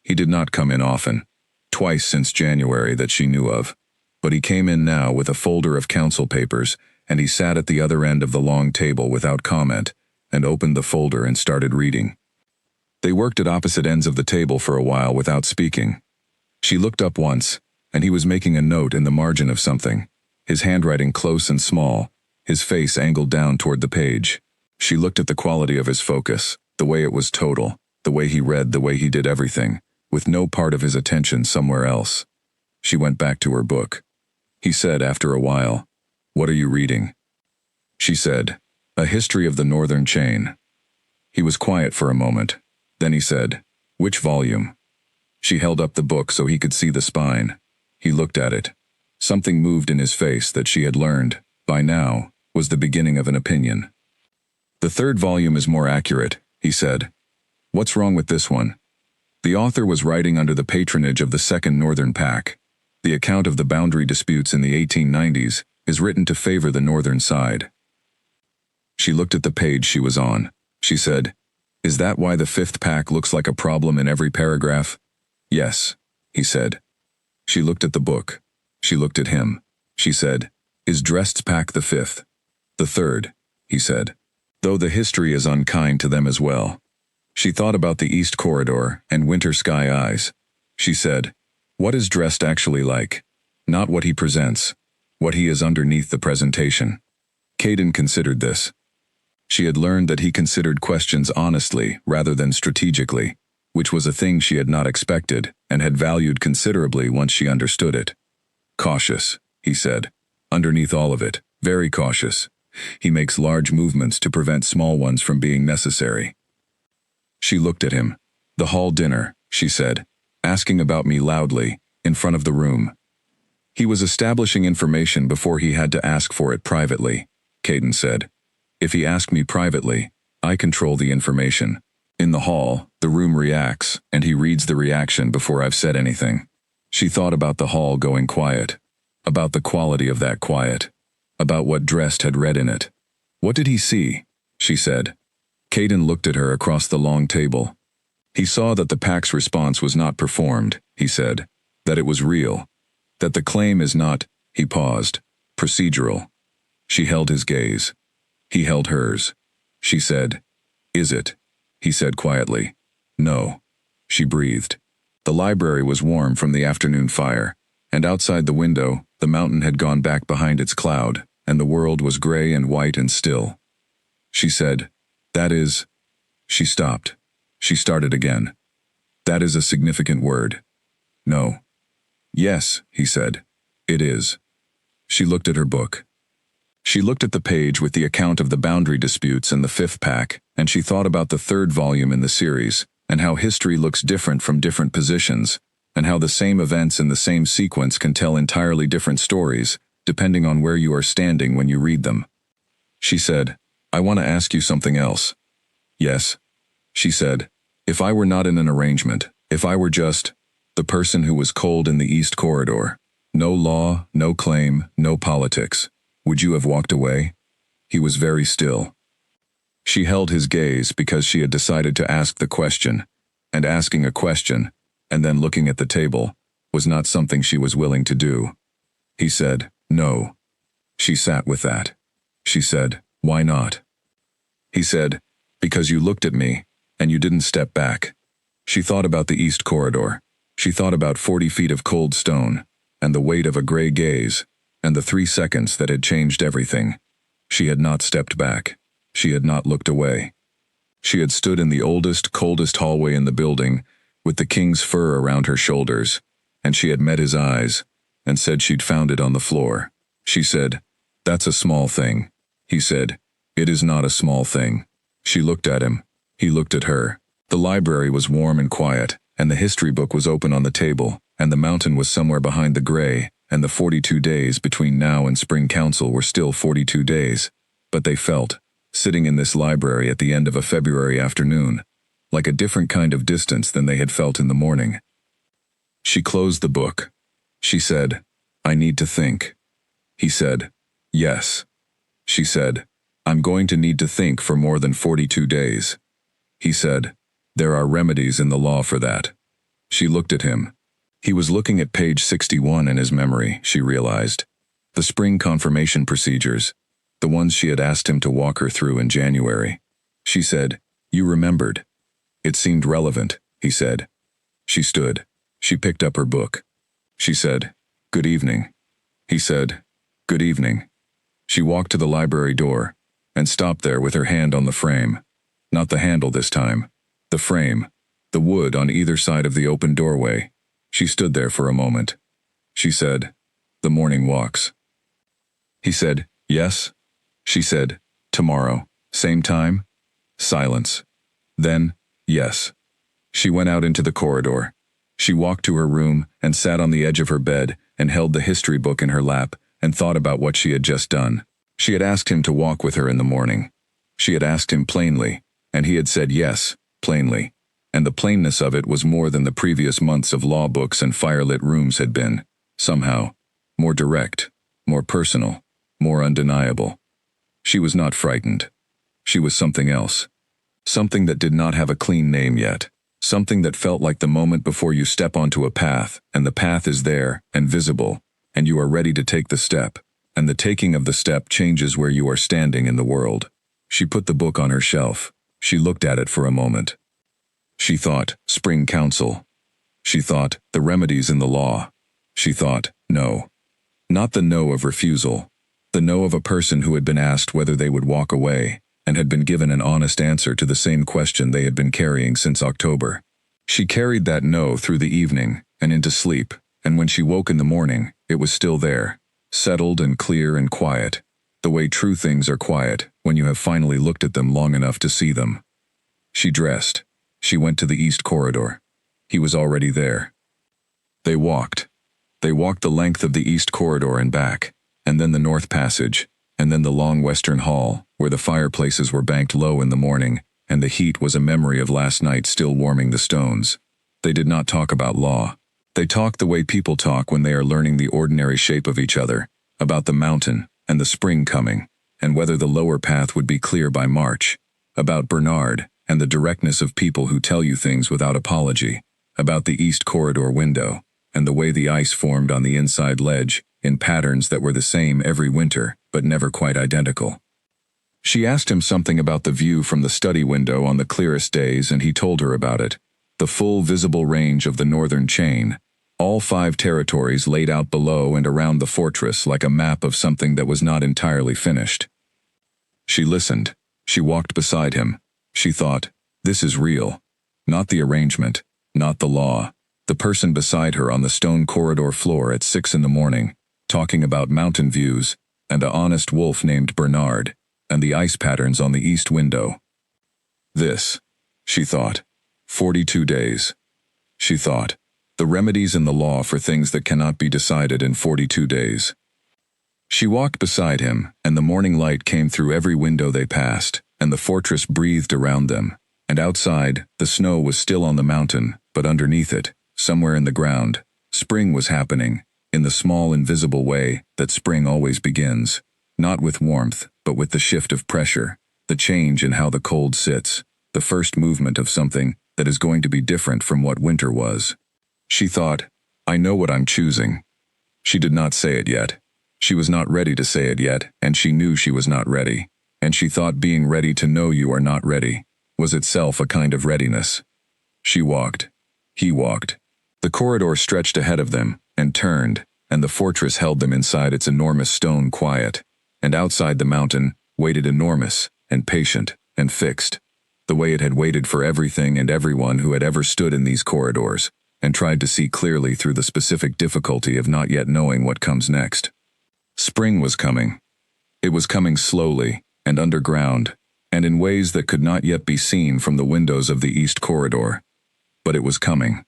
He did not come in often, twice since January that she knew of, but he came in now with a folder of council papers, and he sat at the other end of the long table without comment, and opened the folder and started reading. They worked at opposite ends of the table for a while without speaking. She looked up once, and he was making a note in the margin of something, his handwriting close and small, his face angled down toward the page. She looked at the quality of his focus, the way it was total, the way he read, the way he did everything, with no part of his attention somewhere else. She went back to her book. He said after a while, "What are you reading?" She said, "A History of the Northern Chain." He was quiet for a moment. Then he said, "Which volume?" She held up the book so he could see the spine. He looked at it. Something moved in his face that she had learned, by now, was the beginning of an opinion. "The third volume is more accurate," he said. "What's wrong with this one?" The author was writing under the patronage of the Second Northern Pack. The account of the boundary disputes in the 1890s is written to favor the northern side. She looked at the page she was on. She said, "Is that why the fifth pack looks like a problem in every paragraph?" "Yes," he said. She looked at the book. She looked at him. she said. Is Dresdspack the fifth? The third, he said. Though the history is unkind to them as well. She thought about the East Corridor and winter sky eyes. She said, what is Dresd actually like? Not what he presents. What he is underneath the presentation. Caden considered this. She had learned that he considered questions honestly rather than strategically, which was a thing she had not expected and had valued considerably once she understood it. Cautious, he said. Underneath all of it, very cautious. He makes large movements to prevent small ones from being necessary. She looked at him. The hall dinner, she said, asking about me loudly, in front of the room. He was establishing information before he had to ask for it privately, Caden said. If he asked me privately, I control the information. In the hall, the room reacts, and he reads the reaction before I've said anything. She thought about the hall going quiet, about the quality of that quiet, about what Dresd had read in it. What did he see? She said. Caden looked at her across the long table. He saw that the pack's response was not performed, he said, that it was real, that the claim is not, he paused, procedural. She held his gaze. He held hers. She said, is it? He said quietly. No. She breathed. The library was warm from the afternoon fire, and outside the window, the mountain had gone back behind its cloud, and the world was gray and white and still. She said, that is... She stopped. She started again. That is a significant word. No. Yes, he said. It is. She looked at her book. She looked at the page with the account of the boundary disputes and the fifth pack, and she thought about the third volume in the series, and how history looks different from different positions, and how the same events in the same sequence can tell entirely different stories, depending on where you are standing when you read them. She said, I want to ask you something else. Yes. She said, if I were not in an arrangement, if I were just the person who was cold in the East Corridor, no law, no claim, no politics, would you have walked away? He was very still. She held his gaze because she had decided to ask the question, and asking a question, and then looking at the table, was not something she was willing to do. He said, no. She sat with that. She said, why not? He said, because you looked at me, and you didn't step back. She thought about the East Corridor. She thought about 40 feet of cold stone, and the weight of a gray gaze, and the 3 seconds that had changed everything. She had not stepped back. She had not looked away. She had stood in the oldest, coldest hallway in the building, with the king's fur around her shoulders, and she had met his eyes, and said she'd found it on the floor. She said, that's a small thing. He said, it is not a small thing. She looked at him. He looked at her. The library was warm and quiet, and the history book was open on the table, and the mountain was somewhere behind the gray, and the 42 days between now and spring council were still 42 days. But they felt, sitting in this library at the end of a February afternoon, like a different kind of distance than they had felt in the morning. She closed the book. She said, I need to think. He said, yes. She said, I'm going to need to think for more than 42 days. He said, there are remedies in the law for that. She looked at him. He was looking at page 61 in his memory, she realized. The spring confirmation procedures, the ones she had asked him to walk her through in January. She said, you remembered. It seemed relevant, he said. She stood. She picked up her book. She said, good evening. He said, good evening. She walked to the library door, and stopped there with her hand on the frame. Not the handle this time. The frame. The wood on either side of the open doorway. She stood there for a moment. She said, the morning walks. He said, yes. She said, tomorrow, same time? Silence. Then, yes. She went out into the corridor. She walked to her room and sat on the edge of her bed and held the history book in her lap and thought about what she had just done. She had asked him to walk with her in the morning. She had asked him plainly, and he had said yes, plainly. And the plainness of it was more than the previous months of law books and firelit rooms had been, somehow, more direct, more personal, more undeniable. She was not frightened. She was something else. Something that did not have a clean name yet. Something that felt like the moment before you step onto a path, and the path is there, and visible, and you are ready to take the step, and the taking of the step changes where you are standing in the world. She put the book on her shelf. She looked at it for a moment. She thought, Spring Council. She thought, the remedies in the law. She thought, no. Not the no of refusal. The no of a person who had been asked whether they would walk away, and had been given an honest answer to the same question they had been carrying since October. She carried that no through the evening, and into sleep, and when she woke in the morning, it was still there, settled and clear and quiet, the way true things are quiet when you have finally looked at them long enough to see them. She dressed. She went to the east corridor. He was already there. They walked. They walked the length of the east corridor and back, and then the north passage, and then the long western hall, where the fireplaces were banked low in the morning, and the heat was a memory of last night still warming the stones. They did not talk about law. They talked the way people talk when they are learning the ordinary shape of each other, about the mountain, and the spring coming, and whether the lower path would be clear by March, about Bernard, and the directness of people who tell you things without apology, about the east corridor window, and the way the ice formed on the inside ledge, in patterns that were the same every winter, but never quite identical. She asked him something about the view from the study window on the clearest days, and he told her about it. The full visible range of the northern chain, all 5 territories laid out below and around the fortress like a map of something that was not entirely finished. She listened. She walked beside him. She thought, this is real. Not the arrangement, not the law. The person beside her on the stone corridor floor at 6 in the morning, talking about mountain views, and a honest wolf named Bernard, and the ice patterns on the east window. This, she thought, 42 days. She thought, the remedies in the law for things that cannot be decided in 42 days. She walked beside him, and the morning light came through every window they passed, and the fortress breathed around them, and outside, the snow was still on the mountain, but underneath it, somewhere in the ground, spring was happening, in the small invisible way that spring always begins, not with warmth, but with the shift of pressure, the change in how the cold sits, the first movement of something that is going to be different from what winter was. She thought, I know what I'm choosing. She did not say it yet. She was not ready to say it yet, and she knew she was not ready. And she thought being ready to know you are not ready was itself a kind of readiness. She walked. He walked. The corridor stretched ahead of them, and turned, and the fortress held them inside its enormous stone quiet, and outside the mountain waited enormous, and patient, and fixed, the way it had waited for everything and everyone who had ever stood in these corridors, and tried to see clearly through the specific difficulty of not yet knowing what comes next. Spring was coming. It was coming slowly, and underground, and in ways that could not yet be seen from the windows of the east corridor. But it was coming.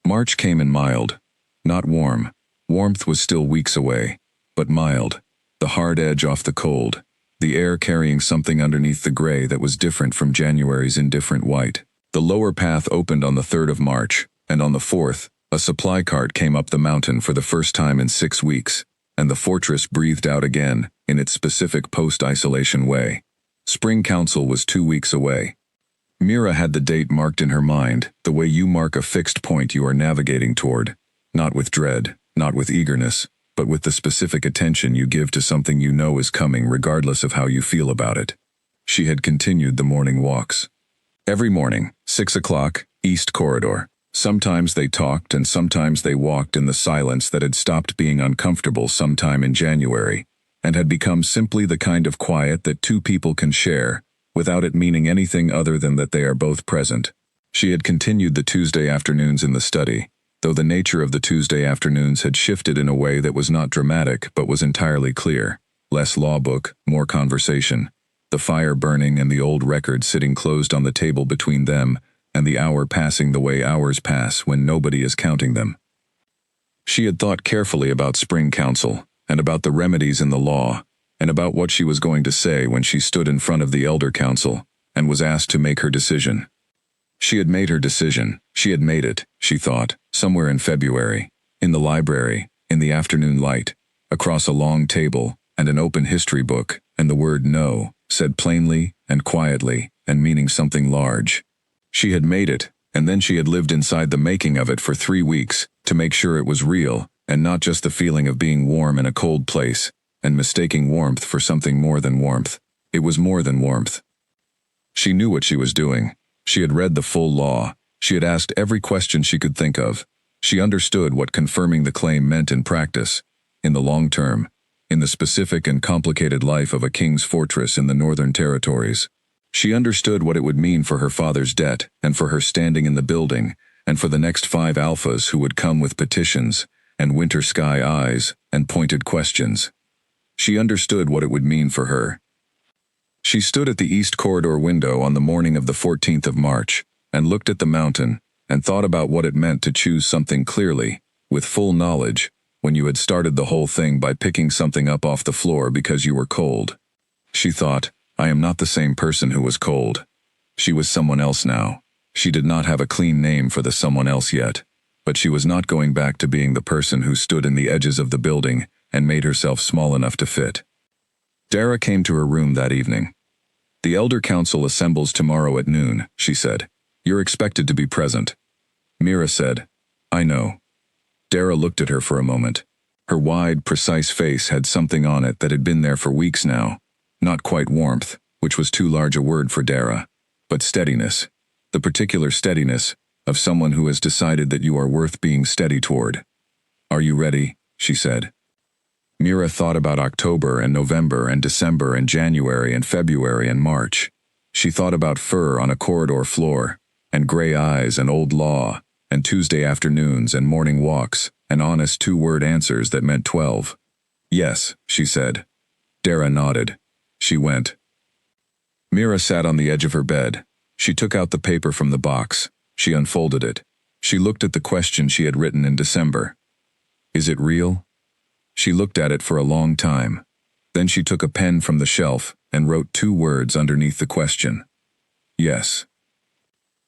March came in mild, not warm. Warmth was still weeks away, but mild, the hard edge off the cold, the air carrying something underneath the gray that was different from January's indifferent white. The lower path opened on the 3rd of March, and on the 4th, a supply cart came up the mountain for the first time in 6 weeks, and the fortress breathed out again, in its specific post-isolation way. Spring Council was 2 weeks away. Mira had the date marked in her mind, the way you mark a fixed point you are navigating toward, not with dread, not with eagerness, but with the specific attention you give to something you know is coming regardless of how you feel about it. She had continued the morning walks. Every morning, 6 o'clock, East Corridor. Sometimes they talked and sometimes they walked in the silence that had stopped being uncomfortable sometime in January, and had become simply the kind of quiet that 2 people can share, without it meaning anything other than that they are both present. She had continued the Tuesday afternoons in the study, though the nature of the Tuesday afternoons had shifted in a way that was not dramatic but was entirely clear. Less law book, more conversation. The fire burning and the old record sitting closed on the table between them, and the hour passing the way hours pass when nobody is counting them. She had thought carefully about Spring Council, and about the remedies in the law, and about what she was going to say when she stood in front of the Elder Council, and was asked to make her decision. She had made her decision. She had made it, she thought, somewhere in February, in the library, in the afternoon light, across a long table, and an open history book, and the word no, said plainly and quietly, and meaning something large. She had made it, and then she had lived inside the making of it for 3 weeks, to make sure it was real, and not just the feeling of being warm in a cold place, and mistaking warmth for something more than warmth. It was more than warmth. She knew what she was doing. She had read the full law. She had asked every question she could think of. She understood what confirming the claim meant in practice, in the long term, in the specific and complicated life of a king's fortress in the Northern Territories. She understood what it would mean for her father's debt, and for her standing in the building, and for the next 5 alphas who would come with petitions, and winter sky eyes, and pointed questions. She understood what it would mean for her. She stood at the east corridor window on the morning of the 14th of March, and looked at the mountain, and thought about what it meant to choose something clearly, with full knowledge, when you had started the whole thing by picking something up off the floor because you were cold. She thought, I am not the same person who was cold. She was someone else now. She did not have a clean name for the someone else yet, but she was not going back to being the person who stood in the edges of the building and made herself small enough to fit. Dara came to her room that evening. The Elder Council assembles tomorrow at noon, she said. You're expected to be present. Mira said, I know. Dara looked at her for a moment. Her wide, precise face had something on it that had been there for weeks now. Not quite warmth, which was too large a word for Dara, but steadiness. The particular steadiness of someone who has decided that you are worth being steady toward. Are you ready? She said. Mira thought about October and November and December and January and February and March. She thought about fur on a corridor floor, and gray eyes and old law, and Tuesday afternoons and morning walks, and honest 2-word answers that meant 12. Yes, she said. Dara nodded. She went. Mira sat on the edge of her bed. She took out the paper from the box. She unfolded it. She looked at the question she had written in December. Is it real? She looked at it for a long time. Then she took a pen from the shelf and wrote 2 words underneath the question. Yes.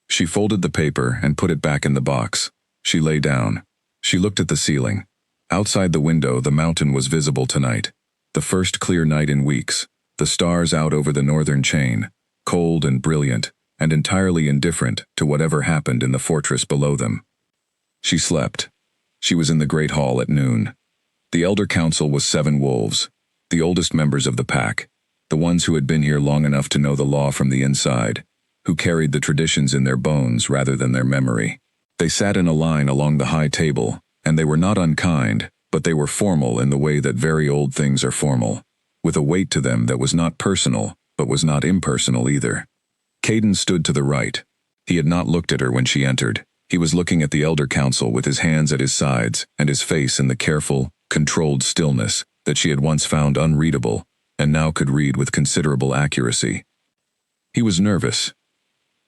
She folded the paper and put it back in the box. She lay down. She looked at the ceiling. Outside the window, the mountain was visible tonight. The first clear night in weeks. The stars out over the northern chain, cold and brilliant, and entirely indifferent to whatever happened in the fortress below them. She slept. She was in the great hall at noon. The Elder Council was 7 wolves, the oldest members of the pack, the ones who had been here long enough to know the law from the inside, who carried the traditions in their bones rather than their memory. They sat in a line along the high table, and they were not unkind, but they were formal in the way that very old things are formal, with a weight to them that was not personal, but was not impersonal either. Caden stood to the right. He had not looked at her when she entered. He was looking at the Elder Council with his hands at his sides and his face in the careful, controlled stillness that she had once found unreadable and now could read with considerable accuracy. He was nervous.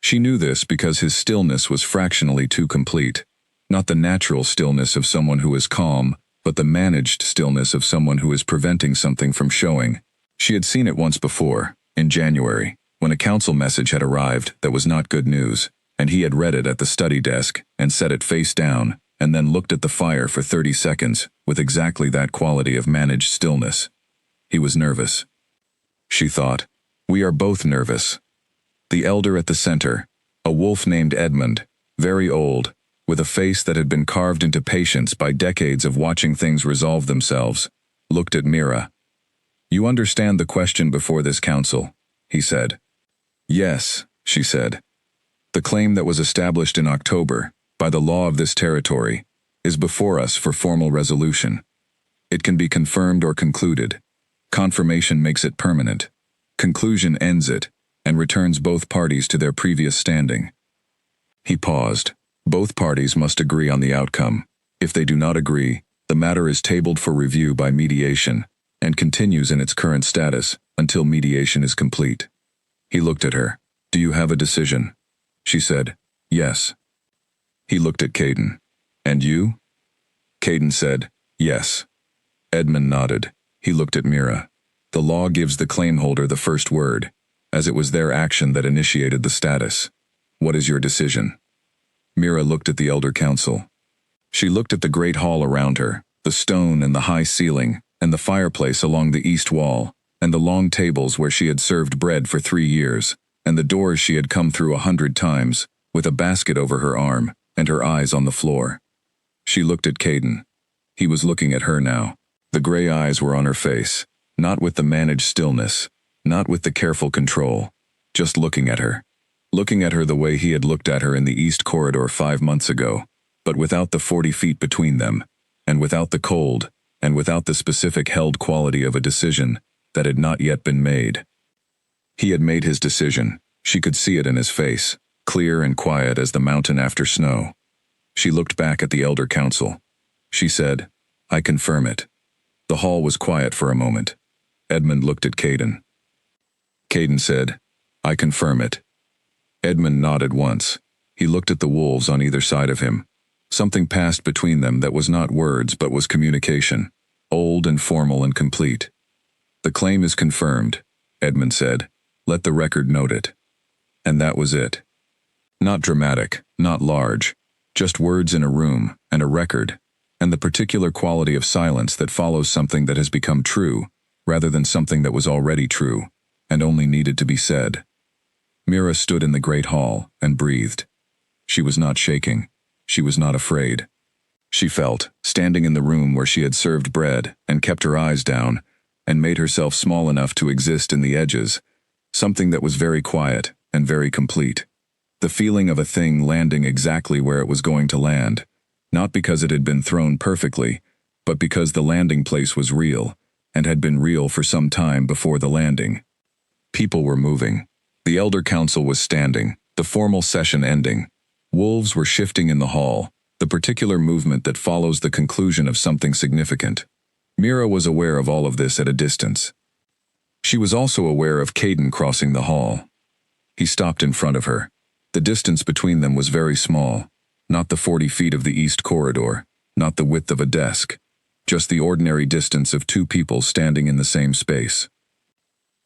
She knew this because his stillness was fractionally too complete, not the natural stillness of someone who is calm, but the managed stillness of someone who is preventing something from showing. She had seen it once before, in January, when a council message had arrived that was not good news, and he had read it at the study desk and set it face down, and then looked at the fire for 30 seconds with exactly that quality of managed stillness. He was nervous. She thought, we are both nervous. The elder at the center, a wolf named Edmund, very old, with a face that had been carved into patience by decades of watching things resolve themselves, looked at Mira. You understand the question before this council, he said. Yes, she said. The claim that was established in October, by the law of this territory, is before us for formal resolution. It can be confirmed or concluded. Confirmation makes it permanent. Conclusion ends it, and returns both parties to their previous standing. He paused. Both parties must agree on the outcome. If they do not agree, the matter is tabled for review by mediation, and continues in its current status until mediation is complete. He looked at her. Do you have a decision? She said, yes. He looked at Caden. And you? Caden said, yes. Edmund nodded. He looked at Mira. The law gives the claim holder the first word, as it was their action that initiated the status. What is your decision? Mira looked at the Elder Council. She looked at the great hall around her, the stone and the high ceiling, and the fireplace along the east wall, and the long tables where she had served bread for 3 years, and the doors she had come through 100 times, with a basket over her arm, and her eyes on the floor. She looked at Caden. He was looking at her now. The gray eyes were on her face, not with the managed stillness, not with the careful control, just looking at her. Looking at her the way he had looked at her in the East Corridor 5 months ago, but without the 40 feet between them, and without the cold, and without the specific held quality of a decision that had not yet been made. He had made his decision. She could see it in his face, clear and quiet as the mountain after snow. She looked back at the elder council. She said, "I confirm it." The hall was quiet for a moment. Edmund looked at Caden. Caden said, "I confirm it." Edmund nodded once. He looked at the wolves on either side of him. Something passed between them that was not words but was communication, old and formal and complete. "The claim is confirmed," Edmund said. "Let the record note it." And that was it. Not dramatic, not large, just words in a room, and a record, and the particular quality of silence that follows something that has become true, rather than something that was already true, and only needed to be said. Mira stood in the great hall, and breathed. She was not shaking. She was not afraid. She felt, standing in the room where she had served bread, and kept her eyes down, and made herself small enough to exist in the edges, something that was very quiet, and very complete. The feeling of a thing landing exactly where it was going to land, not because it had been thrown perfectly, but because the landing place was real, and had been real for some time before the landing. People were moving. The elder council was standing, the formal session ending. Wolves were shifting in the hall, the particular movement that follows the conclusion of something significant. Mira was aware of all of this at a distance. She was also aware of Caden crossing the hall. He stopped in front of her. The distance between them was very small, not the 40 feet of the East Corridor, not the width of a desk, just the ordinary distance of two people standing in the same space.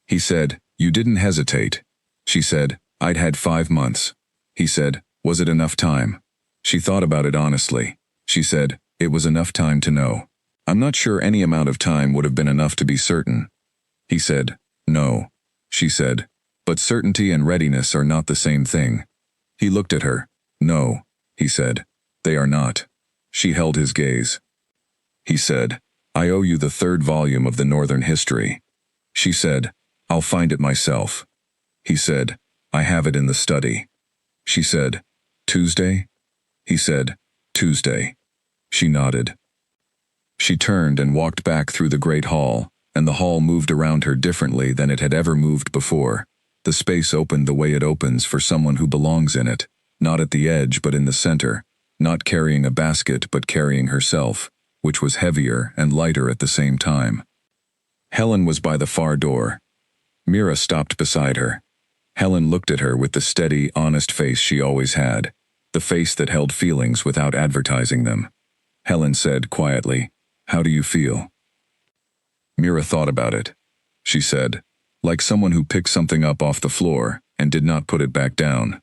He said, "You didn't hesitate." She said, "I'd had 5 months." He said, "Was it enough time?" She thought about it honestly. She said, "It was enough time to know. I'm not sure any amount of time would have been enough to be certain." He said, "No." She said, "But certainty and readiness are not the same thing." He looked at her. "No," he said, "they are not." She held his gaze. He said, "I owe you the 3rd volume of the Northern History." She said, "I'll find it myself." He said, "I have it in the study." She said, "Tuesday?" He said, "Tuesday." She nodded. She turned and walked back through the great hall, and the hall moved around her differently than it had ever moved before. The space opened the way it opens for someone who belongs in it, not at the edge but in the center, not carrying a basket but carrying herself, which was heavier and lighter at the same time. Helen was by the far door. Mira stopped beside her. Helen looked at her with the steady, honest face she always had, the face that held feelings without advertising them. Helen said quietly, "How do you feel?" Mira thought about it. She said, "Like someone who picked something up off the floor and did not put it back down."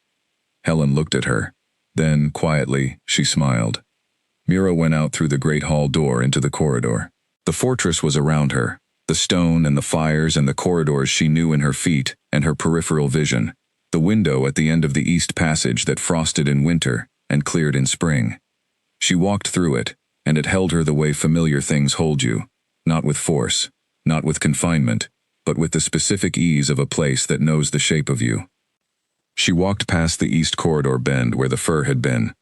Helen looked at her. Then, quietly, she smiled. Mira went out through the great hall door into the corridor. The fortress was around her, the stone and the fires and the corridors she knew in her feet and her peripheral vision, the window at the end of the east passage that frosted in winter and cleared in spring. She walked through it, and it held her the way familiar things hold you, not with force, not with confinement, but with the specific ease of a place that knows the shape of you. She walked past the east corridor bend where the fur had been.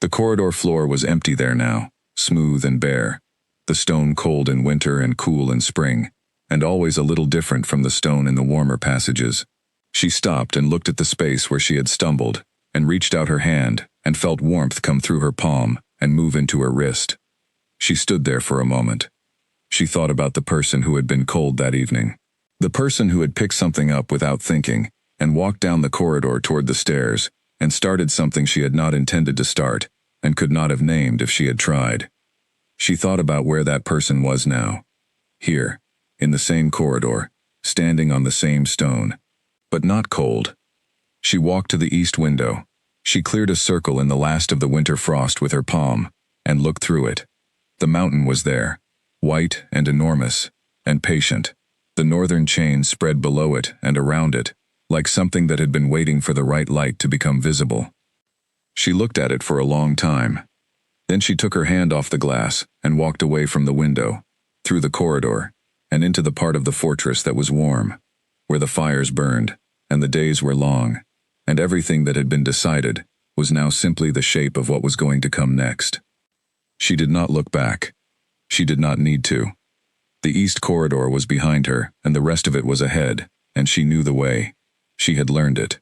The corridor floor was empty there now, smooth and bare, the stone cold in winter and cool in spring, and always a little different from the stone in the warmer passages. She stopped and looked at the space where she had stumbled, and reached out her hand, and felt warmth come through her palm and move into her wrist. She stood there for a moment. She thought about the person who had been cold that evening. The person who had picked something up without thinking, and walked down the corridor toward the stairs, and started something she had not intended to start, and could not have named if she had tried. She thought about where that person was now. Here, in the same corridor, standing on the same stone, but not cold. She walked to the east window. She cleared a circle in the last of the winter frost with her palm, and looked through it. The mountain was there, white and enormous, and patient. The northern chain spread below it and around it, like something that had been waiting for the right light to become visible. She looked at it for a long time. Then she took her hand off the glass and walked away from the window, through the corridor, and into the part of the fortress that was warm, where the fires burned, and the days were long, and everything that had been decided was now simply the shape of what was going to come next. She did not look back. She did not need to. The east corridor was behind her, and the rest of it was ahead, and she knew the way. She had learned it.